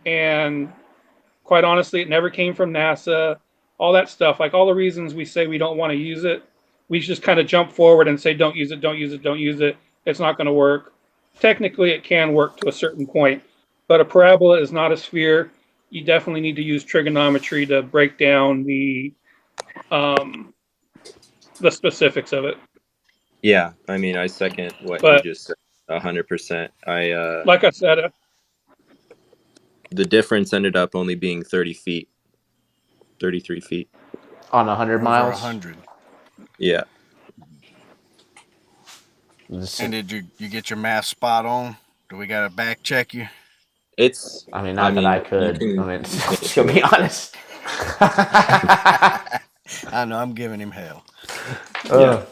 [SPEAKER 13] and quite honestly, it never came from NASA. All that stuff, like all the reasons we say we don't want to use it, we just kind of jump forward and say don't use it, don't use it, don't use it. It's not going to work. Technically, it can work to a certain point, but a parabola is not a sphere. You definitely need to use trigonometry to break down um, the specifics of it.
[SPEAKER 5] Yeah, I mean, I second what he
[SPEAKER 13] But
[SPEAKER 5] just said 100%.
[SPEAKER 13] like I said,
[SPEAKER 5] The difference ended up only being 30 feet, 33 feet.
[SPEAKER 1] on 100
[SPEAKER 11] Over
[SPEAKER 1] miles.
[SPEAKER 11] 100.
[SPEAKER 5] Yeah.
[SPEAKER 11] And did you get your math spot on? Do we got to back check you?
[SPEAKER 5] It's,
[SPEAKER 1] I mean,
[SPEAKER 5] I
[SPEAKER 1] not that I
[SPEAKER 5] mean,
[SPEAKER 1] could. I mean,
[SPEAKER 5] you can
[SPEAKER 1] just gonna
[SPEAKER 5] assure
[SPEAKER 1] be
[SPEAKER 5] me.
[SPEAKER 1] honest.
[SPEAKER 11] I know I'm giving him hell.
[SPEAKER 5] Yeah.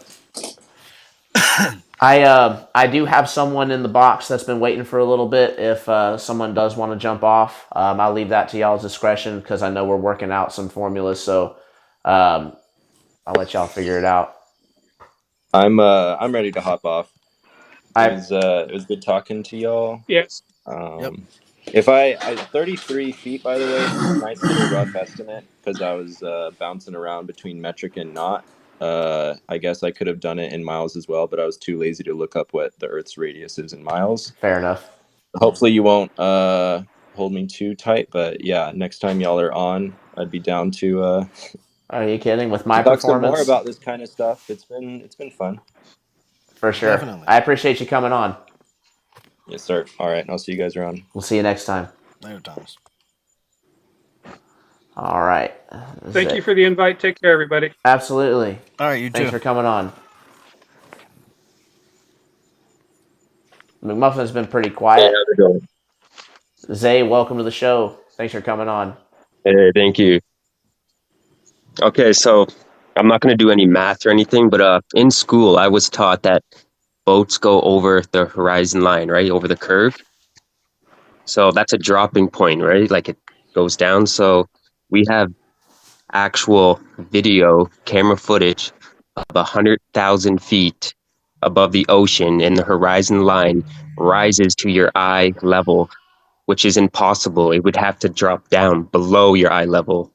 [SPEAKER 1] I do have someone in the box that's been waiting for a little bit. If someone does want to jump off, I'll leave that to y'all's discretion because I know we're working out some formulas. So um, I'll let y'all figure it out.
[SPEAKER 5] I'm ready to hop off.
[SPEAKER 1] I
[SPEAKER 5] It was good talking to y'all.
[SPEAKER 13] yes,
[SPEAKER 11] Yep.
[SPEAKER 5] If 33 feet, by the way, nice little rough estimate because I was bouncing around between metric and knot. I guess I could have done it in miles as well, but I was too lazy to look up what the Earth's radius is in miles.
[SPEAKER 1] fair enough.
[SPEAKER 5] Hopefully, you won't hold me too tight, but yeah, next time y'all are on, I'd be down
[SPEAKER 1] Are you kidding? With
[SPEAKER 5] to
[SPEAKER 1] my
[SPEAKER 5] talk some more
[SPEAKER 1] performance,
[SPEAKER 5] about this kind of stuff. It's been fun.
[SPEAKER 1] for sure.
[SPEAKER 11] Definitely.
[SPEAKER 1] I appreciate you coming on.
[SPEAKER 5] Yes, sir. All right, I'll see you guys around.
[SPEAKER 1] We'll see you next time.
[SPEAKER 11] Later, Thomas.
[SPEAKER 1] All right. This is
[SPEAKER 13] thank you
[SPEAKER 1] it.
[SPEAKER 13] for the invite. Take care, everybody.
[SPEAKER 1] Absolutely.
[SPEAKER 11] All right, you
[SPEAKER 1] Thanks
[SPEAKER 11] too.
[SPEAKER 1] for coming on. McMuffin's been pretty
[SPEAKER 14] Hey,
[SPEAKER 1] quiet.
[SPEAKER 14] how's it going?
[SPEAKER 1] Zay, welcome to the show. Thanks for coming on.
[SPEAKER 14] Hey, thank you. Okay, so I'm not going to do any math or anything, but in school, I was taught that boats go over the horizon line, right? Over the curve. So that's a dropping point, right? Like it goes down. So we have actual video camera footage of 100,000 feet above the ocean, and the horizon line rises to your eye level, which is impossible. It would have to drop down below your eye level.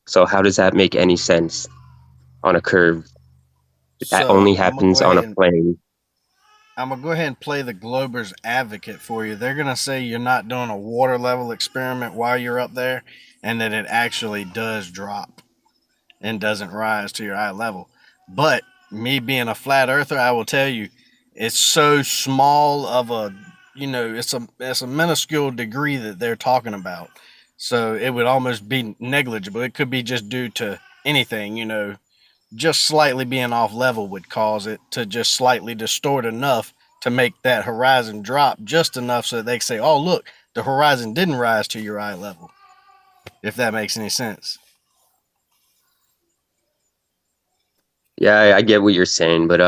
[SPEAKER 14] So how does that make any sense on a curve? That
[SPEAKER 11] So
[SPEAKER 14] only happens on a plane.
[SPEAKER 11] I'm gonna go ahead and play the Glober's advocate for you. They're gonna say you're not doing a water level experiment while you're up there, and that it actually does drop and doesn't rise to your eye level. But me being a flat earther, I will tell you, it's so small of a, it's a minuscule degree that they're talking about. So it would almost be negligible. It could be just due to anything, just slightly being off level would cause it to just slightly distort enough to make that horizon drop just enough so they can say, oh, look, the horizon didn't rise to your eye level, if that makes any sense.
[SPEAKER 14] Yeah, I get what you're saying, but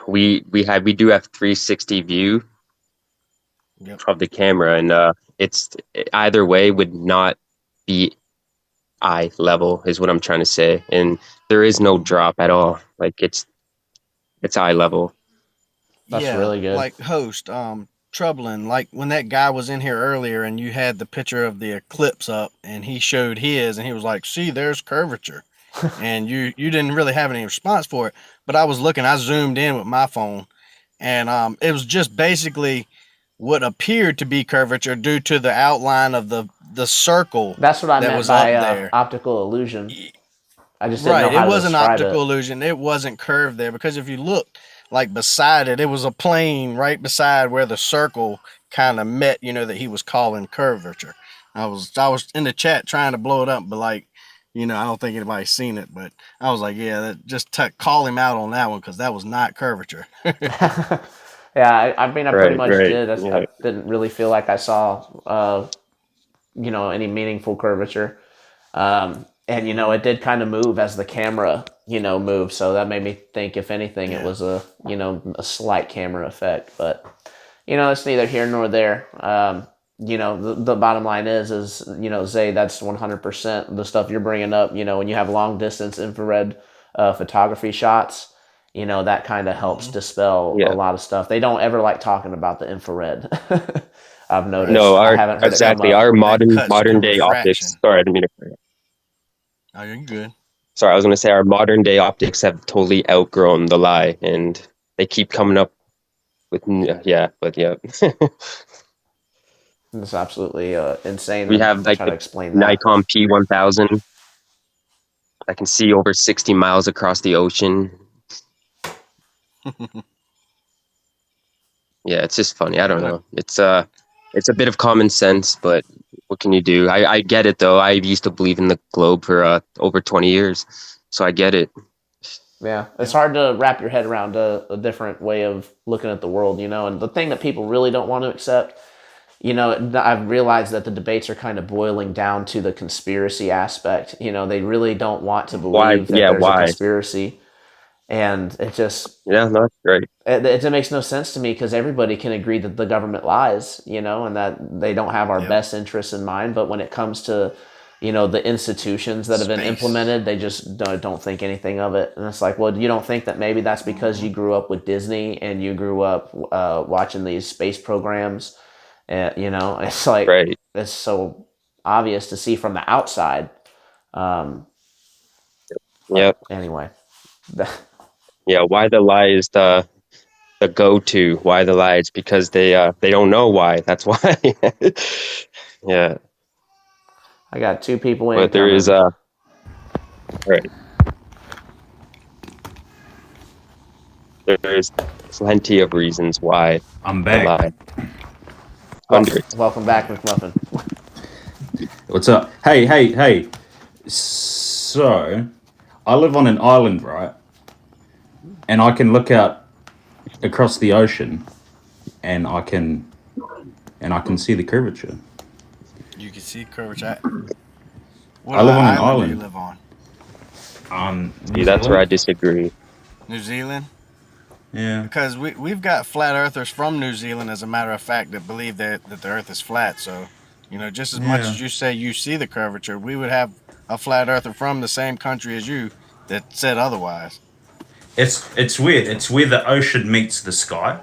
[SPEAKER 14] we do have 360 view
[SPEAKER 11] Yep.
[SPEAKER 14] of the camera, and it's either way would not be eye level is what I'm trying to say, and there is no drop at all. Like it's eye level.
[SPEAKER 1] That's
[SPEAKER 11] Yeah,
[SPEAKER 1] really good.
[SPEAKER 11] like host, troubling. Like when that guy was in here earlier and you had the picture of the eclipse up and he showed his and he was like, see, there's curvature. And you didn't really have any response for it. But I was looking, I zoomed in with my phone, and it was just basically what appeared to be curvature due to the outline of the circle
[SPEAKER 1] That's what I
[SPEAKER 11] that
[SPEAKER 1] meant
[SPEAKER 11] was up
[SPEAKER 1] by
[SPEAKER 11] there.
[SPEAKER 1] optical illusion. I just didn't know
[SPEAKER 11] Right. It
[SPEAKER 1] how to
[SPEAKER 11] was an
[SPEAKER 1] describe
[SPEAKER 11] optical
[SPEAKER 1] it.
[SPEAKER 11] illusion. It wasn't curved there because if you look like beside it, it was a plane right beside where the circle kind of met, that he was calling curvature. I was in the chat trying to blow it up, but like, I don't think anybody's seen it, but I was like, yeah, call him out on that one because that was not curvature.
[SPEAKER 1] Yeah, I mean, I pretty
[SPEAKER 14] Right,
[SPEAKER 1] much
[SPEAKER 14] right.
[SPEAKER 1] did. I
[SPEAKER 14] Yeah.
[SPEAKER 1] didn't really feel like I saw, any meaningful curvature. And it did kind of move as the camera, moved. So that made me think, if anything, it
[SPEAKER 11] Yeah.
[SPEAKER 1] was a slight camera effect. But it's neither here nor there. The bottom line is Zay, that's 100% the stuff you're bringing up. When you have long distance infrared photography shots, that kind of helps dispel a
[SPEAKER 14] Yeah.
[SPEAKER 1] lot of stuff. They don't ever like talking about the infrared. I've
[SPEAKER 14] No,
[SPEAKER 1] noticed. I haven't heard it come
[SPEAKER 14] exactly.
[SPEAKER 1] up.
[SPEAKER 14] Our
[SPEAKER 11] That cuts through
[SPEAKER 14] modern day
[SPEAKER 11] refraction.
[SPEAKER 14] optics. Sorry, I didn't mean to.
[SPEAKER 11] Oh, you're good.
[SPEAKER 14] Sorry, I was going to say our modern day optics have totally outgrown the lie, and they keep coming up with yeah, but yeah.
[SPEAKER 1] It's absolutely insane
[SPEAKER 14] We
[SPEAKER 1] to
[SPEAKER 14] have like
[SPEAKER 1] try to
[SPEAKER 14] the
[SPEAKER 1] explain that.
[SPEAKER 14] Nikon P1000 that can see over 60 miles across the ocean. Yeah, it's just funny. I don't know. It's a bit of common sense, but what can you do? I get it though. I used to believe in the globe for over 20 years, so I get it.
[SPEAKER 1] Yeah, it's hard to wrap your head around a different way of looking at the world, and the thing that people really don't want to accept, I've realized that the debates are kind of boiling down to the conspiracy aspect. They really don't want to
[SPEAKER 14] Why?
[SPEAKER 1] believe that
[SPEAKER 14] Yeah,
[SPEAKER 1] there's a
[SPEAKER 14] why?
[SPEAKER 1] conspiracy, and it just
[SPEAKER 14] Yeah, no, that's great.
[SPEAKER 1] it makes no sense to me because everybody can agree that the government lies, and that they don't have our best interests in mind. But when it comes to, the institutions that have been
[SPEAKER 11] Space.
[SPEAKER 1] implemented, they just don't think anything of it. And it's like, well, you don't think that maybe that's because you grew up with Disney and you grew up watching these space programs? It's like,
[SPEAKER 14] Right.
[SPEAKER 1] it's so obvious to see from the outside. Um, but
[SPEAKER 14] Yep.
[SPEAKER 1] anyway.
[SPEAKER 14] Yeah, why the lie is the go-to. Why the lie? It's because they don't know why. That's why. Yeah,
[SPEAKER 1] I got 2 people
[SPEAKER 14] but there is
[SPEAKER 1] incoming.
[SPEAKER 14] right. There's plenty of reasons why
[SPEAKER 12] I'm
[SPEAKER 14] the
[SPEAKER 12] back.
[SPEAKER 14] lie.
[SPEAKER 1] Welcome,
[SPEAKER 14] Hundreds.
[SPEAKER 1] welcome back, McMuffin.
[SPEAKER 12] What's up? Hey. So, I live on an island, right? And I can look out across the ocean, and I can see the curvature.
[SPEAKER 11] You can see curvature. What
[SPEAKER 12] I live on an
[SPEAKER 11] island do you
[SPEAKER 12] island.
[SPEAKER 11] live on?
[SPEAKER 12] New
[SPEAKER 14] See, that's where I
[SPEAKER 12] Zealand.
[SPEAKER 14] disagree.
[SPEAKER 11] New Zealand?
[SPEAKER 12] Yeah.
[SPEAKER 11] Because we've got flat earthers from New Zealand, as a matter of fact, that believe that the earth is flat. So, just as much
[SPEAKER 12] Yeah.
[SPEAKER 11] as you say you see the curvature, we would have a flat earther from the same country as you that said otherwise.
[SPEAKER 12] It's weird. It's where the ocean meets the sky.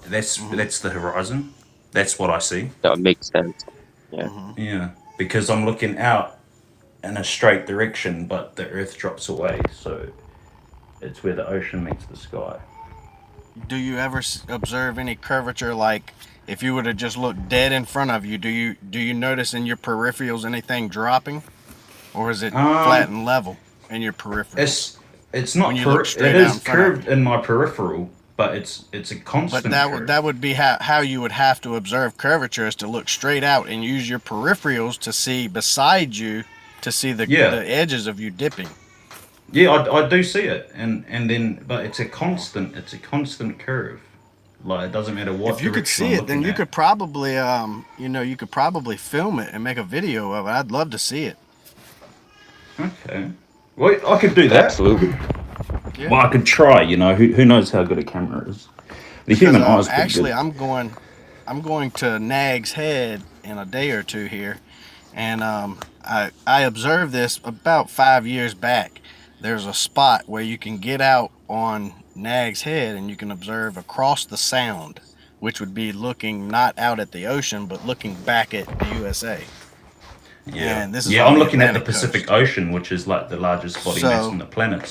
[SPEAKER 12] That's the horizon. That's what I see.
[SPEAKER 14] That makes sense. Yeah.
[SPEAKER 12] Yeah. Because I'm looking out in a straight direction, but the Earth drops away, so it's where the ocean meets the sky.
[SPEAKER 11] Do you ever observe any curvature, like if you were to just look dead in front of you? Do you notice in your peripherals anything dropping, or is it flat and level in your peripherals
[SPEAKER 12] It's not.
[SPEAKER 11] when you look
[SPEAKER 12] It
[SPEAKER 11] straight out
[SPEAKER 12] is
[SPEAKER 11] in front of you?
[SPEAKER 12] curved in my peripheral, but it's a
[SPEAKER 11] But
[SPEAKER 12] constant curve.
[SPEAKER 11] that would be how you would have to observe curvature, is to look straight out and use your peripherals to see beside you, to see the edges of you dipping.
[SPEAKER 12] Yeah, I do see it, and then but it's a constant curve. Like it doesn't matter what
[SPEAKER 11] If you could
[SPEAKER 12] direction
[SPEAKER 11] see
[SPEAKER 12] I'm
[SPEAKER 11] it, then
[SPEAKER 12] looking
[SPEAKER 11] you
[SPEAKER 12] at.
[SPEAKER 11] could probably you could probably film it and make a video of it. I'd love to see it.
[SPEAKER 12] Okay. Well, I could do that.
[SPEAKER 14] Absolutely.
[SPEAKER 11] Yeah.
[SPEAKER 12] Well, I could try. Who knows how good a camera is? The human eye is pretty
[SPEAKER 11] Actually,
[SPEAKER 12] good.
[SPEAKER 11] I'm going to Nag's Head in a day or two here, and I observed this about 5 years back. There's a spot where you can get out on Nag's Head and you can observe across the Sound, which would be looking not out at the ocean but looking back at the USA.
[SPEAKER 12] Yeah.
[SPEAKER 11] And this is
[SPEAKER 12] Yeah,
[SPEAKER 11] on
[SPEAKER 12] I'm
[SPEAKER 11] the
[SPEAKER 12] looking at the
[SPEAKER 11] Atlantic
[SPEAKER 12] Pacific
[SPEAKER 11] coast.
[SPEAKER 12] Ocean, which is like the largest body mass
[SPEAKER 11] So
[SPEAKER 12] on the planet.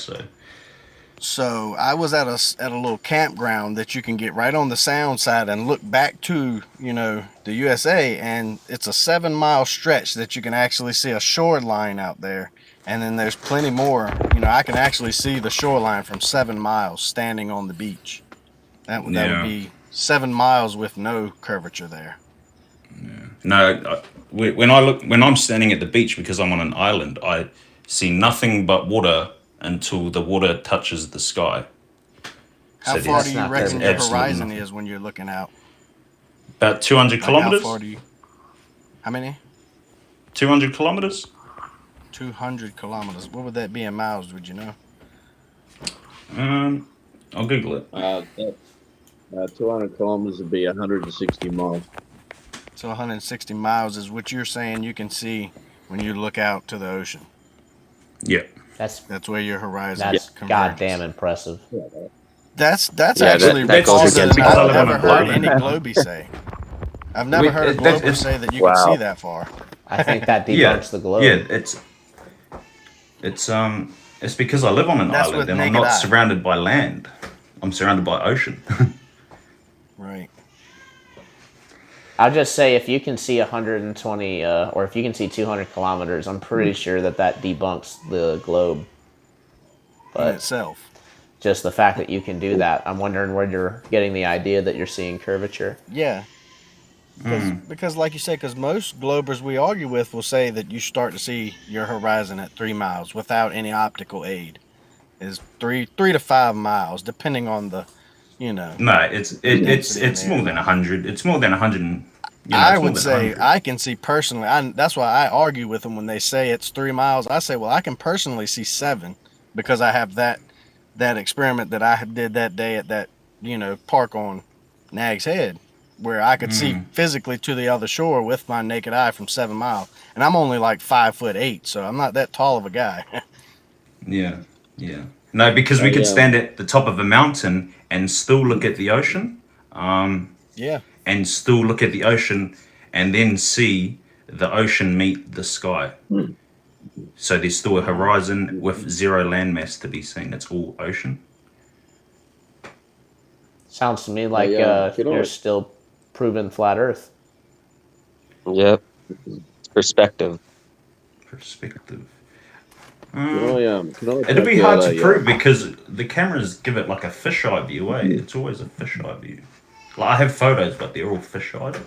[SPEAKER 11] So I was at a little campground that you can get right on the Sound side and look back to, the USA, and it's a 7-mile stretch that you can actually see a shoreline out there. And then there's plenty more. I can actually see the shoreline from 7 miles standing on the beach. That would
[SPEAKER 12] Yeah.
[SPEAKER 11] be 7 miles with no curvature there.
[SPEAKER 12] No, when I'm standing at the beach because I'm on an island, I see nothing but water until the water touches the sky.
[SPEAKER 11] How
[SPEAKER 12] So
[SPEAKER 11] far do
[SPEAKER 1] That's
[SPEAKER 11] you
[SPEAKER 1] not
[SPEAKER 12] there's
[SPEAKER 11] reckon your
[SPEAKER 1] curvature.
[SPEAKER 12] absolutely
[SPEAKER 11] horizon
[SPEAKER 12] nothing.
[SPEAKER 11] is when you're looking out?
[SPEAKER 12] About 200
[SPEAKER 11] Like how far
[SPEAKER 12] kilometers.
[SPEAKER 11] do you? How many?
[SPEAKER 12] 200 kilometers.
[SPEAKER 11] 200 kilometers. What would that be in miles? Would you know?
[SPEAKER 12] Um, I'll Google it.
[SPEAKER 15] 200 kilometers would be 160 miles.
[SPEAKER 11] So 160 miles is what you're saying you can see when you look out to the ocean.
[SPEAKER 12] Yeah.
[SPEAKER 1] That's
[SPEAKER 11] That's where your horizon
[SPEAKER 1] that's goddamn
[SPEAKER 11] converges.
[SPEAKER 1] impressive.
[SPEAKER 11] That's
[SPEAKER 14] Yeah,
[SPEAKER 11] actually
[SPEAKER 14] that
[SPEAKER 12] That's
[SPEAKER 14] goes
[SPEAKER 11] farther
[SPEAKER 12] just
[SPEAKER 14] against
[SPEAKER 11] than
[SPEAKER 12] because
[SPEAKER 14] all
[SPEAKER 12] I
[SPEAKER 11] I've
[SPEAKER 14] of
[SPEAKER 12] live on
[SPEAKER 14] our
[SPEAKER 11] ever
[SPEAKER 12] an
[SPEAKER 11] heard
[SPEAKER 14] theory.
[SPEAKER 11] any
[SPEAKER 12] island.
[SPEAKER 11] globy say. I've never heard a
[SPEAKER 12] That's
[SPEAKER 11] glober say that you could see
[SPEAKER 14] Wow.
[SPEAKER 11] that far.
[SPEAKER 1] I think that
[SPEAKER 12] yeah,
[SPEAKER 1] debunks the
[SPEAKER 12] yeah.
[SPEAKER 1] globe.
[SPEAKER 12] It's because I live on an
[SPEAKER 11] That's
[SPEAKER 12] island
[SPEAKER 11] with
[SPEAKER 12] and I'm
[SPEAKER 11] naked
[SPEAKER 12] not
[SPEAKER 11] eye.
[SPEAKER 12] surrounded by land. I'm surrounded by ocean.
[SPEAKER 11] Right.
[SPEAKER 1] I'll just say if you can see 120 or if you can see 200 kilometers, I'm pretty sure that debunks the globe.
[SPEAKER 11] In
[SPEAKER 1] But
[SPEAKER 11] itself.
[SPEAKER 1] just the fact that you can do that, I'm wondering where you're getting the idea that you're seeing curvature.
[SPEAKER 11] Yeah. Because like you say, because most globers we argue with will say that you start to see your horizon at 3 miles without any optical aid. Is 3 to 5 miles, depending on the,
[SPEAKER 12] No,
[SPEAKER 11] the density in the
[SPEAKER 12] it's more than
[SPEAKER 11] area.
[SPEAKER 12] 100. It's more than 100.
[SPEAKER 11] I
[SPEAKER 12] It's more
[SPEAKER 11] would
[SPEAKER 12] than
[SPEAKER 11] say
[SPEAKER 12] 100.
[SPEAKER 11] I can see personally. That's why I argue with them when they say it's 3 miles. I say, well, I can personally see 7 because I have that experiment that I did that day at that park on Nag's Head, where I could see physically to the other shore with my naked eye from 7 miles, and I'm only like 5'8", so I'm not that tall of a guy.
[SPEAKER 12] Yeah, yeah. No, because we
[SPEAKER 15] I
[SPEAKER 12] could stand at the top of a mountain and still look at the ocean,
[SPEAKER 11] Yeah,
[SPEAKER 12] and still look at the ocean, and then see the ocean meet the sky. So there's still a horizon with zero landmass to be seen. It's all ocean.
[SPEAKER 1] Sounds to me
[SPEAKER 15] I
[SPEAKER 1] like
[SPEAKER 15] can
[SPEAKER 1] you're
[SPEAKER 15] I
[SPEAKER 1] still proving flat Earth.
[SPEAKER 14] Yep. Perspective.
[SPEAKER 12] Perspective.
[SPEAKER 15] can I
[SPEAKER 12] It'd be
[SPEAKER 15] chuck out
[SPEAKER 12] hard to
[SPEAKER 15] a
[SPEAKER 12] prove because the cameras give it like a fisheye view, eh? It's always a fisheye view. Like I have photos, but they're all fisheye.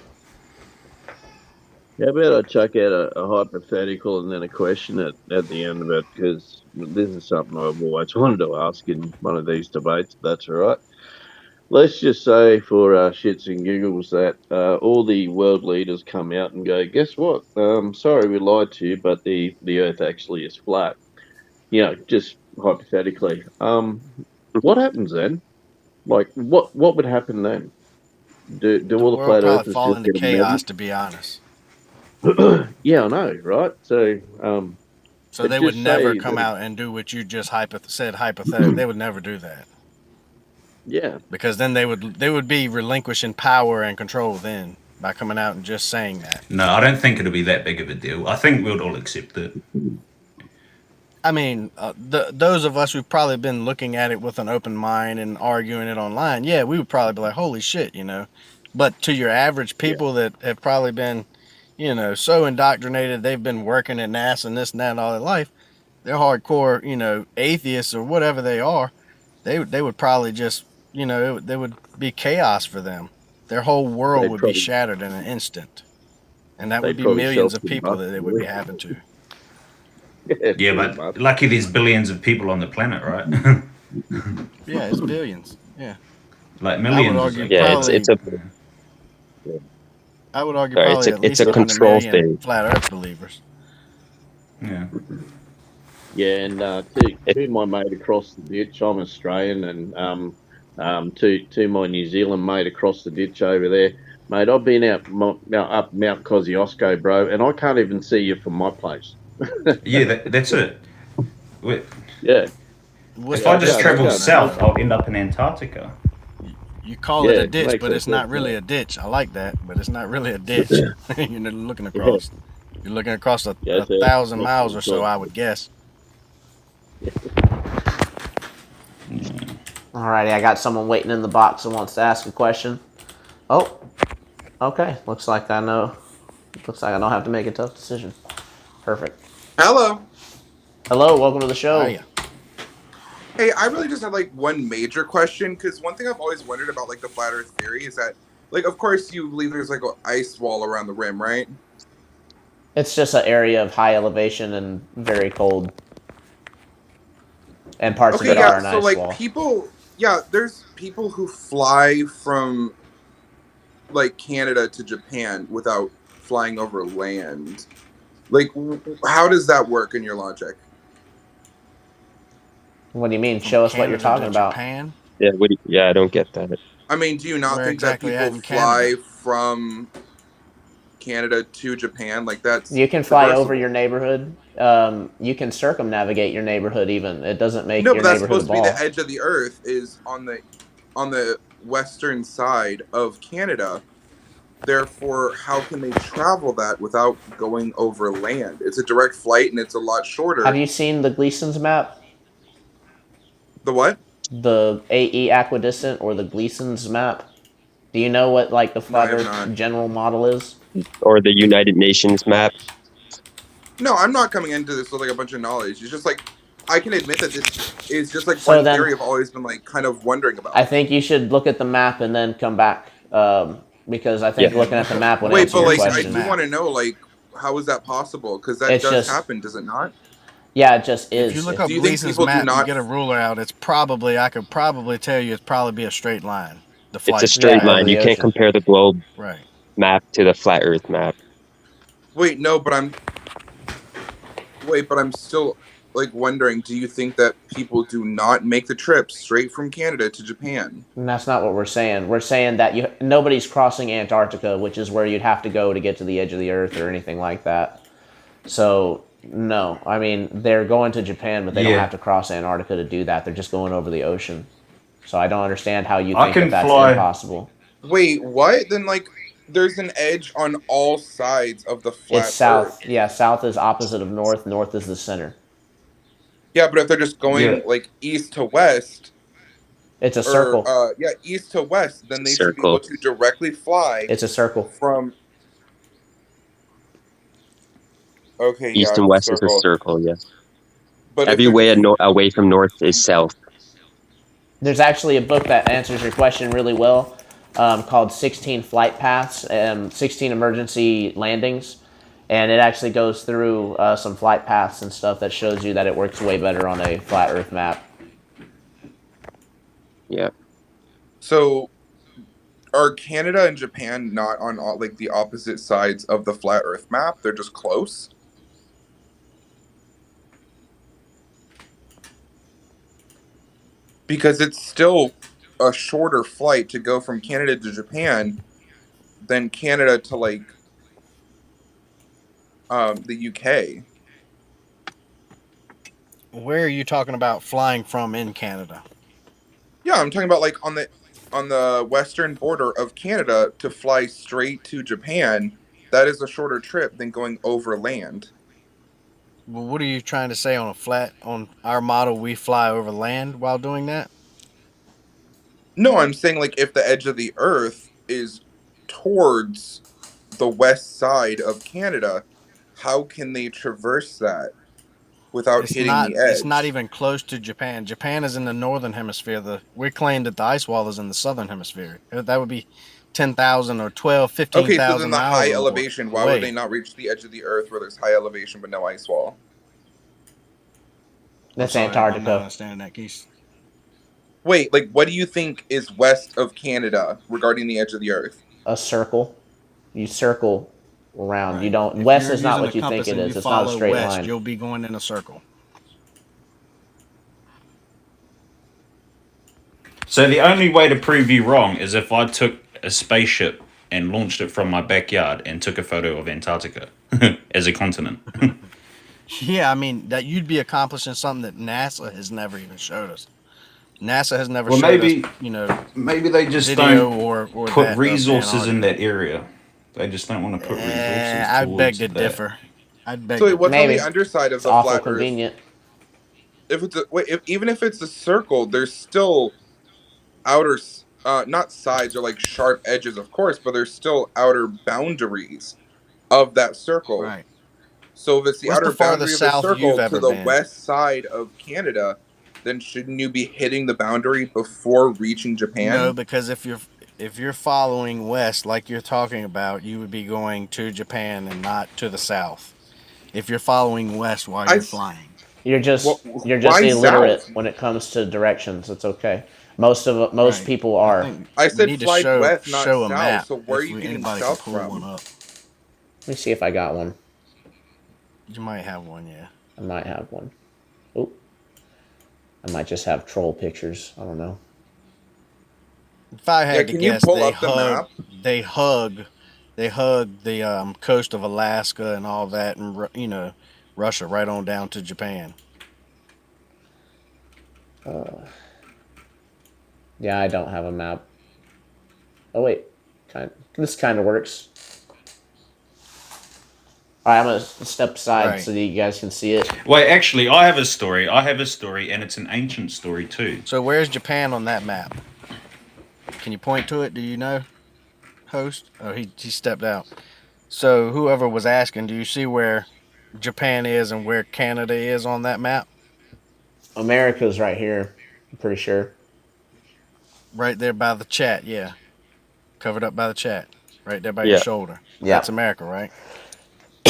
[SPEAKER 15] how about I chuck out a hypothetical and then a question at the end of it, because this is something I've always wanted to ask in one of these debates, if that's all right. Let's just say for shits and giggles that all the world leaders come out and go, guess what? Sorry we lied to you, but the Earth actually is flat. Just hypothetically. What happens then? Like, what would happen then? Do
[SPEAKER 11] the
[SPEAKER 15] all the
[SPEAKER 11] world
[SPEAKER 15] flat
[SPEAKER 11] probably
[SPEAKER 15] earthers
[SPEAKER 11] fall
[SPEAKER 15] just
[SPEAKER 11] into
[SPEAKER 15] get a medal?
[SPEAKER 11] chaos, to be honest.
[SPEAKER 15] Yeah, I know, right? So,
[SPEAKER 11] So
[SPEAKER 15] but
[SPEAKER 11] they would
[SPEAKER 15] just
[SPEAKER 11] never
[SPEAKER 15] say
[SPEAKER 11] come
[SPEAKER 15] that,
[SPEAKER 11] out and do what you just said hypothetically. They would never do that
[SPEAKER 15] yeah,
[SPEAKER 11] because then they would be relinquishing power and control then by coming out and just saying that.
[SPEAKER 12] No, I don't think it'll be that big of a deal. I think we'll all accept it.
[SPEAKER 11] I mean, those of us who've probably been looking at it with an open mind and arguing it online, yeah, we would probably be like, holy shit. But to your average
[SPEAKER 15] yeah,
[SPEAKER 11] people that have probably been, so indoctrinated, they've been working at NASA and this and that all their life, they're hardcore, atheists or whatever they are. They would probably just, they would be chaos for them. Their whole world
[SPEAKER 15] they'd
[SPEAKER 11] would be
[SPEAKER 15] probably
[SPEAKER 11] shattered in an instant, and that would
[SPEAKER 15] they'd
[SPEAKER 11] be
[SPEAKER 15] probably
[SPEAKER 11] millions
[SPEAKER 15] self
[SPEAKER 11] of people
[SPEAKER 15] combust.
[SPEAKER 11] that it would be happening to.
[SPEAKER 15] Yeah,
[SPEAKER 12] Yeah,
[SPEAKER 15] pretty
[SPEAKER 12] but
[SPEAKER 15] much.
[SPEAKER 12] lucky there's billions of people on the planet, right?
[SPEAKER 11] Yeah, it's billions. Yeah,
[SPEAKER 12] Like
[SPEAKER 11] I would
[SPEAKER 12] millions is
[SPEAKER 11] argue
[SPEAKER 14] Yeah,
[SPEAKER 12] okay, but
[SPEAKER 11] probably.
[SPEAKER 14] it's a
[SPEAKER 11] I would argue
[SPEAKER 14] sorry,
[SPEAKER 11] probably at
[SPEAKER 14] it's
[SPEAKER 11] least
[SPEAKER 14] a
[SPEAKER 11] 100
[SPEAKER 14] control
[SPEAKER 11] million
[SPEAKER 14] thing.
[SPEAKER 11] flat Earth believers.
[SPEAKER 12] yeah.
[SPEAKER 15] Yeah, and
[SPEAKER 14] It,
[SPEAKER 15] to my mate across the ditch, I'm Australian, and to my New Zealand mate across the ditch over there, mate, I've been up Mount Kosciuszko, bro, and I can't even see you from my place.
[SPEAKER 12] Yeah, that's it.
[SPEAKER 15] Yeah,
[SPEAKER 11] What's
[SPEAKER 12] If
[SPEAKER 11] the
[SPEAKER 12] I
[SPEAKER 15] I
[SPEAKER 12] just
[SPEAKER 15] can't, I
[SPEAKER 11] distance
[SPEAKER 12] travel
[SPEAKER 11] from
[SPEAKER 15] can't.
[SPEAKER 11] there,
[SPEAKER 12] south,
[SPEAKER 11] though?
[SPEAKER 12] I'll end up in Antarctica.
[SPEAKER 11] You call it
[SPEAKER 15] Yeah,
[SPEAKER 11] a ditch,
[SPEAKER 15] makes
[SPEAKER 11] but
[SPEAKER 15] no
[SPEAKER 11] it's not
[SPEAKER 15] sense,
[SPEAKER 11] really
[SPEAKER 15] mate.
[SPEAKER 11] a ditch. I like that, but it's not really a ditch. You're looking
[SPEAKER 15] Yeah,
[SPEAKER 11] across. You're looking across a,
[SPEAKER 15] yeah,
[SPEAKER 11] a
[SPEAKER 15] so
[SPEAKER 11] thousand
[SPEAKER 15] that's
[SPEAKER 11] miles
[SPEAKER 15] pretty
[SPEAKER 11] or so,
[SPEAKER 15] cool.
[SPEAKER 11] I would guess.
[SPEAKER 1] Alrighty, I got someone waiting in the box who wants to ask a question. Oh, okay. Looks like I know. Looks like I don't have to make a tough decision. Perfect.
[SPEAKER 16] Hello.
[SPEAKER 1] Hello, welcome to the
[SPEAKER 11] Oh
[SPEAKER 1] show.
[SPEAKER 11] yeah.
[SPEAKER 16] Hey, I really just had like one major question because one thing I've always wondered about like the flat Earth theory is that, like, of course you believe there's like an ice wall around the rim, right?
[SPEAKER 1] It's just an area of high elevation and very cold, and parts of
[SPEAKER 16] Okay,
[SPEAKER 1] it
[SPEAKER 16] yeah.
[SPEAKER 1] are an
[SPEAKER 16] So
[SPEAKER 1] ice
[SPEAKER 16] like
[SPEAKER 1] wall.
[SPEAKER 16] people, yeah, there's people who fly from like Canada to Japan without flying over land. Like, how does that work in your logic?
[SPEAKER 1] What do you mean?
[SPEAKER 11] From
[SPEAKER 1] Show us what you're
[SPEAKER 11] Canada
[SPEAKER 1] talking
[SPEAKER 11] to
[SPEAKER 1] about.
[SPEAKER 11] Japan?
[SPEAKER 14] Yeah, yeah, I don't get that.
[SPEAKER 16] I mean, do you not
[SPEAKER 11] Where
[SPEAKER 16] think that
[SPEAKER 11] exactly
[SPEAKER 16] people
[SPEAKER 11] at in Canada?
[SPEAKER 16] fly from Canada to Japan? Like, that's
[SPEAKER 1] You can fly over your
[SPEAKER 16] traversable.
[SPEAKER 1] neighborhood. You can circumnavigate your neighborhood. Even it doesn't make
[SPEAKER 16] No,
[SPEAKER 1] your
[SPEAKER 16] but that's
[SPEAKER 1] neighborhood a
[SPEAKER 16] supposed to be the
[SPEAKER 1] ball.
[SPEAKER 16] edge of the Earth is on the western side of Canada. Therefore, how can they travel that without going over land? It's a direct flight and it's a lot
[SPEAKER 1] Have
[SPEAKER 16] shorter.
[SPEAKER 1] you seen the Gleason's map?
[SPEAKER 16] The what?
[SPEAKER 1] The AE Equidistant or the Gleason's map? Do you know what like the
[SPEAKER 16] No, I
[SPEAKER 1] flat
[SPEAKER 16] have
[SPEAKER 1] Earth
[SPEAKER 16] not.
[SPEAKER 1] general model is?
[SPEAKER 14] Or the United Nations map.
[SPEAKER 16] No, I'm not coming into this with like a bunch of knowledge. It's just like I can admit that this is just like
[SPEAKER 1] So
[SPEAKER 16] one
[SPEAKER 1] then,
[SPEAKER 16] theory I've always been like kind of wondering
[SPEAKER 1] I
[SPEAKER 16] about.
[SPEAKER 1] think you should look at the map and then come back, because I
[SPEAKER 14] Yeah.
[SPEAKER 1] think
[SPEAKER 11] Yeah,
[SPEAKER 1] looking at
[SPEAKER 11] look
[SPEAKER 1] the
[SPEAKER 11] up
[SPEAKER 1] map would
[SPEAKER 16] Wait,
[SPEAKER 1] answer
[SPEAKER 16] but
[SPEAKER 1] your
[SPEAKER 16] like I
[SPEAKER 11] Gleason's
[SPEAKER 16] do
[SPEAKER 1] question.
[SPEAKER 11] map.
[SPEAKER 16] want to know like how is that possible? Because that
[SPEAKER 1] It's
[SPEAKER 16] does
[SPEAKER 1] just,
[SPEAKER 16] happen, does it not?
[SPEAKER 1] yeah, it just
[SPEAKER 11] If you
[SPEAKER 1] is.
[SPEAKER 11] look
[SPEAKER 1] If
[SPEAKER 16] Do
[SPEAKER 11] up
[SPEAKER 16] you think
[SPEAKER 11] Gleason's
[SPEAKER 16] people do
[SPEAKER 11] map and
[SPEAKER 16] not?
[SPEAKER 11] get a ruler out, it's probably I could probably tell you it's probably be a straight line. The
[SPEAKER 14] It's a
[SPEAKER 11] flight
[SPEAKER 1] yeah,
[SPEAKER 14] straight
[SPEAKER 11] path.
[SPEAKER 1] over
[SPEAKER 14] line.
[SPEAKER 1] the
[SPEAKER 14] You can't
[SPEAKER 1] ocean.
[SPEAKER 14] compare the globe
[SPEAKER 11] Right.
[SPEAKER 14] map to the flat Earth map.
[SPEAKER 16] Wait, no, but I'm still like wondering. Do you think that people do not make the trip straight from Canada to Japan?
[SPEAKER 1] And that's not what we're saying. We're saying that nobody's crossing Antarctica, which is where you'd have to go to get to the edge of the Earth or anything like that. So no, I mean they're going to Japan, but they don't
[SPEAKER 12] Yeah,
[SPEAKER 1] have to cross Antarctica to do that. They're just going over the ocean. So I don't understand how you
[SPEAKER 12] I
[SPEAKER 1] think that
[SPEAKER 12] can
[SPEAKER 1] that's
[SPEAKER 12] fly.
[SPEAKER 1] impossible.
[SPEAKER 16] Wait, what? Then like there's an edge on all sides of the
[SPEAKER 1] It's
[SPEAKER 16] flat Earth.
[SPEAKER 1] south. Yeah, south is opposite of north. North is the center.
[SPEAKER 16] Yeah, but if they're just
[SPEAKER 12] Yeah,
[SPEAKER 16] going like east to west,
[SPEAKER 1] It's a
[SPEAKER 16] or
[SPEAKER 1] circle.
[SPEAKER 16] yeah, east to west,
[SPEAKER 14] It's
[SPEAKER 16] then
[SPEAKER 14] a
[SPEAKER 16] they should be able
[SPEAKER 14] circle.
[SPEAKER 16] to directly fly
[SPEAKER 1] It's a circle.
[SPEAKER 16] from. Okay, yeah,
[SPEAKER 14] East and
[SPEAKER 16] it's a
[SPEAKER 14] west is a
[SPEAKER 16] circle.
[SPEAKER 14] circle. Yeah.
[SPEAKER 16] But if
[SPEAKER 14] Every
[SPEAKER 16] they're
[SPEAKER 14] way
[SPEAKER 16] just
[SPEAKER 14] away from north is south.
[SPEAKER 1] There's actually a book that answers your question really well, called 16 Flight Paths and 16 Emergency Landings. And it actually goes through some flight paths and stuff that shows you that it works way better on a flat Earth map.
[SPEAKER 14] Yeah.
[SPEAKER 16] so are Canada and Japan not on like the opposite sides of the flat Earth map? They're just close because it's still a shorter flight to go from Canada to Japan than Canada to like the UK.
[SPEAKER 11] Where are you talking about flying from in Canada?
[SPEAKER 16] Yeah, I'm talking about like on the western border of Canada to fly straight to Japan. That is a shorter trip than going over land.
[SPEAKER 11] Well, what are you trying to say on a flat on our model we fly over land while doing that?
[SPEAKER 16] No, I'm saying like if the edge of the Earth is towards the west side of Canada, how can they traverse that without hitting the
[SPEAKER 11] It's not
[SPEAKER 16] edge?
[SPEAKER 11] even close to Japan. Japan is in the northern hemisphere. We claim that the ice wall is in the southern hemisphere. That would be 10,000 or 12, fifteen
[SPEAKER 16] Okay, so then
[SPEAKER 11] thousand
[SPEAKER 16] the
[SPEAKER 11] miles
[SPEAKER 16] high
[SPEAKER 11] or more
[SPEAKER 16] elevation, why would they
[SPEAKER 11] away.
[SPEAKER 16] not reach the edge of the Earth where there's high elevation but no ice wall?
[SPEAKER 11] I'm
[SPEAKER 1] That's
[SPEAKER 11] sorry, I'm not
[SPEAKER 1] Antarctica.
[SPEAKER 11] understanding that, Keith.
[SPEAKER 16] Wait, like what do you think is west of Canada regarding the edge of the Earth?
[SPEAKER 1] A circle. You circle around. You
[SPEAKER 11] Right.
[SPEAKER 1] don't.
[SPEAKER 11] If
[SPEAKER 1] West
[SPEAKER 11] you're
[SPEAKER 1] is not
[SPEAKER 11] using a
[SPEAKER 1] what you think
[SPEAKER 11] compass
[SPEAKER 1] it
[SPEAKER 11] and you
[SPEAKER 1] is. It's not a
[SPEAKER 11] follow
[SPEAKER 1] straight
[SPEAKER 11] west,
[SPEAKER 1] line.
[SPEAKER 11] you'll be going in a circle.
[SPEAKER 12] so the only way to prove you wrong is if I took a spaceship and launched it from my backyard and took a photo of Antarctica as a continent.
[SPEAKER 11] Yeah, I mean that you'd be accomplishing something that NASA has never even showed us. NASA has never
[SPEAKER 12] Well,
[SPEAKER 11] showed us,
[SPEAKER 12] maybe they just
[SPEAKER 11] video
[SPEAKER 12] don't
[SPEAKER 11] or
[SPEAKER 12] put
[SPEAKER 11] that of
[SPEAKER 12] resources in
[SPEAKER 11] Antarctica.
[SPEAKER 12] that area. They just don't want to put resources
[SPEAKER 11] I beg
[SPEAKER 12] towards
[SPEAKER 11] to
[SPEAKER 12] that.
[SPEAKER 11] differ. I'd beg
[SPEAKER 16] So
[SPEAKER 11] to
[SPEAKER 16] wait, what's on
[SPEAKER 11] differ.
[SPEAKER 16] the
[SPEAKER 1] Maybe
[SPEAKER 16] underside of
[SPEAKER 1] it's
[SPEAKER 16] the
[SPEAKER 1] awful
[SPEAKER 16] flat Earth?
[SPEAKER 1] convenient.
[SPEAKER 16] If it's a wait, if, even if it's a circle, there's still outer not sides or like sharp edges, of course, but there's still outer boundaries of that circle.
[SPEAKER 11] Right.
[SPEAKER 16] So if it's the
[SPEAKER 11] What's the
[SPEAKER 16] outer boundary
[SPEAKER 11] farthest
[SPEAKER 16] of the
[SPEAKER 11] south you've
[SPEAKER 16] circle to
[SPEAKER 11] ever
[SPEAKER 16] the
[SPEAKER 11] been?
[SPEAKER 16] west side of Canada, then shouldn't you be hitting the boundary before reaching
[SPEAKER 11] No,
[SPEAKER 16] Japan?
[SPEAKER 11] because if you're following west like you're talking about, you would be going to Japan and not to the south. If you're following west while
[SPEAKER 16] I
[SPEAKER 11] you're
[SPEAKER 16] s-
[SPEAKER 11] flying.
[SPEAKER 1] You're just you're just
[SPEAKER 16] why
[SPEAKER 1] illiterate
[SPEAKER 16] south?
[SPEAKER 1] when it comes to directions. It's okay. Most
[SPEAKER 11] Right.
[SPEAKER 1] people
[SPEAKER 11] I
[SPEAKER 1] are.
[SPEAKER 11] think
[SPEAKER 16] I
[SPEAKER 11] we
[SPEAKER 16] said
[SPEAKER 11] need to
[SPEAKER 16] fly west, not
[SPEAKER 11] show a
[SPEAKER 16] south.
[SPEAKER 11] map
[SPEAKER 16] So where are
[SPEAKER 11] if
[SPEAKER 16] you getting
[SPEAKER 11] anybody can
[SPEAKER 16] south
[SPEAKER 11] pull one
[SPEAKER 16] from?
[SPEAKER 11] up.
[SPEAKER 1] Let me see if I got one.
[SPEAKER 11] You might have one, yeah.
[SPEAKER 1] I might have one. Oh, I might just have troll pictures. I don't know.
[SPEAKER 11] If I
[SPEAKER 16] Yeah,
[SPEAKER 11] had to
[SPEAKER 16] can you
[SPEAKER 11] guess,
[SPEAKER 16] pull up the map?
[SPEAKER 11] they hug the coast of Alaska and all that, and Russia right on down to Japan.
[SPEAKER 1] Yeah, I don't have a map. Oh wait, this kind of works. All right, I'm gonna step aside
[SPEAKER 11] Right.
[SPEAKER 1] so that you guys can see it.
[SPEAKER 12] Well, actually, I have a story. I have a story, and it's an ancient story too.
[SPEAKER 11] So where's Japan on that map? Can you point to it? Do you know, host? Oh, he stepped out. So whoever was asking, do you see where Japan is and where Canada is on that map?
[SPEAKER 1] America's right here. I'm pretty sure.
[SPEAKER 11] Right there by the chat, yeah. Covered up by the chat. Right there by your
[SPEAKER 14] Yeah.
[SPEAKER 11] shoulder.
[SPEAKER 1] Yeah,
[SPEAKER 11] That's America, right?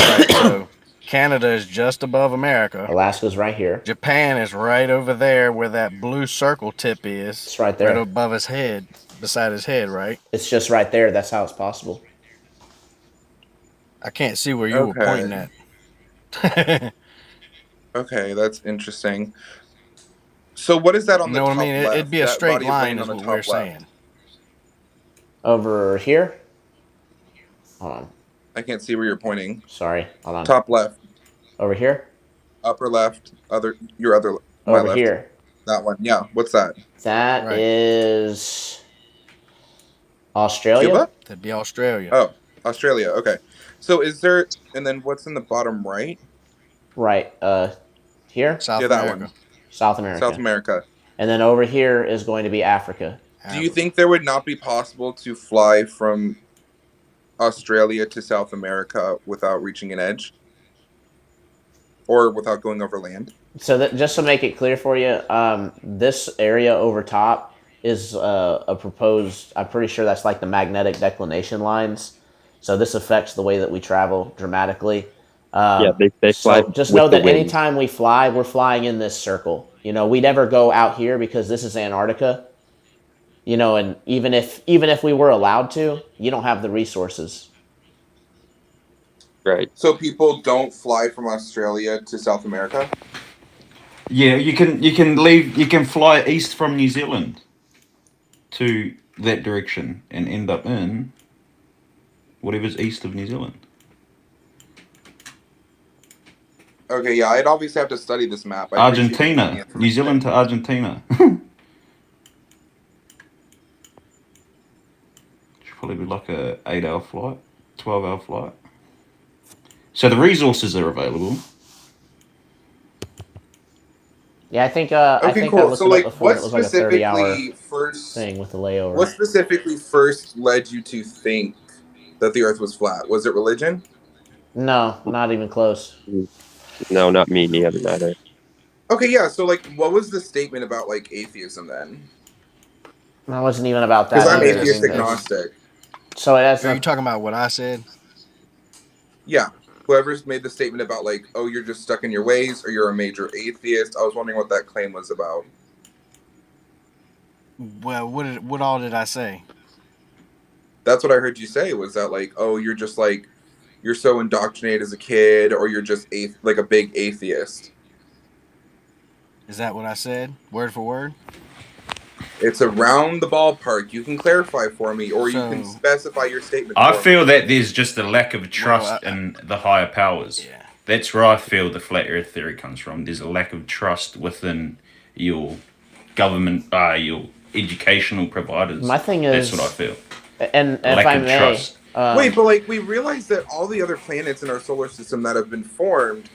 [SPEAKER 11] Right. So Canada is just above America.
[SPEAKER 1] Alaska's right here.
[SPEAKER 11] Japan is right over there where that blue circle tip is,
[SPEAKER 1] It's right
[SPEAKER 11] right
[SPEAKER 1] there.
[SPEAKER 11] above his head, beside his head, right?
[SPEAKER 1] It's just right there. That's how it's possible.
[SPEAKER 11] I can't see where you were
[SPEAKER 16] Okay.
[SPEAKER 11] pointing at.
[SPEAKER 16] Okay, that's interesting. So what is that on
[SPEAKER 11] You
[SPEAKER 16] the
[SPEAKER 11] know what I mean?
[SPEAKER 16] top
[SPEAKER 11] It'd
[SPEAKER 16] left?
[SPEAKER 11] be a
[SPEAKER 16] That
[SPEAKER 11] straight
[SPEAKER 16] body of
[SPEAKER 11] line,
[SPEAKER 16] land on
[SPEAKER 11] is
[SPEAKER 16] the
[SPEAKER 11] what we're
[SPEAKER 16] top left.
[SPEAKER 11] saying.
[SPEAKER 1] Over here. Hold on.
[SPEAKER 16] I can't see where you're pointing.
[SPEAKER 1] Sorry. Hold on.
[SPEAKER 16] Top left,
[SPEAKER 1] Over here.
[SPEAKER 16] upper left, your other my
[SPEAKER 1] Over
[SPEAKER 16] left.
[SPEAKER 1] here.
[SPEAKER 16] That one. Yeah. What's that?
[SPEAKER 1] That
[SPEAKER 11] Right.
[SPEAKER 1] is Australia.
[SPEAKER 16] Cuba?
[SPEAKER 11] That'd be Australia.
[SPEAKER 16] Oh, Australia. Okay. So is there and then what's in the bottom right?
[SPEAKER 1] Right. Here.
[SPEAKER 11] South
[SPEAKER 16] Yeah, that one.
[SPEAKER 11] America.
[SPEAKER 1] South
[SPEAKER 16] South
[SPEAKER 1] America.
[SPEAKER 16] America.
[SPEAKER 1] And then over here is going to be Africa.
[SPEAKER 16] Do you
[SPEAKER 11] Africa.
[SPEAKER 16] think there would not be possible to fly from Australia to South America without reaching an edge? Or without going over land?
[SPEAKER 1] So that just to make it clear for you, this area over top is a proposed. I'm pretty sure that's like the magnetic declination lines. So this affects the way that we travel dramatically.
[SPEAKER 14] Yeah, they fly
[SPEAKER 1] So just
[SPEAKER 14] with
[SPEAKER 1] know
[SPEAKER 14] the
[SPEAKER 1] that
[SPEAKER 14] wind.
[SPEAKER 1] anytime we fly, we're flying in this circle. We never go out here because this is Antarctica. And even if we were allowed to, you don't have the resources.
[SPEAKER 14] Right.
[SPEAKER 16] So people don't fly from Australia to South America?
[SPEAKER 12] Yeah, you can fly east from New Zealand to that direction and end up in whatever's east of New Zealand.
[SPEAKER 16] Okay, yeah, I'd obviously have to study this map. I appreciate you giving me
[SPEAKER 12] Argentina, New Zealand
[SPEAKER 16] information.
[SPEAKER 12] to Argentina. Should probably be like a 8-hour flight, 12-hour flight. So the resources are available.
[SPEAKER 1] Yeah, I
[SPEAKER 16] Okay,
[SPEAKER 1] think I
[SPEAKER 16] cool.
[SPEAKER 1] looked
[SPEAKER 16] So
[SPEAKER 1] it up
[SPEAKER 16] like
[SPEAKER 1] before, and it was like a 30-hour thing with the layover.
[SPEAKER 16] what specifically first led you to think that the earth was flat? Was it religion?
[SPEAKER 1] No, not even close.
[SPEAKER 14] No, not me neither.
[SPEAKER 16] Okay, yeah, so like what was the statement about like atheism then?
[SPEAKER 1] It wasn't even about
[SPEAKER 16] Because
[SPEAKER 1] that
[SPEAKER 16] I'm
[SPEAKER 11] Oh,
[SPEAKER 1] either. I
[SPEAKER 16] atheist
[SPEAKER 1] mean, it's
[SPEAKER 16] agnostic.
[SPEAKER 1] so it has
[SPEAKER 11] are you
[SPEAKER 1] not.
[SPEAKER 11] talking about what I said?
[SPEAKER 16] Yeah. Whoever's made the statement about like, oh, you're just stuck in your ways or you're a major atheist, I was wondering what that claim was about.
[SPEAKER 11] Well, what all did I say?
[SPEAKER 16] That's what I heard you say was that like, oh, you're just like you're so indoctrinated as a kid or you're just like a big atheist.
[SPEAKER 11] Is that what I said? Word for word?
[SPEAKER 16] It's around the ballpark. You can clarify for me or you can
[SPEAKER 11] So,
[SPEAKER 16] specify your statement
[SPEAKER 12] I
[SPEAKER 16] for me.
[SPEAKER 12] feel that there's just a lack of
[SPEAKER 11] well,
[SPEAKER 12] trust in the higher powers.
[SPEAKER 11] yeah.
[SPEAKER 12] That's where I feel the flat Earth theory comes from. There's a lack of trust within your government, your educational providers.
[SPEAKER 1] My thing
[SPEAKER 12] That's what I
[SPEAKER 1] is,
[SPEAKER 12] feel.
[SPEAKER 1] and
[SPEAKER 12] A
[SPEAKER 1] if
[SPEAKER 12] lack
[SPEAKER 1] I
[SPEAKER 12] of
[SPEAKER 1] may,
[SPEAKER 12] trust.
[SPEAKER 16] Wait, but like we realize that all the other planets in our solar system that have been formed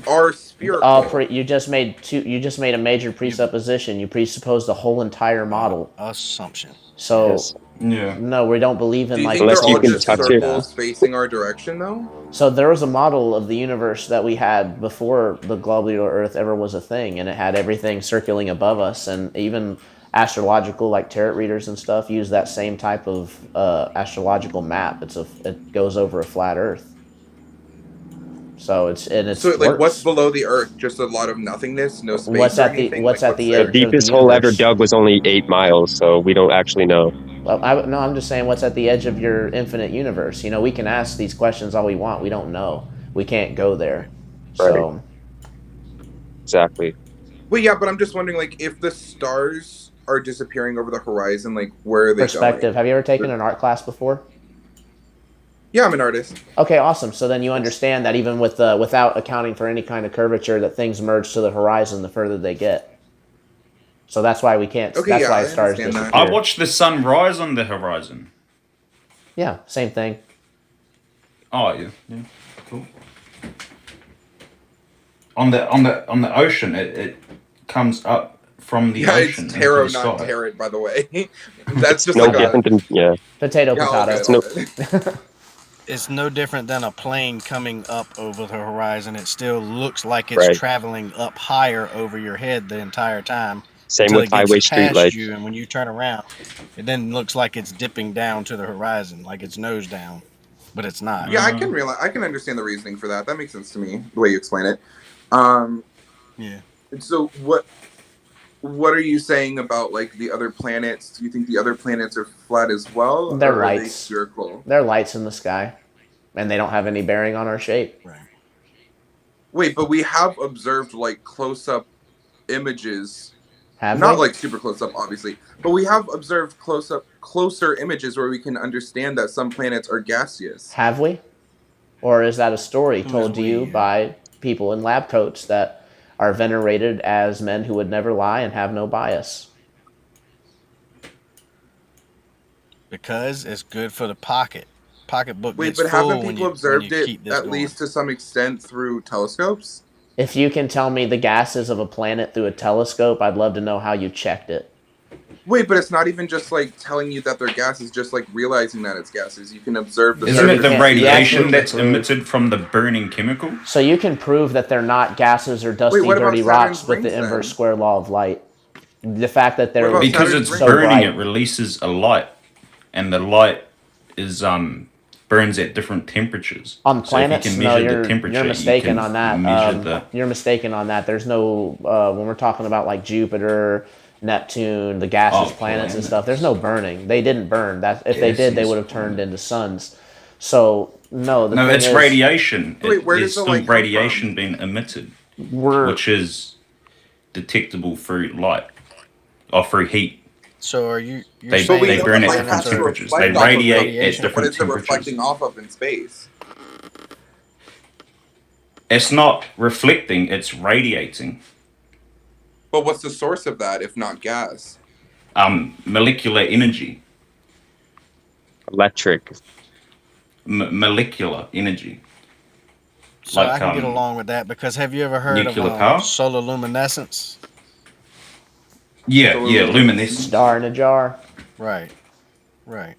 [SPEAKER 16] are spherical.
[SPEAKER 1] You just made two. You just made a major presupposition. You presupposed the whole entire model.
[SPEAKER 11] Assumption.
[SPEAKER 1] So
[SPEAKER 14] Yes.
[SPEAKER 12] Yeah.
[SPEAKER 1] no, we don't believe in
[SPEAKER 16] Do you
[SPEAKER 1] like
[SPEAKER 16] think they're
[SPEAKER 14] Unless you
[SPEAKER 16] all
[SPEAKER 14] can
[SPEAKER 16] just
[SPEAKER 1] coordinates
[SPEAKER 14] touch
[SPEAKER 1] like
[SPEAKER 14] it.
[SPEAKER 1] that.
[SPEAKER 16] circles facing our direction, though?
[SPEAKER 1] So there was a model of the universe that we had before the globular Earth ever was a thing, and it had everything circling above us, and even astrological like tarot readers and stuff use that same type of astrological map. It goes over a flat Earth, so
[SPEAKER 16] So,
[SPEAKER 1] it
[SPEAKER 16] like, what's
[SPEAKER 1] works.
[SPEAKER 16] below the Earth? Just a lot of nothingness, no space or anything?
[SPEAKER 1] What's
[SPEAKER 16] Like,
[SPEAKER 1] at
[SPEAKER 16] what's
[SPEAKER 1] the
[SPEAKER 14] The
[SPEAKER 16] there?
[SPEAKER 1] edge of the
[SPEAKER 14] deepest hole ever
[SPEAKER 1] universe?
[SPEAKER 14] dug was only 8 miles, so we don't actually know.
[SPEAKER 1] Well, no, I'm just saying what's at the edge of your infinite universe. You know, we can ask these questions all we want. We don't know. We can't go there.
[SPEAKER 14] Right.
[SPEAKER 1] So
[SPEAKER 14] Exactly.
[SPEAKER 16] Well, yeah, but I'm just wondering, like, if the stars are disappearing over the horizon, like, where are they
[SPEAKER 1] perspective.
[SPEAKER 16] going?
[SPEAKER 1] Have you ever taken an art class before?
[SPEAKER 16] Yeah, I'm an artist.
[SPEAKER 1] Okay, awesome. So then you
[SPEAKER 14] Yes.
[SPEAKER 1] understand that even with without accounting for any kind of curvature, that things merge to the horizon the further they get. So that's why we can't.
[SPEAKER 16] Okay,
[SPEAKER 1] That's
[SPEAKER 16] yeah,
[SPEAKER 1] why
[SPEAKER 16] I
[SPEAKER 1] stars
[SPEAKER 16] understand that.
[SPEAKER 12] I
[SPEAKER 1] disappear.
[SPEAKER 12] watched the sun rise on the horizon.
[SPEAKER 1] Yeah, same thing.
[SPEAKER 12] Oh yeah, yeah, cool. On the ocean, it comes up from the
[SPEAKER 16] Yeah, it's
[SPEAKER 12] ocean into
[SPEAKER 16] tarot,
[SPEAKER 12] the
[SPEAKER 16] not
[SPEAKER 12] sky.
[SPEAKER 16] tarot, by the way. That's
[SPEAKER 14] It's
[SPEAKER 16] just
[SPEAKER 14] no
[SPEAKER 16] like
[SPEAKER 1] Okay,
[SPEAKER 16] a.
[SPEAKER 14] different than, yeah.
[SPEAKER 1] potato,
[SPEAKER 16] Yeah, all
[SPEAKER 1] potato.
[SPEAKER 16] good,
[SPEAKER 14] It's
[SPEAKER 16] all
[SPEAKER 14] no.
[SPEAKER 16] good.
[SPEAKER 11] It's no different than a plane coming up over the horizon. It still looks like it's
[SPEAKER 14] Right.
[SPEAKER 11] traveling up higher over your head the entire time
[SPEAKER 14] Same
[SPEAKER 11] until
[SPEAKER 14] with
[SPEAKER 11] it gets
[SPEAKER 14] highway
[SPEAKER 11] past
[SPEAKER 14] streetlights.
[SPEAKER 11] you, and when you turn around, it then looks like it's dipping down to the horizon, like it's nose down, but it's not.
[SPEAKER 16] Yeah,
[SPEAKER 12] Uh,
[SPEAKER 16] I can understand the reasoning for that. That makes sense to me, the way you explain it. Um,
[SPEAKER 11] Yeah.
[SPEAKER 16] so what are you saying about like the other planets? Do you think the other planets are flat as well,
[SPEAKER 1] They're
[SPEAKER 16] or are they
[SPEAKER 1] lights.
[SPEAKER 16] spherical?
[SPEAKER 1] They're lights in the sky, and they don't have any bearing on our shape.
[SPEAKER 11] Right.
[SPEAKER 16] Wait, but we have observed like close-up images,
[SPEAKER 1] Have
[SPEAKER 16] not
[SPEAKER 1] we?
[SPEAKER 16] like super close-up, obviously, but we have observed closer images where we can understand that some planets are gaseous.
[SPEAKER 1] Have we? Or is that a story
[SPEAKER 11] Who is
[SPEAKER 1] told to you
[SPEAKER 11] we?
[SPEAKER 1] by people in lab coats that are venerated as men who would never lie and have no bias?
[SPEAKER 11] Because it's good for the pocket. Pocketbook
[SPEAKER 16] Wait,
[SPEAKER 11] gets
[SPEAKER 16] but haven't
[SPEAKER 11] full
[SPEAKER 16] people
[SPEAKER 11] when you
[SPEAKER 16] observed it
[SPEAKER 11] keep this
[SPEAKER 16] at
[SPEAKER 11] going.
[SPEAKER 16] least to some extent through telescopes?
[SPEAKER 1] If you can tell me the gases of a planet through a telescope, I'd love to know how you checked it.
[SPEAKER 16] Wait, but it's not even just like telling you that they're gases, just like realizing that it's gases. You can observe the
[SPEAKER 1] Yeah,
[SPEAKER 12] isn't
[SPEAKER 1] you
[SPEAKER 12] it the
[SPEAKER 16] surface
[SPEAKER 1] can't. You
[SPEAKER 16] and
[SPEAKER 1] actually
[SPEAKER 12] radiation
[SPEAKER 1] can
[SPEAKER 12] that's
[SPEAKER 16] movement.
[SPEAKER 1] prove.
[SPEAKER 12] emitted from the burning chemical?
[SPEAKER 1] So you can prove that they're not gases or
[SPEAKER 16] Wait,
[SPEAKER 1] dusty,
[SPEAKER 16] what about
[SPEAKER 1] dirty rocks
[SPEAKER 16] Saturn's
[SPEAKER 1] with the
[SPEAKER 16] rings
[SPEAKER 1] inverse
[SPEAKER 16] then?
[SPEAKER 1] square law of light. The fact that
[SPEAKER 16] What
[SPEAKER 1] they're
[SPEAKER 16] about
[SPEAKER 12] Because
[SPEAKER 16] Saturn's
[SPEAKER 12] it's
[SPEAKER 1] so
[SPEAKER 16] rings?
[SPEAKER 12] burning, it
[SPEAKER 1] bright.
[SPEAKER 12] releases a light, and the light is burns at different temperatures.
[SPEAKER 1] On
[SPEAKER 12] So if you can
[SPEAKER 1] planets, no,
[SPEAKER 12] measure the
[SPEAKER 1] you're
[SPEAKER 12] temperature, you
[SPEAKER 1] mistaken
[SPEAKER 12] can
[SPEAKER 1] on that.
[SPEAKER 12] measure the.
[SPEAKER 1] You're mistaken on that. There's no when we're talking about like Jupiter, Neptune, the gaseous
[SPEAKER 12] Oh,
[SPEAKER 1] planets and stuff. There's no
[SPEAKER 12] planets.
[SPEAKER 1] burning. They didn't burn. That if they did, they would
[SPEAKER 12] Gaseous
[SPEAKER 1] have turned into
[SPEAKER 12] planets.
[SPEAKER 1] suns. So no, the
[SPEAKER 12] No,
[SPEAKER 1] thing
[SPEAKER 12] it's
[SPEAKER 1] is,
[SPEAKER 12] radiation.
[SPEAKER 16] So wait, where
[SPEAKER 12] There's
[SPEAKER 16] does the
[SPEAKER 12] still
[SPEAKER 16] light come from?
[SPEAKER 12] radiation being emitted,
[SPEAKER 1] we're
[SPEAKER 12] which is detectable through light or through heat.
[SPEAKER 11] So are you're
[SPEAKER 12] They
[SPEAKER 16] But we
[SPEAKER 12] they
[SPEAKER 11] saying
[SPEAKER 16] know
[SPEAKER 11] that
[SPEAKER 16] that
[SPEAKER 12] burn at
[SPEAKER 16] light
[SPEAKER 12] different
[SPEAKER 11] planets
[SPEAKER 16] has to
[SPEAKER 11] are
[SPEAKER 12] temperatures. They
[SPEAKER 16] reflect
[SPEAKER 11] emitting
[SPEAKER 16] off of
[SPEAKER 12] radiate
[SPEAKER 16] something.
[SPEAKER 12] at
[SPEAKER 11] radiation?
[SPEAKER 16] What
[SPEAKER 12] different
[SPEAKER 16] is it
[SPEAKER 12] temperatures.
[SPEAKER 16] reflecting off of in space?
[SPEAKER 12] It's not reflecting, it's radiating.
[SPEAKER 16] But what's the source of that if not gas?
[SPEAKER 12] Molecular energy.
[SPEAKER 14] Electric.
[SPEAKER 12] Molecular energy.
[SPEAKER 11] So I
[SPEAKER 12] Like
[SPEAKER 11] can get along with that because have you ever heard of
[SPEAKER 12] nuclear power.
[SPEAKER 11] solar luminescence?
[SPEAKER 12] Yeah,
[SPEAKER 16] Solar
[SPEAKER 12] yeah,
[SPEAKER 16] luminescence?
[SPEAKER 12] luminescence.
[SPEAKER 1] star in a jar.
[SPEAKER 11] Right. Right.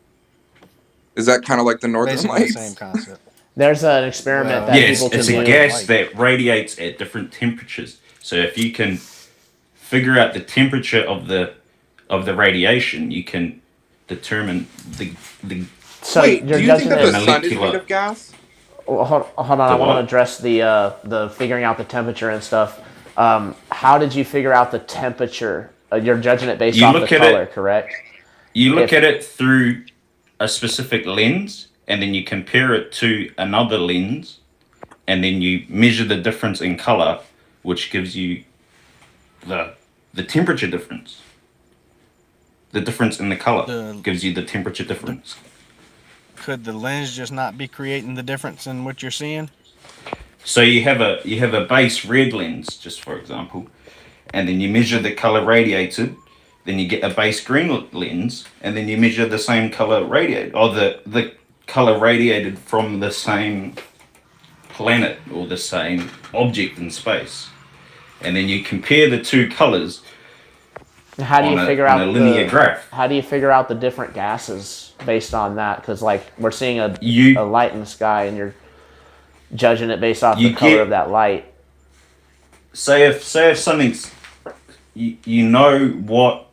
[SPEAKER 16] Is that kind of like the Northern
[SPEAKER 11] Basically the same
[SPEAKER 16] Lights?
[SPEAKER 11] concept.
[SPEAKER 1] There's an experiment
[SPEAKER 11] Well,
[SPEAKER 1] that
[SPEAKER 12] Yes,
[SPEAKER 1] people
[SPEAKER 11] it's
[SPEAKER 1] can
[SPEAKER 12] it's a
[SPEAKER 11] like a
[SPEAKER 1] do.
[SPEAKER 12] gas
[SPEAKER 11] light.
[SPEAKER 12] that radiates at different temperatures. So if you can figure out the temperature of the radiation, you can determine the
[SPEAKER 1] So
[SPEAKER 16] Wait,
[SPEAKER 1] you're
[SPEAKER 16] do you think
[SPEAKER 1] judging
[SPEAKER 16] that
[SPEAKER 12] the
[SPEAKER 16] the
[SPEAKER 1] it.
[SPEAKER 16] sun is made
[SPEAKER 12] molecular
[SPEAKER 16] of gas?
[SPEAKER 1] Well, hold on. I
[SPEAKER 12] the
[SPEAKER 1] want to
[SPEAKER 12] what?
[SPEAKER 1] address the figuring out the temperature and stuff. How did you figure out the temperature? You're judging it based
[SPEAKER 12] You
[SPEAKER 1] off the
[SPEAKER 12] look at
[SPEAKER 1] color,
[SPEAKER 12] it
[SPEAKER 1] correct?
[SPEAKER 12] you look
[SPEAKER 1] If
[SPEAKER 12] at it through a specific lens and then you compare it to another lens and then you measure the difference in color, which gives you the the temperature difference. The difference in the color
[SPEAKER 11] The
[SPEAKER 12] gives you the temperature
[SPEAKER 11] the
[SPEAKER 12] difference.
[SPEAKER 11] could the lens just not be creating the difference in what you're seeing?
[SPEAKER 12] So you have a base red lens, just for example, and then you measure the color radiated. Then you get a base green lens, and then you measure the same color radiated, or the color radiated from the same planet or the same object in space, and then you compare the two colors
[SPEAKER 1] How do you figure
[SPEAKER 12] on a
[SPEAKER 1] out
[SPEAKER 12] linear graph.
[SPEAKER 1] how do you figure out the different gases based on that? Because like we're seeing a
[SPEAKER 12] You
[SPEAKER 1] light in the sky, and you're judging it based off the
[SPEAKER 12] you
[SPEAKER 1] color of
[SPEAKER 12] get
[SPEAKER 1] that light.
[SPEAKER 12] say if something's you know what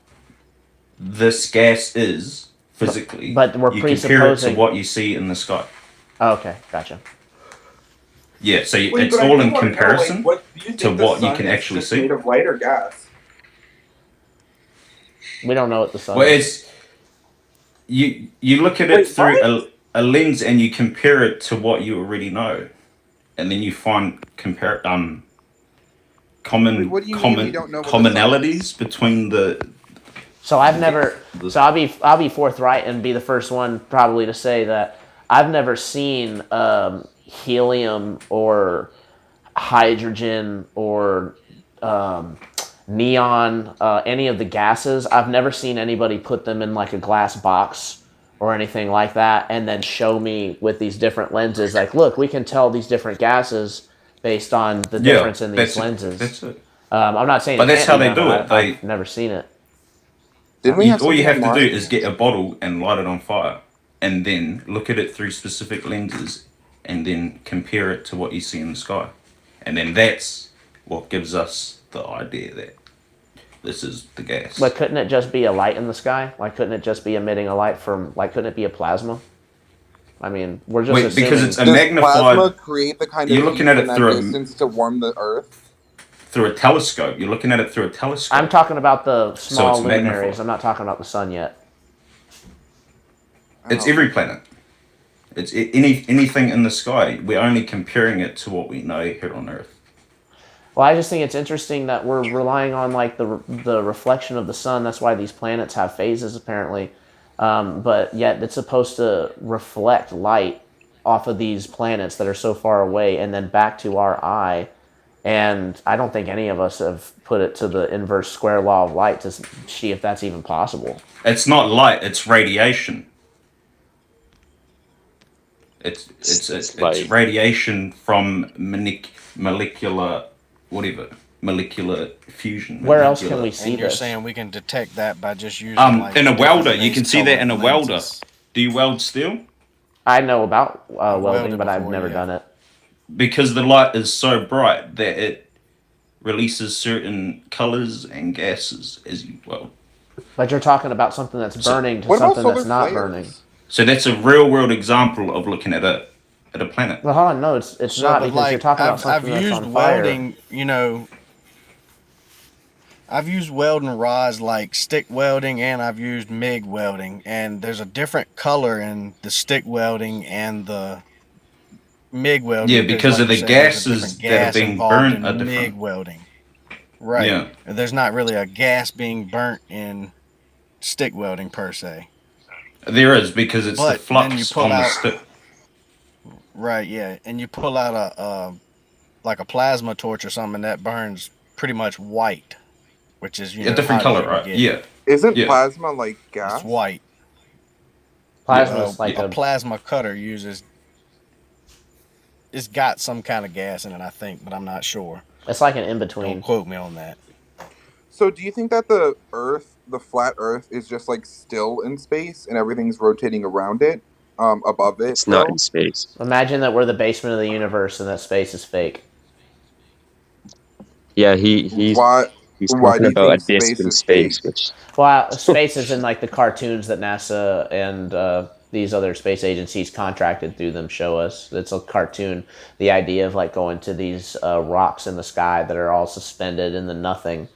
[SPEAKER 12] this gas is physically,
[SPEAKER 1] But we're
[SPEAKER 12] you compare it to
[SPEAKER 1] presupposing.
[SPEAKER 12] what you see in the sky.
[SPEAKER 1] Oh, okay, gotcha.
[SPEAKER 12] Yeah, so
[SPEAKER 16] Wait,
[SPEAKER 12] it's
[SPEAKER 16] but I
[SPEAKER 12] all
[SPEAKER 16] do
[SPEAKER 12] in
[SPEAKER 16] want to know, like,
[SPEAKER 12] comparison
[SPEAKER 16] what do you
[SPEAKER 12] to
[SPEAKER 16] think the
[SPEAKER 12] what you
[SPEAKER 16] sun
[SPEAKER 12] can
[SPEAKER 16] is
[SPEAKER 12] actually
[SPEAKER 16] just made
[SPEAKER 12] see.
[SPEAKER 16] of light or gas?
[SPEAKER 1] We don't know what the sun
[SPEAKER 12] Well,
[SPEAKER 1] is.
[SPEAKER 12] it's you look at it
[SPEAKER 16] Wait,
[SPEAKER 12] through
[SPEAKER 16] what?
[SPEAKER 12] a lens and you compare it to what you already know, and then you find
[SPEAKER 16] Wait,
[SPEAKER 12] common
[SPEAKER 16] what do you mean we
[SPEAKER 12] common
[SPEAKER 16] don't know what the sun is?
[SPEAKER 12] commonalities between
[SPEAKER 1] So I've never.
[SPEAKER 12] the
[SPEAKER 1] So I'll be forthright and be the first one probably to say that I've never seen helium or hydrogen or um, neon, any of the gases. I've never seen anybody put them in like a glass box or anything like that, and then show me with these different lenses. Like, look, we can tell these different gases based on the
[SPEAKER 12] yeah,
[SPEAKER 1] difference in these
[SPEAKER 12] that's it.
[SPEAKER 1] lenses.
[SPEAKER 12] That's it.
[SPEAKER 1] I'm not saying
[SPEAKER 12] But
[SPEAKER 1] it
[SPEAKER 12] that's
[SPEAKER 1] can't
[SPEAKER 12] how
[SPEAKER 1] be
[SPEAKER 12] they
[SPEAKER 1] done.
[SPEAKER 12] do it.
[SPEAKER 1] I've never seen it.
[SPEAKER 16] Didn't we have
[SPEAKER 12] All you
[SPEAKER 16] something on
[SPEAKER 12] have to do
[SPEAKER 16] Mars?
[SPEAKER 12] is get a bottle and light it on fire, and then look at it through specific lenses, and then compare it to what you see in the sky, and then that's what gives us the idea that this is the
[SPEAKER 1] But
[SPEAKER 12] gas.
[SPEAKER 1] couldn't it just be a light in the sky? Like, couldn't it just be emitting a light from, like, couldn't it be a plasma? I mean, we're just
[SPEAKER 12] Wait, because it's
[SPEAKER 1] assuming.
[SPEAKER 12] a
[SPEAKER 16] Does
[SPEAKER 12] magnified.
[SPEAKER 16] plasma create the kind of
[SPEAKER 12] You're looking
[SPEAKER 16] heat
[SPEAKER 12] at
[SPEAKER 16] in
[SPEAKER 12] it
[SPEAKER 16] that
[SPEAKER 12] through
[SPEAKER 16] distance to warm the Earth?
[SPEAKER 12] a telescope. You're looking at it through a
[SPEAKER 1] I'm
[SPEAKER 12] telescope,
[SPEAKER 1] talking about the
[SPEAKER 12] so
[SPEAKER 1] small
[SPEAKER 12] it's
[SPEAKER 1] luminaries.
[SPEAKER 12] magnified.
[SPEAKER 1] I'm not talking about the sun yet.
[SPEAKER 12] It's
[SPEAKER 16] Oh,
[SPEAKER 12] every planet. It's anything in the sky. We're only comparing it to what we know here on Earth.
[SPEAKER 1] Well, I just think it's interesting that we're relying on like the reflection of the sun. That's why these planets have phases, apparently. But yet it's supposed to reflect light off of these planets that are so far away, and then back to our eye. And I don't think any of us have put it to the inverse square law of light to see if that's even possible.
[SPEAKER 12] It's not light. It's radiation.
[SPEAKER 14] It's
[SPEAKER 12] It's
[SPEAKER 14] light.
[SPEAKER 12] radiation from molecular whatever molecular fusion
[SPEAKER 1] Where else can we
[SPEAKER 12] molecular.
[SPEAKER 1] see
[SPEAKER 11] And you're
[SPEAKER 1] this?
[SPEAKER 11] saying we can detect that by just using like
[SPEAKER 12] In a welder,
[SPEAKER 11] different
[SPEAKER 12] you
[SPEAKER 11] base
[SPEAKER 12] can see that
[SPEAKER 11] colored
[SPEAKER 12] in a welder.
[SPEAKER 11] lenses.
[SPEAKER 12] Do you weld steel?
[SPEAKER 1] I know about
[SPEAKER 11] I've
[SPEAKER 1] welding,
[SPEAKER 11] welded
[SPEAKER 1] but I've
[SPEAKER 11] before,
[SPEAKER 1] never
[SPEAKER 11] yeah.
[SPEAKER 1] done it.
[SPEAKER 12] Because the light is so bright that it releases certain colors and gases as you weld.
[SPEAKER 1] But you're talking about something that's
[SPEAKER 12] So
[SPEAKER 1] burning to
[SPEAKER 16] what about
[SPEAKER 1] something
[SPEAKER 16] solar
[SPEAKER 1] that's not burning.
[SPEAKER 16] flares?
[SPEAKER 12] so that's a real world example of looking at a planet.
[SPEAKER 1] Well, hold on, no, it's
[SPEAKER 11] So,
[SPEAKER 1] not
[SPEAKER 11] but
[SPEAKER 1] because you're
[SPEAKER 11] like
[SPEAKER 1] talking about
[SPEAKER 11] I've
[SPEAKER 1] something that's
[SPEAKER 11] used
[SPEAKER 1] on fire.
[SPEAKER 11] welding, you know, I've used welding rods like stick welding and I've used MIG welding, and there's a different color in the stick welding and the MIG welding
[SPEAKER 12] Yeah,
[SPEAKER 11] because,
[SPEAKER 12] because
[SPEAKER 11] like
[SPEAKER 12] of
[SPEAKER 11] you
[SPEAKER 12] the
[SPEAKER 11] said, there's a different
[SPEAKER 12] gases that are
[SPEAKER 11] gas
[SPEAKER 12] being
[SPEAKER 11] involved
[SPEAKER 12] burnt are
[SPEAKER 11] in MIG
[SPEAKER 12] different.
[SPEAKER 11] welding. Right.
[SPEAKER 12] Yeah.
[SPEAKER 11] There's not really a gas being burnt in stick welding per se.
[SPEAKER 12] There is because it's the
[SPEAKER 11] But then you
[SPEAKER 12] flux
[SPEAKER 11] pull
[SPEAKER 12] on the
[SPEAKER 11] out,
[SPEAKER 12] stick.
[SPEAKER 11] right, yeah, and you pull out a like a plasma torch or something that burns pretty much white, which is,
[SPEAKER 12] A different
[SPEAKER 11] hot as
[SPEAKER 12] color,
[SPEAKER 11] you can
[SPEAKER 12] right?
[SPEAKER 11] get.
[SPEAKER 12] Yeah.
[SPEAKER 16] Isn't
[SPEAKER 12] Yeah.
[SPEAKER 16] plasma like
[SPEAKER 11] It's
[SPEAKER 16] gas?
[SPEAKER 11] white.
[SPEAKER 12] Yeah.
[SPEAKER 1] Plasma's
[SPEAKER 11] Well,
[SPEAKER 1] like
[SPEAKER 12] Yeah.
[SPEAKER 11] a
[SPEAKER 1] a
[SPEAKER 11] plasma cutter uses it's got some kind of gas in it, I think, but I'm not sure.
[SPEAKER 1] it's like an in
[SPEAKER 11] Don't
[SPEAKER 1] between.
[SPEAKER 11] quote me on that.
[SPEAKER 16] So do you think that the Earth, the flat Earth, is just like still in space and everything's rotating around it, above it
[SPEAKER 14] It's not in
[SPEAKER 16] though?
[SPEAKER 14] space.
[SPEAKER 1] Imagine that we're the basement of the universe and that space is fake.
[SPEAKER 14] Yeah, he's
[SPEAKER 16] Why?
[SPEAKER 14] he's
[SPEAKER 16] Why
[SPEAKER 14] talking
[SPEAKER 16] do you
[SPEAKER 14] about a
[SPEAKER 16] think
[SPEAKER 14] disk
[SPEAKER 16] space
[SPEAKER 14] in
[SPEAKER 16] is
[SPEAKER 14] space,
[SPEAKER 16] fake?
[SPEAKER 14] which
[SPEAKER 1] Well, space is in like the cartoons that NASA and these other space agencies contracted through them show us. It's a cartoon. The idea of like going to these rocks in the sky that are all suspended in the nothing.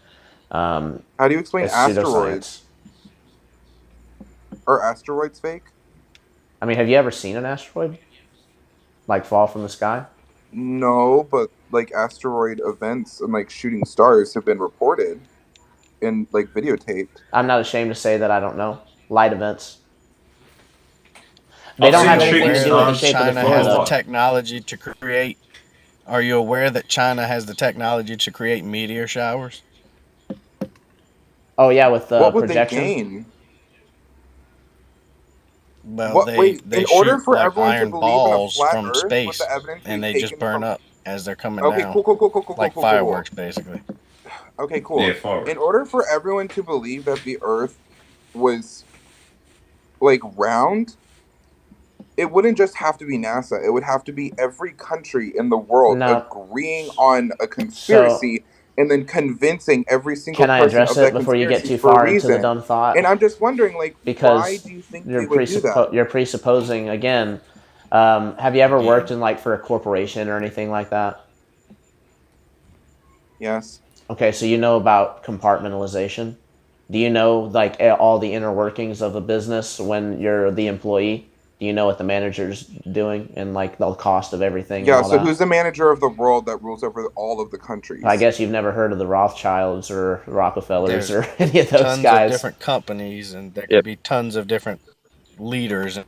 [SPEAKER 1] Um,
[SPEAKER 16] How do you explain
[SPEAKER 1] it's
[SPEAKER 16] asteroids?
[SPEAKER 1] pseudoscience.
[SPEAKER 16] Are asteroids fake?
[SPEAKER 1] I mean, have you ever seen an asteroid like fall from the sky?
[SPEAKER 16] No, but like asteroid events and like shooting stars have been reported and like videotaped.
[SPEAKER 1] I'm not ashamed to say that I don't know. Light events. They
[SPEAKER 12] I've
[SPEAKER 1] don't
[SPEAKER 11] Are
[SPEAKER 12] seen
[SPEAKER 1] have
[SPEAKER 11] you
[SPEAKER 1] anything
[SPEAKER 12] shooting
[SPEAKER 1] to
[SPEAKER 11] aware
[SPEAKER 1] do with the
[SPEAKER 11] that
[SPEAKER 12] stars
[SPEAKER 1] shape of the
[SPEAKER 11] China
[SPEAKER 12] from a
[SPEAKER 1] floor,
[SPEAKER 11] has the
[SPEAKER 1] though.
[SPEAKER 12] lot.
[SPEAKER 11] technology to create Are you aware that China has the technology to create meteor showers?
[SPEAKER 1] Oh yeah, with the
[SPEAKER 16] What would they
[SPEAKER 1] projection.
[SPEAKER 16] gain?
[SPEAKER 11] Well,
[SPEAKER 16] What? Wait,
[SPEAKER 11] they
[SPEAKER 16] in order
[SPEAKER 11] shoot
[SPEAKER 16] for
[SPEAKER 11] like
[SPEAKER 16] everyone to
[SPEAKER 11] iron
[SPEAKER 16] believe in a
[SPEAKER 11] balls
[SPEAKER 16] flat
[SPEAKER 11] from
[SPEAKER 16] Earth with
[SPEAKER 11] space,
[SPEAKER 16] the evidence
[SPEAKER 11] and
[SPEAKER 16] we've
[SPEAKER 11] they just
[SPEAKER 16] taken
[SPEAKER 11] burn
[SPEAKER 16] from.
[SPEAKER 11] up as they're coming
[SPEAKER 16] Okay,
[SPEAKER 11] down,
[SPEAKER 16] cool,
[SPEAKER 11] like
[SPEAKER 16] cool, cool, cool.
[SPEAKER 11] fireworks, basically.
[SPEAKER 16] Okay,
[SPEAKER 12] Yeah,
[SPEAKER 16] cool. In
[SPEAKER 12] fireworks.
[SPEAKER 16] order for everyone to believe that the Earth was like round, it wouldn't just have to be NASA. It would have to be every country in the world
[SPEAKER 1] No.
[SPEAKER 16] agreeing on a
[SPEAKER 1] So
[SPEAKER 16] conspiracy and then convincing every single
[SPEAKER 1] can I
[SPEAKER 16] person
[SPEAKER 1] address
[SPEAKER 16] of
[SPEAKER 1] it
[SPEAKER 16] that
[SPEAKER 1] before you get
[SPEAKER 16] conspiracy
[SPEAKER 1] too
[SPEAKER 16] for a
[SPEAKER 1] far into the
[SPEAKER 16] reason.
[SPEAKER 1] dumb thought?
[SPEAKER 16] And I'm just wondering, like, why
[SPEAKER 1] Because
[SPEAKER 16] do you think they would do that?
[SPEAKER 1] you're presupposing again. Have you ever
[SPEAKER 11] Yeah.
[SPEAKER 1] worked in like for a corporation or anything like that?
[SPEAKER 16] Yes.
[SPEAKER 1] Okay, so you know about compartmentalization. Do you know like all the inner workings of a business when you're the employee? Do you know what the manager's doing and like the cost of everything and
[SPEAKER 16] Yeah,
[SPEAKER 1] all
[SPEAKER 16] so
[SPEAKER 1] that?
[SPEAKER 16] who's the manager of the world that rules over all of the
[SPEAKER 1] I
[SPEAKER 16] countries?
[SPEAKER 1] guess you've never heard of the Rothschilds or Rockefellers
[SPEAKER 11] There's
[SPEAKER 1] or any of those
[SPEAKER 11] tons of
[SPEAKER 1] guys.
[SPEAKER 11] different companies, and there could
[SPEAKER 14] Yep.
[SPEAKER 11] be tons of different leaders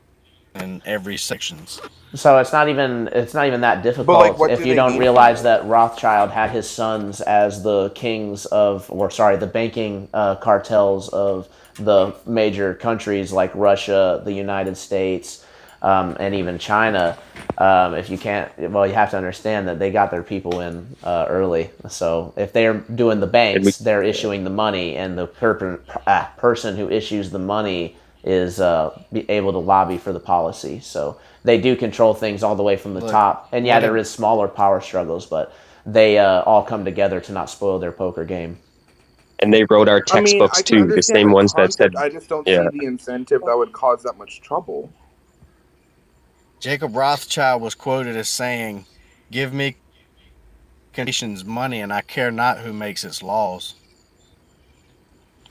[SPEAKER 11] in every sections.
[SPEAKER 1] So it's not even that
[SPEAKER 16] But, like,
[SPEAKER 1] difficult
[SPEAKER 16] what
[SPEAKER 1] if
[SPEAKER 16] do
[SPEAKER 1] you
[SPEAKER 16] they
[SPEAKER 1] don't
[SPEAKER 16] need from
[SPEAKER 1] realize
[SPEAKER 16] it?
[SPEAKER 1] that Rothschild had his sons as the kings of, or sorry, the banking cartels of the major countries like Russia, the United States, and even China. If you can't, well, you have to understand that they got their people in early. So if they're doing the
[SPEAKER 14] And we
[SPEAKER 1] banks, they're issuing the money, and the person who issues the money is be able to lobby for the policy. So they do control things all the way from the
[SPEAKER 11] Look,
[SPEAKER 1] top. And yeah,
[SPEAKER 11] look at
[SPEAKER 1] there is smaller power struggles, but they all come together to not spoil their poker game.
[SPEAKER 14] and they wrote our
[SPEAKER 16] I mean,
[SPEAKER 14] textbooks
[SPEAKER 16] I can
[SPEAKER 14] too, the
[SPEAKER 16] understand
[SPEAKER 14] same
[SPEAKER 16] the
[SPEAKER 14] ones that
[SPEAKER 16] concept.
[SPEAKER 14] said,
[SPEAKER 16] I just don't
[SPEAKER 14] yeah.
[SPEAKER 16] see the incentive that would cause that much trouble.
[SPEAKER 11] Jacob Rothschild was quoted as saying, "Give me nation's money, and I care not who makes its laws.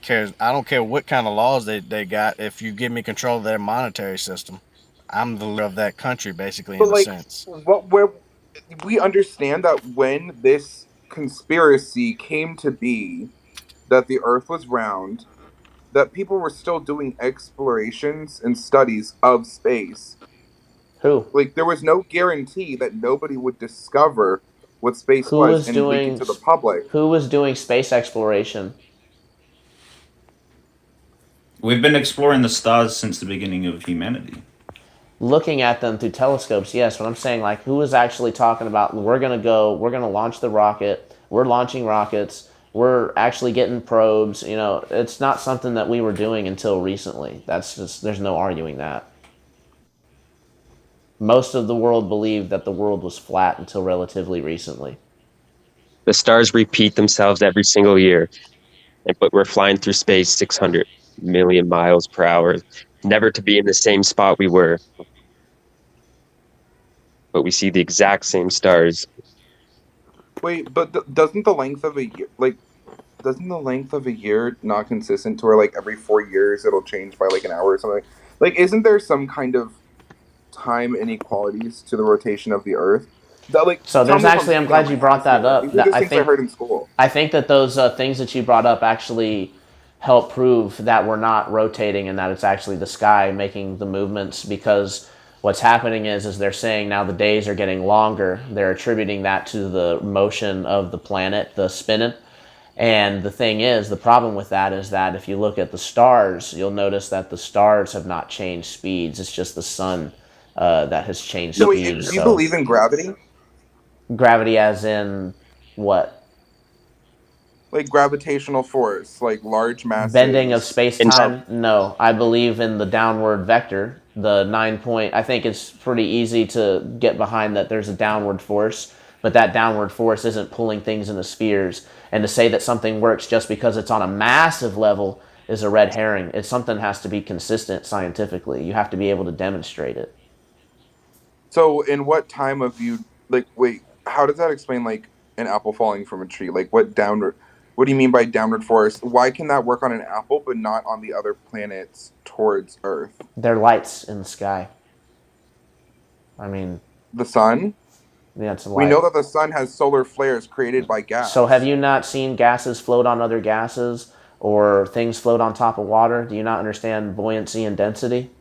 [SPEAKER 11] Cares I don't care what kind of laws they got. If you give me control of their monetary system, I'm the leader of that country, basically,
[SPEAKER 16] But,
[SPEAKER 11] in a
[SPEAKER 16] like,
[SPEAKER 11] sense."
[SPEAKER 16] what where we understand that when this conspiracy came to be, that the Earth was round, that people were still doing explorations and studies of space.
[SPEAKER 1] Who?
[SPEAKER 16] Like, there was no guarantee that nobody would discover what space
[SPEAKER 1] Who
[SPEAKER 16] was
[SPEAKER 1] was
[SPEAKER 16] and leak it
[SPEAKER 1] doing
[SPEAKER 16] to the public.
[SPEAKER 1] who was doing space exploration?
[SPEAKER 12] We've been exploring the stars since the beginning of humanity.
[SPEAKER 1] Looking at them through telescopes, yes, but I'm saying like who is actually talking about we're gonna launch the rocket, we're launching rockets, we're actually getting probes, it's not something that we were doing until recently. That's just there's no arguing that. Most of the world believed that the world was flat until relatively recently.
[SPEAKER 14] The stars repeat themselves every single year, but we're flying through space 600 million miles per hour, never to be in the same spot we were, but we see the exact same stars.
[SPEAKER 16] Wait, but doesn't the length of a year, like, doesn't the length of a year not consistent to where, like, every 4 years it'll change by like an hour or something? Like, isn't there some kind of time inequalities to the rotation of the Earth? That, like,
[SPEAKER 1] So
[SPEAKER 16] tell
[SPEAKER 1] there's
[SPEAKER 16] me if I'm
[SPEAKER 1] actually I'm
[SPEAKER 16] speaking out
[SPEAKER 1] glad
[SPEAKER 16] my
[SPEAKER 1] you brought
[SPEAKER 16] ass
[SPEAKER 1] that
[SPEAKER 16] here.
[SPEAKER 1] up.
[SPEAKER 16] These are just things I heard in school.
[SPEAKER 1] I think that those things that you brought up actually help prove that we're not rotating and that it's actually the sky making the movements because what's happening is they're saying now the days are getting longer. They're attributing that to the motion of the planet, the spinning. And the thing is, the problem with that is that if you look at the stars, you'll notice that the stars have not changed speeds. It's just the sun that has changed
[SPEAKER 16] No, wait,
[SPEAKER 1] speeds.
[SPEAKER 16] do you
[SPEAKER 1] So
[SPEAKER 16] believe in gravity?
[SPEAKER 1] gravity, as in what?
[SPEAKER 16] Like gravitational force, like large
[SPEAKER 1] Bending of
[SPEAKER 16] masses.
[SPEAKER 1] space
[SPEAKER 14] And
[SPEAKER 1] time? No, I believe in the downward vector. The 9 point. I think it's pretty easy to get behind that there's a downward force, but that downward force isn't pulling things into spheres. And to say that something works just because it's on a massive level is a red herring. It's something that has to be consistent scientifically. You have to be able to demonstrate it.
[SPEAKER 16] So, in what time of you, like, wait, how does that explain, like, an apple falling from a tree? Like, what downward, what do you mean by downward force? Why can that work on an apple but not on the other planets towards Earth?
[SPEAKER 1] They're lights in the sky. I mean,
[SPEAKER 16] The sun?
[SPEAKER 1] yeah, it's a
[SPEAKER 16] We
[SPEAKER 1] light.
[SPEAKER 16] know that the sun has solar flares created by
[SPEAKER 1] So have
[SPEAKER 16] gas.
[SPEAKER 1] you not seen gases float on other gases or things float on top of water? Do you not understand buoyancy and density?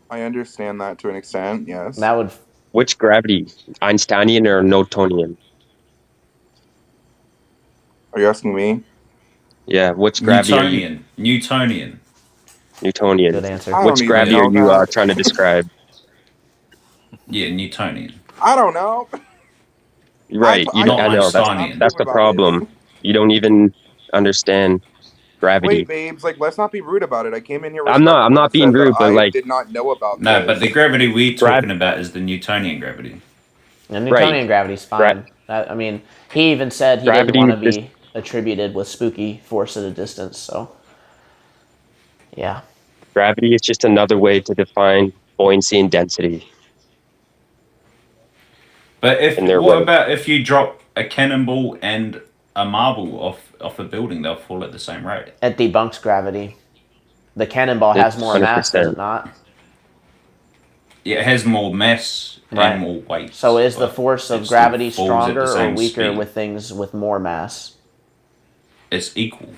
[SPEAKER 16] I understand that to an extent, yes.
[SPEAKER 1] That would
[SPEAKER 14] which gravity, Einsteinian or Newtonian?
[SPEAKER 16] Are you asking me?
[SPEAKER 14] Yeah, which gravity are you?
[SPEAKER 12] Newtonian. Newtonian.
[SPEAKER 14] Newtonian.
[SPEAKER 1] Good answer.
[SPEAKER 16] I don't
[SPEAKER 14] Which
[SPEAKER 16] even
[SPEAKER 14] gravity are
[SPEAKER 16] know
[SPEAKER 14] you
[SPEAKER 16] that.
[SPEAKER 14] trying to describe?
[SPEAKER 12] Yeah, Newtonian.
[SPEAKER 16] I don't know.
[SPEAKER 14] Right.
[SPEAKER 12] You're not
[SPEAKER 14] I know.
[SPEAKER 16] I'm
[SPEAKER 12] Einsteinian.
[SPEAKER 14] That's
[SPEAKER 16] prove
[SPEAKER 14] the
[SPEAKER 16] about it.
[SPEAKER 14] problem. You don't even understand
[SPEAKER 16] Wait,
[SPEAKER 14] gravity.
[SPEAKER 16] babes, like let's not be rude about it. I came in here
[SPEAKER 14] I'm
[SPEAKER 16] respectfully
[SPEAKER 14] not
[SPEAKER 16] and
[SPEAKER 14] being
[SPEAKER 16] said that
[SPEAKER 14] rude, but
[SPEAKER 16] I
[SPEAKER 14] like,
[SPEAKER 16] did not know about
[SPEAKER 12] No, but the
[SPEAKER 16] this.
[SPEAKER 12] gravity we're
[SPEAKER 14] grav,
[SPEAKER 12] talking about is the Newtonian gravity.
[SPEAKER 1] And
[SPEAKER 14] right.
[SPEAKER 1] Newtonian gravity's fine. I mean, he even said he didn't
[SPEAKER 14] Gravity
[SPEAKER 1] want
[SPEAKER 14] is
[SPEAKER 1] to
[SPEAKER 14] just
[SPEAKER 1] be attributed with spooky force at a distance. So, yeah.
[SPEAKER 14] gravity is just another way to define buoyancy and density
[SPEAKER 12] But if
[SPEAKER 14] in their
[SPEAKER 12] what
[SPEAKER 14] way.
[SPEAKER 12] about if you drop a cannonball and a marble off a building, they'll fall at the same rate.
[SPEAKER 1] It debunks gravity. The cannonball has more
[SPEAKER 14] Hundred
[SPEAKER 1] mass, does it
[SPEAKER 14] percent.
[SPEAKER 1] not?
[SPEAKER 12] Yeah, it has more mass and
[SPEAKER 1] Right.
[SPEAKER 12] more
[SPEAKER 1] So
[SPEAKER 12] weight,
[SPEAKER 1] is the
[SPEAKER 12] but
[SPEAKER 1] force of
[SPEAKER 12] it still
[SPEAKER 1] gravity
[SPEAKER 12] falls at the
[SPEAKER 1] stronger or
[SPEAKER 12] same
[SPEAKER 1] weaker
[SPEAKER 12] speed.
[SPEAKER 1] with things with more mass?
[SPEAKER 12] It's equal.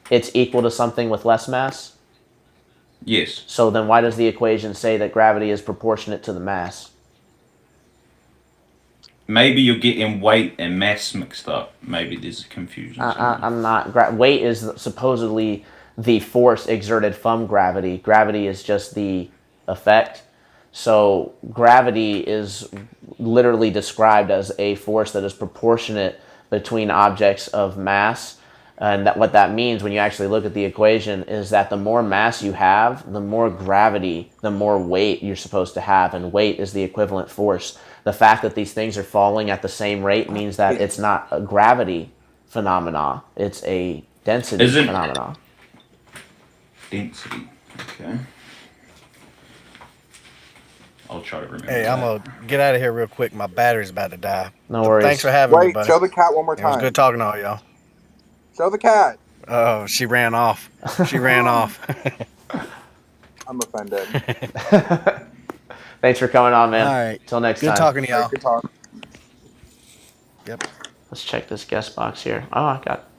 [SPEAKER 1] It's equal to something with less mass?
[SPEAKER 12] Yes.
[SPEAKER 1] So then why does the equation say that gravity is proportionate to the mass?
[SPEAKER 12] Maybe you're getting weight and mass mixed up. Maybe there's a confusion somewhere.
[SPEAKER 1] I'm not. Weight is supposedly the force exerted from gravity. Gravity is just the effect. So gravity is literally described as a force that is proportionate between objects of mass. And that, what that means when you actually look at the equation is that the more mass you have, the more gravity, the more weight you're supposed to have. And weight is the equivalent force. The fact that these things are falling at the same rate means that it's not a gravity phenomena, it's a density
[SPEAKER 12] Isn't
[SPEAKER 1] phenomena.
[SPEAKER 12] density? Okay. I'll try to remember
[SPEAKER 11] Hey, I'm
[SPEAKER 12] that.
[SPEAKER 11] gonna get out of here real quick. My battery's about to die.
[SPEAKER 1] No
[SPEAKER 11] But thanks
[SPEAKER 1] worries.
[SPEAKER 11] for having me,
[SPEAKER 16] Wait,
[SPEAKER 11] buddy.
[SPEAKER 16] show the cat one more
[SPEAKER 11] It was good
[SPEAKER 16] time.
[SPEAKER 11] talking to all y'all.
[SPEAKER 16] Show the cat.
[SPEAKER 11] Oh, she ran off. She ran off.
[SPEAKER 16] I'm offended.
[SPEAKER 1] Thanks for coming on,
[SPEAKER 11] All
[SPEAKER 1] man.
[SPEAKER 11] right.
[SPEAKER 1] Till next
[SPEAKER 11] Good
[SPEAKER 1] time.
[SPEAKER 11] talking to
[SPEAKER 16] All right,
[SPEAKER 11] y'all.
[SPEAKER 16] good talk.
[SPEAKER 11] Yep.
[SPEAKER 1] Let's check this guest box here. Oh, I got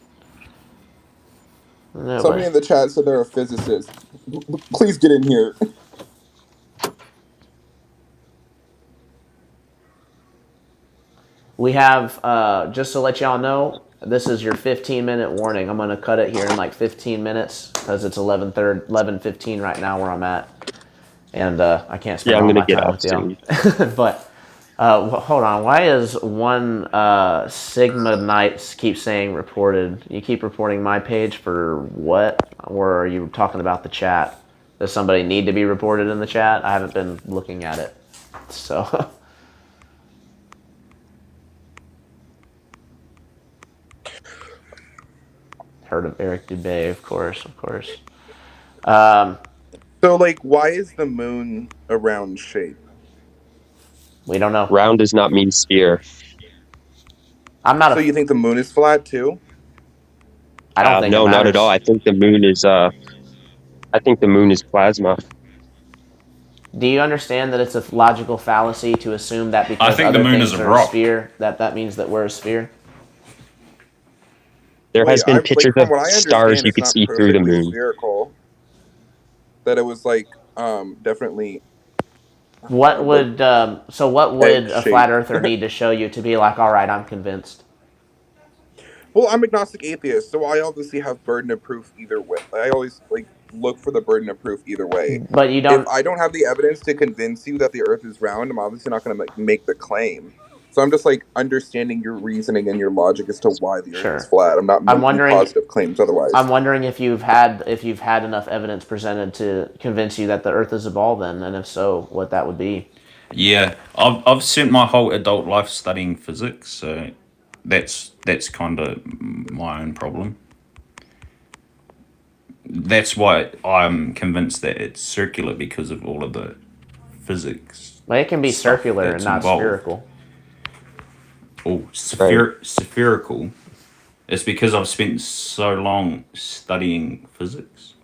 [SPEAKER 16] Somebody
[SPEAKER 1] nobody.
[SPEAKER 16] in the chat said they're a physicist. Please get in here.
[SPEAKER 1] We have, just to let y'all know, this is your 15-minute warning. I'm going to cut it here in like 15 minutes because it's 11:15 right now where I'm at. And I can't
[SPEAKER 14] Yeah,
[SPEAKER 1] spend
[SPEAKER 14] I'm
[SPEAKER 1] all
[SPEAKER 14] gonna
[SPEAKER 1] my
[SPEAKER 14] get
[SPEAKER 1] time
[SPEAKER 14] off
[SPEAKER 1] with y'all.
[SPEAKER 14] soon.
[SPEAKER 1] But hold on. Why is one Sigma Knights keep saying reported? You keep reporting my page for what? Or are you talking about the chat? Does somebody need to be reported in the chat? I haven't been looking at it. So heard of Eric Dubay, of course, of course.
[SPEAKER 16] So, like, why is the moon a round shape?
[SPEAKER 1] We don't know.
[SPEAKER 14] Round does not mean sphere.
[SPEAKER 1] I'm not
[SPEAKER 16] So,
[SPEAKER 1] a.
[SPEAKER 16] you think the moon is flat too?
[SPEAKER 1] I don't think it
[SPEAKER 14] No, not at all.
[SPEAKER 1] matters.
[SPEAKER 14] I think the moon is plasma.
[SPEAKER 1] Do you understand that it's a logical fallacy to assume that
[SPEAKER 12] I
[SPEAKER 1] because
[SPEAKER 12] think the
[SPEAKER 1] other
[SPEAKER 12] moon is
[SPEAKER 1] things
[SPEAKER 12] a
[SPEAKER 1] are a
[SPEAKER 12] rock.
[SPEAKER 1] sphere, that means that we're a sphere?
[SPEAKER 14] There
[SPEAKER 16] Wait,
[SPEAKER 14] has been
[SPEAKER 16] like
[SPEAKER 14] pictures
[SPEAKER 16] from
[SPEAKER 14] of
[SPEAKER 16] what I
[SPEAKER 14] stars
[SPEAKER 16] understand,
[SPEAKER 14] you
[SPEAKER 16] it's
[SPEAKER 14] could
[SPEAKER 16] not
[SPEAKER 14] see through the
[SPEAKER 16] perfectly
[SPEAKER 14] moon.
[SPEAKER 16] spherical. That it was like definitely
[SPEAKER 1] What
[SPEAKER 16] like
[SPEAKER 1] would so what
[SPEAKER 16] egg
[SPEAKER 1] would a flat
[SPEAKER 16] shaped.
[SPEAKER 1] earther need to show you to be like, all right, I'm convinced?
[SPEAKER 16] Well, I'm agnostic atheist, so I obviously have burden of proof either way. I always like look for the burden of proof either way.
[SPEAKER 1] But you
[SPEAKER 16] If
[SPEAKER 1] don't.
[SPEAKER 16] I don't have the evidence to convince you that the Earth is round, I'm obviously not going to make the claim. So I'm just like understanding your reasoning and your logic as to why the Earth is
[SPEAKER 1] Sure.
[SPEAKER 16] flat. I'm not
[SPEAKER 1] I'm
[SPEAKER 16] making
[SPEAKER 1] wondering.
[SPEAKER 16] positive claims otherwise.
[SPEAKER 1] I'm wondering if you've had enough evidence presented to convince you that the Earth is a ball, then, and if so, what that would be.
[SPEAKER 12] Yeah, I've spent my whole adult life studying physics, so that's kind of my own problem. That's why I'm convinced that it's circular because of all of the physics
[SPEAKER 1] Well, it can be
[SPEAKER 12] stuff
[SPEAKER 1] circular and
[SPEAKER 12] that's
[SPEAKER 1] not
[SPEAKER 12] involved.
[SPEAKER 1] spherical.
[SPEAKER 12] Oh,
[SPEAKER 14] Right.
[SPEAKER 12] spherical. It's because I've spent so long studying physics.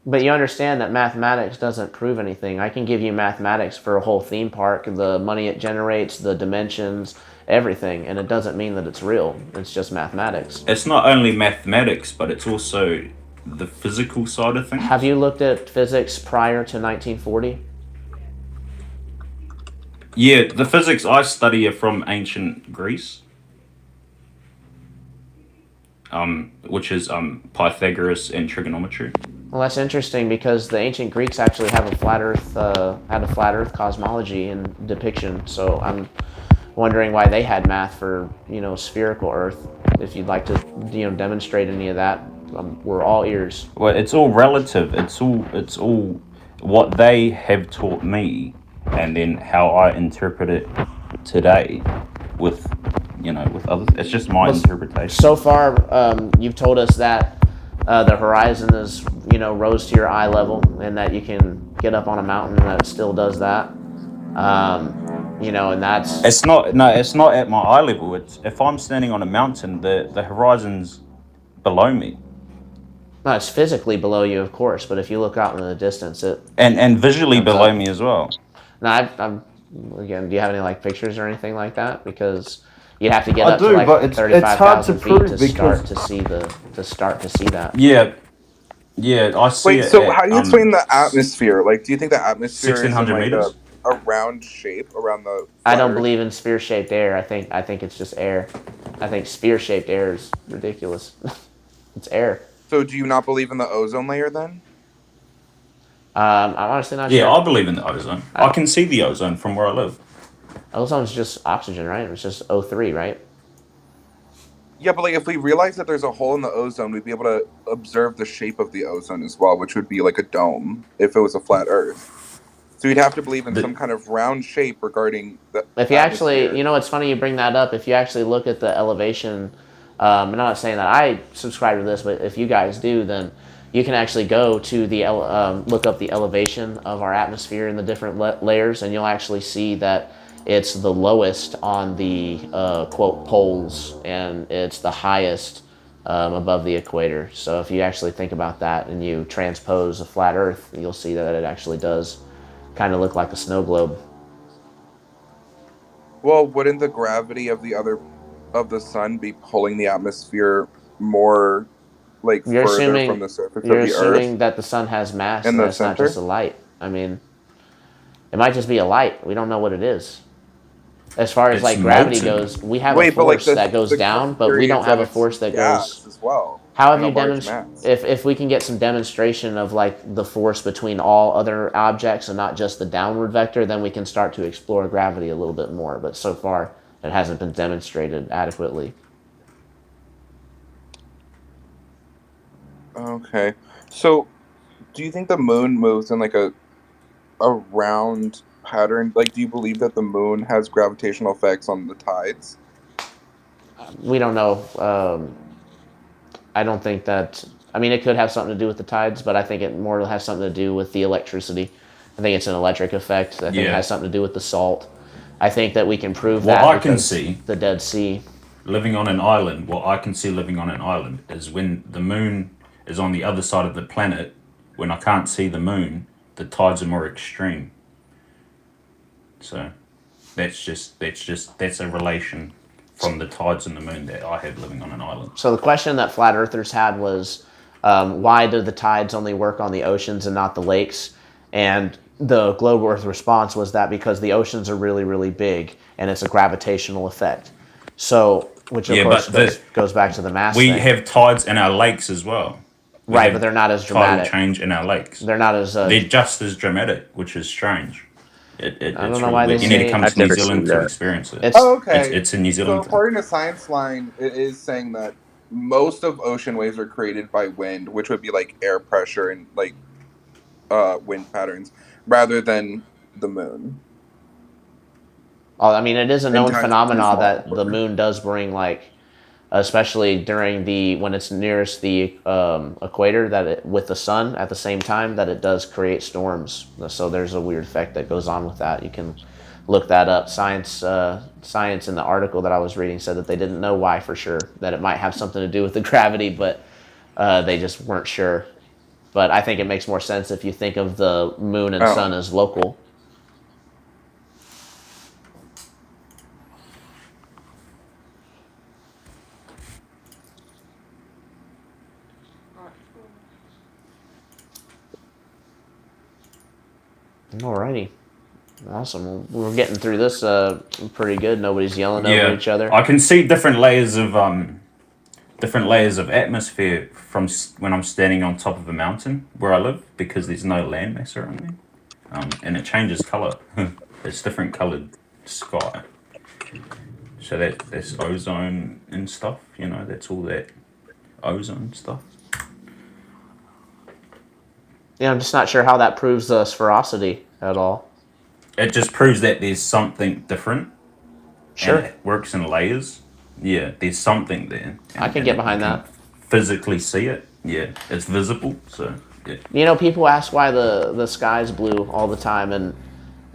[SPEAKER 1] But you understand that mathematics doesn't prove anything. I can give you mathematics for a whole theme park, the money it generates, the dimensions, everything, and it doesn't mean that it's real. It's just mathematics.
[SPEAKER 12] It's not only mathematics, but it's also the physical side of
[SPEAKER 1] Have
[SPEAKER 12] things.
[SPEAKER 1] you looked at physics prior to 1940?
[SPEAKER 12] Yeah, the physics I study are from ancient Greece, which is Pythagoras and trigonometry.
[SPEAKER 1] Well, that's interesting because the ancient Greeks actually have a flat Earth had a flat Earth cosmology and depiction. So I'm wondering why they had math for spherical Earth. If you'd like to demonstrate any of that, we're all ears.
[SPEAKER 12] Well, it's all relative. It's all what they have taught me, and then how I interpret it today, with with others. It's just my interpretation.
[SPEAKER 1] So far, you've told us that the horizon is rose to your eye level, and that you can get up on a mountain and that it still does that. And that's
[SPEAKER 12] It's not. No, it's not at my eye level. It's if I'm standing on a mountain, the horizon's below me,
[SPEAKER 1] no, it's physically below you, of course. But if you look out in the distance, it
[SPEAKER 12] and visually
[SPEAKER 1] comes
[SPEAKER 12] below
[SPEAKER 1] up.
[SPEAKER 12] me as well.
[SPEAKER 1] Now, again, do you have any pictures or anything like that? Because you'd have to get
[SPEAKER 12] I
[SPEAKER 1] up to
[SPEAKER 12] do, but it's hard to
[SPEAKER 1] 35,000 feet
[SPEAKER 12] prove
[SPEAKER 1] to
[SPEAKER 12] because
[SPEAKER 1] start to see that.
[SPEAKER 12] yeah, I see
[SPEAKER 16] Wait,
[SPEAKER 12] it
[SPEAKER 16] so
[SPEAKER 12] at
[SPEAKER 16] how do you explain the atmosphere? Like, do you think the atmosphere is in
[SPEAKER 12] 1,600
[SPEAKER 16] like
[SPEAKER 12] meters.
[SPEAKER 16] a round shape around the
[SPEAKER 1] I
[SPEAKER 16] flat
[SPEAKER 1] don't
[SPEAKER 16] Earth?
[SPEAKER 1] believe in sphere-shaped air. I think it's just air. I think sphere-shaped air is ridiculous. It's air.
[SPEAKER 16] So do you not believe in the ozone layer then?
[SPEAKER 1] I'm honestly not
[SPEAKER 12] Yeah,
[SPEAKER 1] sure.
[SPEAKER 12] I believe in the ozone. I can see the ozone from where I live.
[SPEAKER 1] Ozone's just oxygen, right? It's just O3, right?
[SPEAKER 16] Yeah, but like if we realize that there's a hole in the ozone, we'd be able to observe the shape of the ozone as well, which would be like a dome if it was a flat Earth. So you'd have to believe in some
[SPEAKER 12] The,
[SPEAKER 16] kind of round shape regarding the
[SPEAKER 1] If you actually,
[SPEAKER 16] atmosphere.
[SPEAKER 1] it's funny you bring that up. If you actually look at the elevation, I'm not saying that I subscribe to this, but if you guys do, then you can actually go to look up the elevation of our atmosphere in the different layers, and you'll actually see that it's the lowest on the quote poles, and it's the highest above the equator. So if you actually think about that and you transpose a flat Earth, you'll see that it actually does kind of look like a snow globe.
[SPEAKER 16] Well, wouldn't the gravity of the sun be pulling the atmosphere more like
[SPEAKER 1] You're
[SPEAKER 16] further from
[SPEAKER 1] assuming
[SPEAKER 16] the surface of
[SPEAKER 1] you're
[SPEAKER 16] the Earth
[SPEAKER 1] assuming that the sun has mass
[SPEAKER 16] in
[SPEAKER 1] and that
[SPEAKER 16] the
[SPEAKER 1] it's not just
[SPEAKER 16] center?
[SPEAKER 1] a light. I mean, it might just be a light. We don't know what it is. As far as
[SPEAKER 12] it's
[SPEAKER 1] like gravity
[SPEAKER 12] molten.
[SPEAKER 1] goes, we have a
[SPEAKER 16] Wait, but like
[SPEAKER 1] force that goes
[SPEAKER 16] the
[SPEAKER 1] down,
[SPEAKER 16] current
[SPEAKER 1] but we
[SPEAKER 16] theory
[SPEAKER 1] don't
[SPEAKER 16] is
[SPEAKER 1] have
[SPEAKER 16] that
[SPEAKER 1] a
[SPEAKER 16] it's
[SPEAKER 1] force that goes.
[SPEAKER 16] gas as well
[SPEAKER 1] How have
[SPEAKER 16] and a
[SPEAKER 1] you
[SPEAKER 16] large
[SPEAKER 1] demonstrated?
[SPEAKER 16] mass.
[SPEAKER 1] If we can get some demonstration of like the force between all other objects and not just the downward vector, then we can start to explore gravity a little bit more. But so far, it hasn't been demonstrated adequately.
[SPEAKER 16] Okay. So, do you think the moon moves in like a round pattern? Like, do you believe that the moon has gravitational effects on the tides?
[SPEAKER 1] We don't know. I don't think that. I mean, it could have something to do with the tides, but I think it more has something to do with the electricity. I think it's an electric effect. I think it
[SPEAKER 12] Yeah.
[SPEAKER 1] has something to do with the salt. I think that we can prove
[SPEAKER 12] What
[SPEAKER 1] that
[SPEAKER 12] I can
[SPEAKER 1] because
[SPEAKER 12] see
[SPEAKER 1] the Dead Sea.
[SPEAKER 12] living on an island, what I can see living on an island is when the moon is on the other side of the planet. When I can't see the moon, the tides are more extreme. So that's a relation from the tides and the moon that I have living on an island.
[SPEAKER 1] So the question that flat earthers had was, why do the tides only work on the oceans and not the lakes? And the globe Earth response was that because the oceans are really, really big and it's a gravitational effect. So, which of
[SPEAKER 12] Yeah,
[SPEAKER 1] course
[SPEAKER 12] but
[SPEAKER 1] goes back to the mass
[SPEAKER 12] we
[SPEAKER 1] thing.
[SPEAKER 12] have tides in our lakes as well. We
[SPEAKER 1] Right, but
[SPEAKER 12] have
[SPEAKER 1] they're not as
[SPEAKER 12] tidal
[SPEAKER 1] dramatic.
[SPEAKER 12] change in our lakes.
[SPEAKER 1] They're not as.
[SPEAKER 12] They're just as dramatic, which is strange.
[SPEAKER 1] I don't
[SPEAKER 12] It's
[SPEAKER 1] know
[SPEAKER 12] really
[SPEAKER 1] why they
[SPEAKER 12] weird. You need to
[SPEAKER 1] say
[SPEAKER 12] come
[SPEAKER 14] I've
[SPEAKER 12] to New
[SPEAKER 14] never seen
[SPEAKER 12] Zealand to
[SPEAKER 14] that.
[SPEAKER 12] experience it.
[SPEAKER 1] it's.
[SPEAKER 16] Oh, okay.
[SPEAKER 12] It's a New
[SPEAKER 16] So,
[SPEAKER 12] Zealand thing.
[SPEAKER 16] according to Science Line, it is saying that most of ocean waves are created by wind, which would be like air pressure and like wind patterns, rather than the moon
[SPEAKER 1] I mean, it is a
[SPEAKER 16] and
[SPEAKER 1] known
[SPEAKER 16] tides are too
[SPEAKER 1] phenomena
[SPEAKER 16] small.
[SPEAKER 1] that the moon does bring like, especially during when it's nearest the equator, with the sun at the same time, that it does create storms. So there's a weird effect that goes on with that. You can look that up. Science in the article that I was reading said that they didn't know why for sure. That it might have something to do with the gravity, but they just weren't sure. But I think it makes more sense if you think of the moon and
[SPEAKER 16] Oh,
[SPEAKER 1] sun as local. Alrighty. Awesome. We're getting through this pretty good. Nobody's yelling over
[SPEAKER 12] Yeah,
[SPEAKER 1] each other.
[SPEAKER 12] I can see different layers of different layers of atmosphere from when I'm standing on top of a mountain where I live because there's no landmass around me, and it changes color. It's different colored sky. So that's ozone and stuff. You know, that's all that ozone stuff.
[SPEAKER 1] Yeah, I'm just not sure how that proves the spherocity at all.
[SPEAKER 12] It just proves that there's something different, and
[SPEAKER 1] Sure,
[SPEAKER 12] it works in layers. Yeah, there's something there,
[SPEAKER 1] I
[SPEAKER 12] and
[SPEAKER 1] can get
[SPEAKER 12] you
[SPEAKER 1] behind
[SPEAKER 12] can
[SPEAKER 1] that.
[SPEAKER 12] physically see it. Yeah, it's visible. So yeah.
[SPEAKER 1] You know, people ask why the sky's blue all the time, and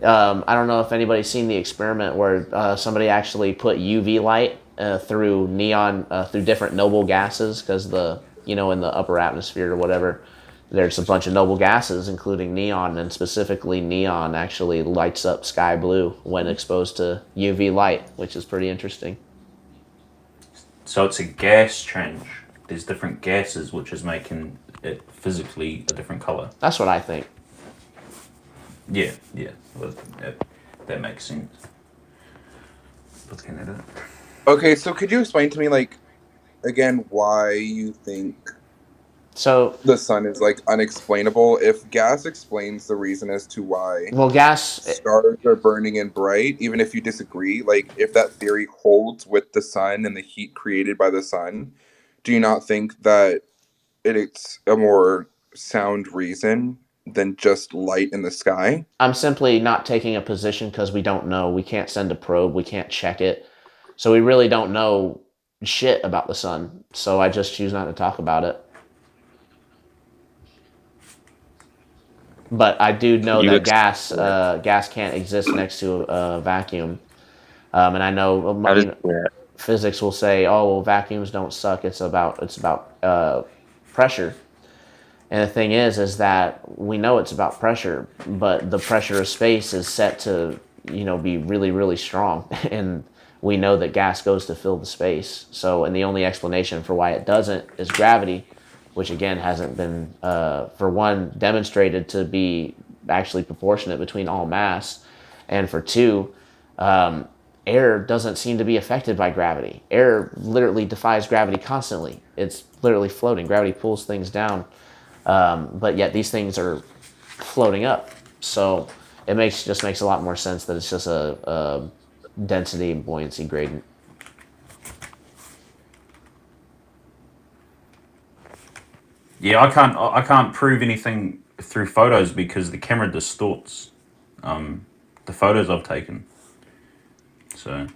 [SPEAKER 1] I don't know if anybody's seen the experiment where somebody actually put UV light through neon through different noble gases because in the upper atmosphere or whatever, there's a bunch of noble gases, including neon, and specifically neon actually lights up sky blue when exposed to UV light, which is pretty interesting.
[SPEAKER 12] So it's a gas change. There's different gases, which is making it physically a different color.
[SPEAKER 1] That's what I think.
[SPEAKER 12] Yeah, yeah. Well, that makes sense. Looking at it.
[SPEAKER 16] Okay, so could you explain to me, like, again, why you think
[SPEAKER 1] So,
[SPEAKER 16] the sun is like unexplainable? If gas explains the reason as to why
[SPEAKER 1] well, gas.
[SPEAKER 16] stars are burning and bright, even if you disagree, like if that theory holds with the sun and the heat created by the sun, do you not think that it's a more sound reason than just light in the sky?
[SPEAKER 1] I'm simply not taking a position because we don't know. We can't send a probe. We can't check it. So we really don't know shit about the sun. So I just choose not to talk about it. But I do
[SPEAKER 14] Can
[SPEAKER 1] know
[SPEAKER 14] you
[SPEAKER 1] that
[SPEAKER 14] explain that?
[SPEAKER 1] gas can't exist next to a vacuum. And I know
[SPEAKER 14] How does that?
[SPEAKER 1] physics will say, "Oh, well, vacuums don't suck. It's about pressure." And the thing is that we know it's about pressure, but the pressure of space is set to, be really, really strong. And we know that gas goes to fill the space. So, and the only explanation for why it doesn't is gravity, which again hasn't been, for one, demonstrated to be actually proportionate between all mass. And for two, air doesn't seem to be affected by gravity. Air literally defies gravity constantly. It's literally floating. Gravity pulls things down, but yet these things are floating up. So it makes a lot more sense that it's just a density and buoyancy gradient.
[SPEAKER 12] Yeah, I can't prove anything through photos because the camera distorts the photos I've taken. So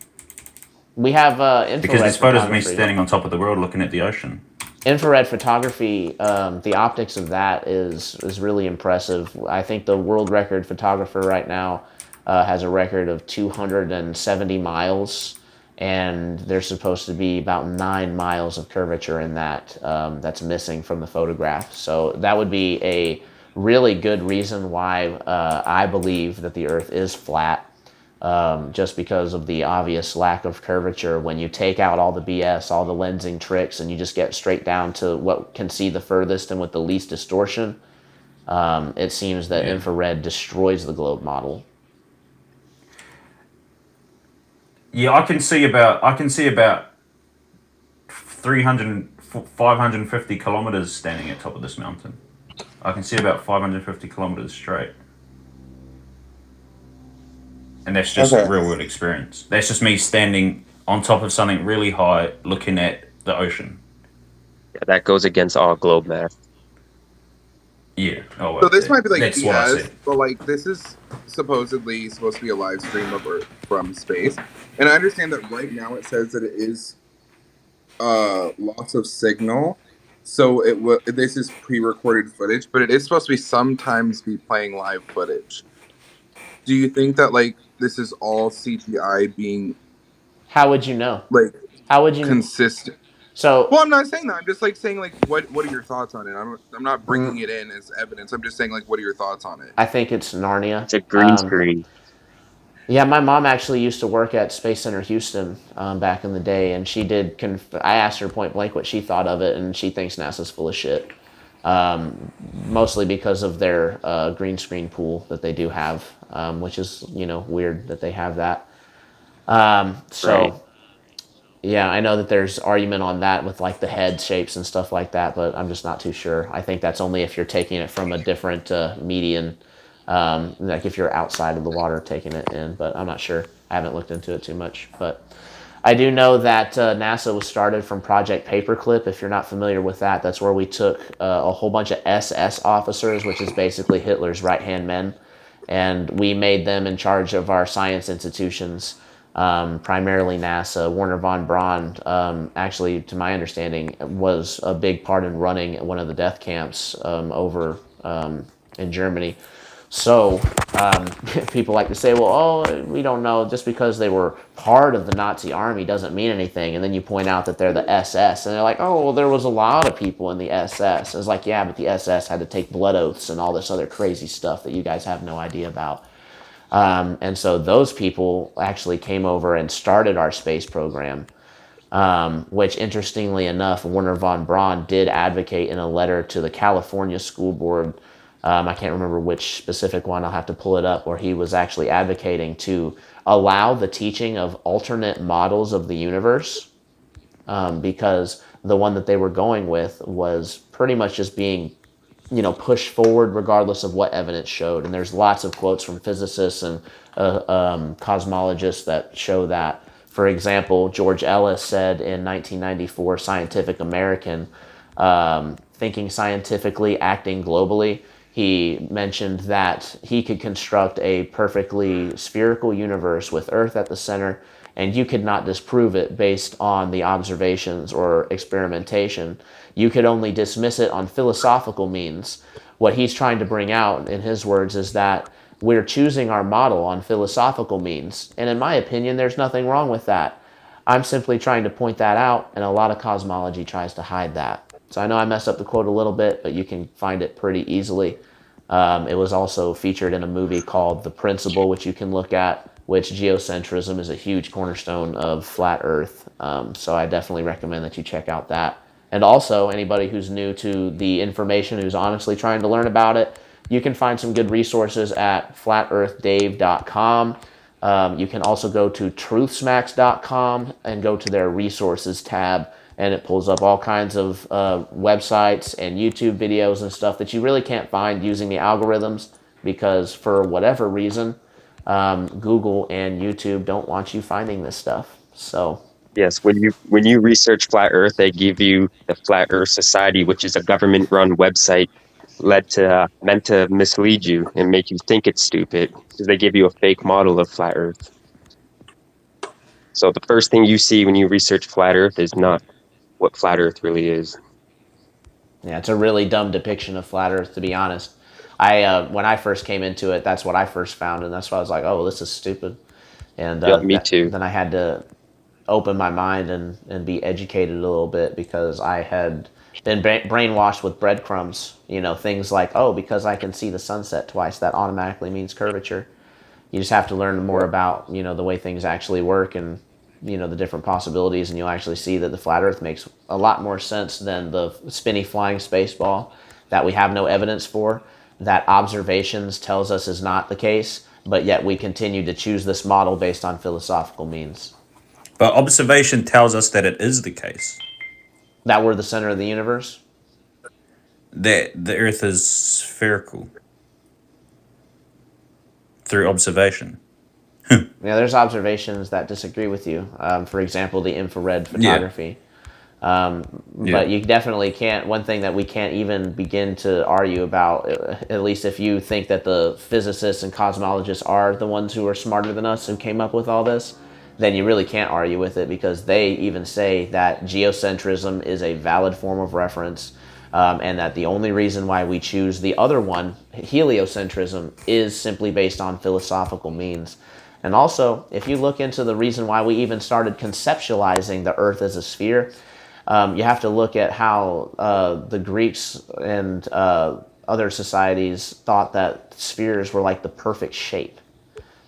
[SPEAKER 1] We have
[SPEAKER 12] because
[SPEAKER 1] infrared
[SPEAKER 12] there's photos of me
[SPEAKER 1] photography.
[SPEAKER 12] standing on top of the world looking at the ocean.
[SPEAKER 1] Infrared photography, the optics of that is really impressive. I think the world record photographer right now has a record of 270 miles, and there's supposed to be about 9 miles of curvature in that that's missing from the photograph. So that would be a really good reason why I believe that the Earth is flat, just because of the obvious lack of curvature. When you take out all the BS, all the lensing tricks, and you just get straight down to what can see the furthest and with the least distortion, it seems that
[SPEAKER 12] Yeah.
[SPEAKER 1] infrared destroys the globe model.
[SPEAKER 12] Yeah, I can see about 300 550 kilometers standing at top of this mountain. I can see about 550 kilometers straight. And that's just
[SPEAKER 16] Okay.
[SPEAKER 12] real world experience. That's just me standing on top of something really high looking at the ocean.
[SPEAKER 14] Yeah, that goes against all globe math.
[SPEAKER 12] Yeah. Oh,
[SPEAKER 16] So
[SPEAKER 12] well,
[SPEAKER 16] this might be like
[SPEAKER 12] that's what I
[SPEAKER 16] BS,
[SPEAKER 12] said.
[SPEAKER 16] but like this is supposedly supposed to be a live stream of Earth from space, and I understand that right now it says that it is loss of signal. So this is pre-recorded footage, but it is supposed to be sometimes be playing live footage. Do you think that like this is all CGI being
[SPEAKER 1] How would you know?
[SPEAKER 16] like
[SPEAKER 1] How would you?
[SPEAKER 16] consistent?
[SPEAKER 1] So
[SPEAKER 16] Well, I'm not saying that. I'm just like saying like what are your thoughts on it? I'm not bringing it in as evidence. I'm just saying like what are your thoughts on it?
[SPEAKER 1] I think it's Narnia.
[SPEAKER 14] It's a green screen.
[SPEAKER 1] Yeah, my mom actually used to work at Space Center Houston back in the day, and she did. I asked her point blank what she thought of it, and she thinks NASA's full of shit. Mostly because of their green screen pool that they do have, which is weird that they have that.
[SPEAKER 14] Right.
[SPEAKER 1] So Yeah, I know that there's argument on that with like the head shapes and stuff like that, but I'm just not too sure. I think that's only if you're taking it from a different median, like if you're outside of the water taking it in. But I'm not sure. I haven't looked into it too much, but I do know that NASA was started from Project Paperclip. If you're not familiar with that, that's where we took a whole bunch of SS officers, which is basically Hitler's right-hand men, and we made them in charge of our science institutions, primarily NASA. Werner von Braun, actually, to my understanding, was a big part in running one of the death camps over in Germany. So people like to say, well, oh, we don't know, just because they were part of the Nazi army doesn't mean anything. And then you point out that they're the SS, and they're like, oh, well, there was a lot of people in the SS. It's like, yeah, but the SS had to take blood oaths and all this other crazy stuff that you guys have no idea about. And so those people actually came over and started our space program, which, interestingly enough, Werner von Braun did advocate in a letter to the California School Board. I can't remember which specific one, I'll have to pull it up, where he was actually advocating to allow the teaching of alternate models of the universe, because the one that they were going with was pretty much just being push forward regardless of what evidence showed. And there's lots of quotes from physicists and cosmologists that show that. For example, George Ellis said in 1994, Scientific American, thinking scientifically, acting globally, he mentioned that he could construct a perfectly spherical universe with Earth at the center, and you could not disprove it based on the observations or experimentation. You could only dismiss it on philosophical means. What he's trying to bring out, in his words, is that we're choosing our model on philosophical means. And in my opinion, there's nothing wrong with that. I'm simply trying to point that out, and a lot of cosmology tries to hide that. So I know I messed up the quote a little bit, but you can find it pretty easily. It was also featured in a movie called The Principle, which you can look at, which geocentrism is a huge cornerstone of flat Earth. So I definitely recommend that you check out that. And also, anybody who's new to the information, who's honestly trying to learn about it, you can find some good resources at flatearthdave.com. You can also go to truthsmacks.com and go to their resources tab, and it pulls up all kinds of websites and YouTube videos and stuff that you really can't find using the algorithms, because for whatever reason, Google and YouTube don't want you finding this stuff. So
[SPEAKER 14] Yes, when you research flat Earth, they give you the Flat Earth Society, which is a government-run website meant to mislead you and make you think it's stupid because they give you a fake model of flat Earth. So the first thing you see when you research flat Earth is not what flat Earth really is.
[SPEAKER 1] yeah, it's a really dumb depiction of flat Earth, to be honest. I when I first came into it, that's what I first found, and that's why I was like, "Oh, this is stupid." And
[SPEAKER 14] Yep, me too.
[SPEAKER 1] then I had to open my mind and be educated a little bit, because I had been brainwashed with breadcrumbs. Things like, oh, because I can see the sunset twice, that automatically means curvature. You just have to learn more
[SPEAKER 14] Yep.
[SPEAKER 1] about the way things actually work, and the different possibilities, and you'll actually see that the flat Earth makes a lot more sense than the spinny flying space ball that we have no evidence for, that observations tells us is not the case, but yet we continue to choose this model based on philosophical means.
[SPEAKER 12] But observation tells us that it is the case
[SPEAKER 1] That we're the center of the universe.
[SPEAKER 12] that the Earth is spherical through observation.
[SPEAKER 1] Yeah, there's observations that disagree with you. For example, the infrared
[SPEAKER 12] Yeah,
[SPEAKER 1] photography.
[SPEAKER 12] yeah.
[SPEAKER 1] But you definitely can't. One thing that we can't even begin to argue about, at least if you think that the physicists and cosmologists are the ones who are smarter than us who came up with all this, then you really can't argue with it, because they even say that geocentrism is a valid form of reference, and that the only reason why we choose the other one, heliocentrism, is simply based on philosophical means. And also, if you look into the reason why we even started conceptualizing the Earth as a sphere, you have to look at how the Greeks and other societies thought that spheres were like the perfect shape.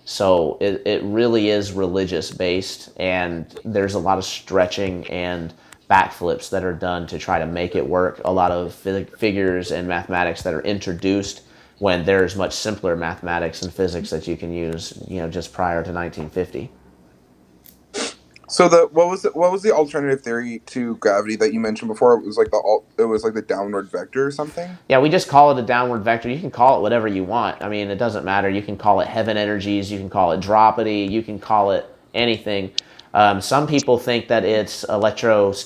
[SPEAKER 1] So it really is religious based, and there's a lot of stretching and backflips that are done to try to make it work. A lot of figures and mathematics that are introduced when there's much simpler mathematics and physics that you can use, just prior to 1950.
[SPEAKER 16] So what was the alternative theory to gravity that you mentioned before? It was like the downward vector or something.
[SPEAKER 1] Yeah, we just call it a downward vector. You can call it whatever you want. I mean, it doesn't matter. You can call it heaven energies. You can call it dropity. You can call it anything. Some people think that it's incoherent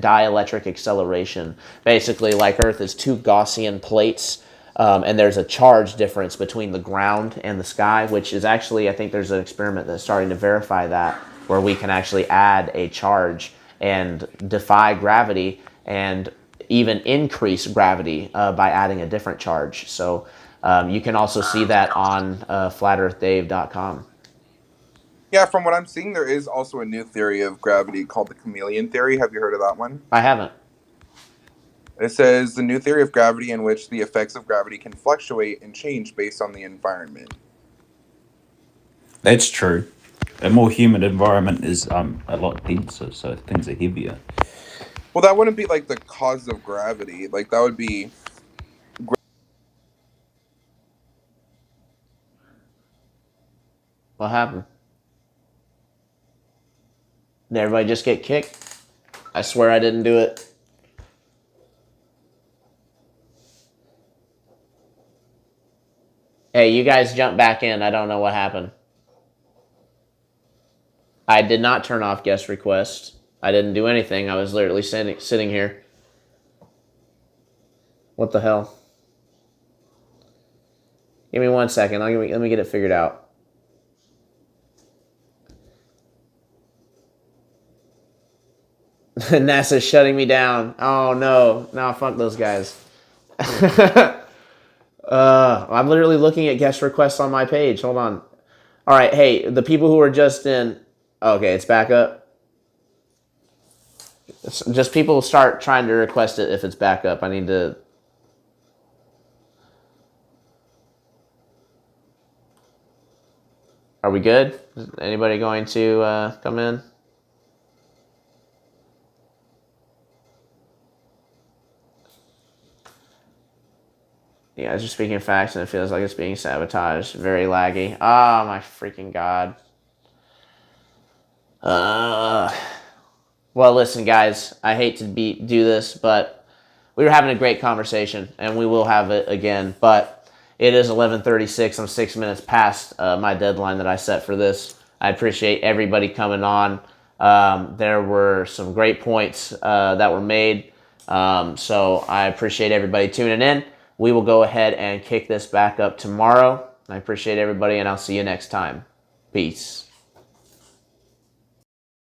[SPEAKER 1] dielectric acceleration. Basically, like Earth is two Gaussian plates, and there's a charge difference between the ground and the sky, which is actually, I think there's an experiment that's starting to verify that, where we can actually add a charge and defy gravity and even increase gravity by adding a different charge. So you can also see that on flatearthdave.com.
[SPEAKER 16] Yeah, from what I'm seeing, there is also a new theory of gravity called the chameleon theory. Have you heard of that one?
[SPEAKER 1] I haven't.
[SPEAKER 16] It says the new theory of gravity in which the effects of gravity can fluctuate and change based on the environment.
[SPEAKER 12] That's true. A more humid environment is a lot denser, so things are heavier.
[SPEAKER 16] Well, that wouldn't be like the cause of gravity. Like that would be.
[SPEAKER 1] What happened? Did everybody just get kicked? I swear I didn't do it. Hey, you guys jump back in. I don't know what happened. I did not turn off guest requests. I didn't do anything. I was literally sitting here. What the hell? Give me 1 second. Let me get it figured out. NASA's shutting me down. Oh no. No, fuck those guys. I'm literally looking at guest requests on my page. Hold on. All right. Hey, the people who are just in. Okay, it's back up. Just people start trying to request it if it's back up. I need to. Are we good? Is anybody going to come in? You guys are speaking facts and it feels like it's being sabotaged. Very laggy. Oh my freaking god. Well, listen, guys. I hate to do this, but we were having a great conversation, and we will have it again. But it is 11:36. I'm 6 minutes past my deadline that I set for this. I appreciate everybody coming on. There were some great points that were made. So I appreciate everybody tuning in. We will go ahead and kick this back up tomorrow. I appreciate everybody, and I'll see you next time. Peace.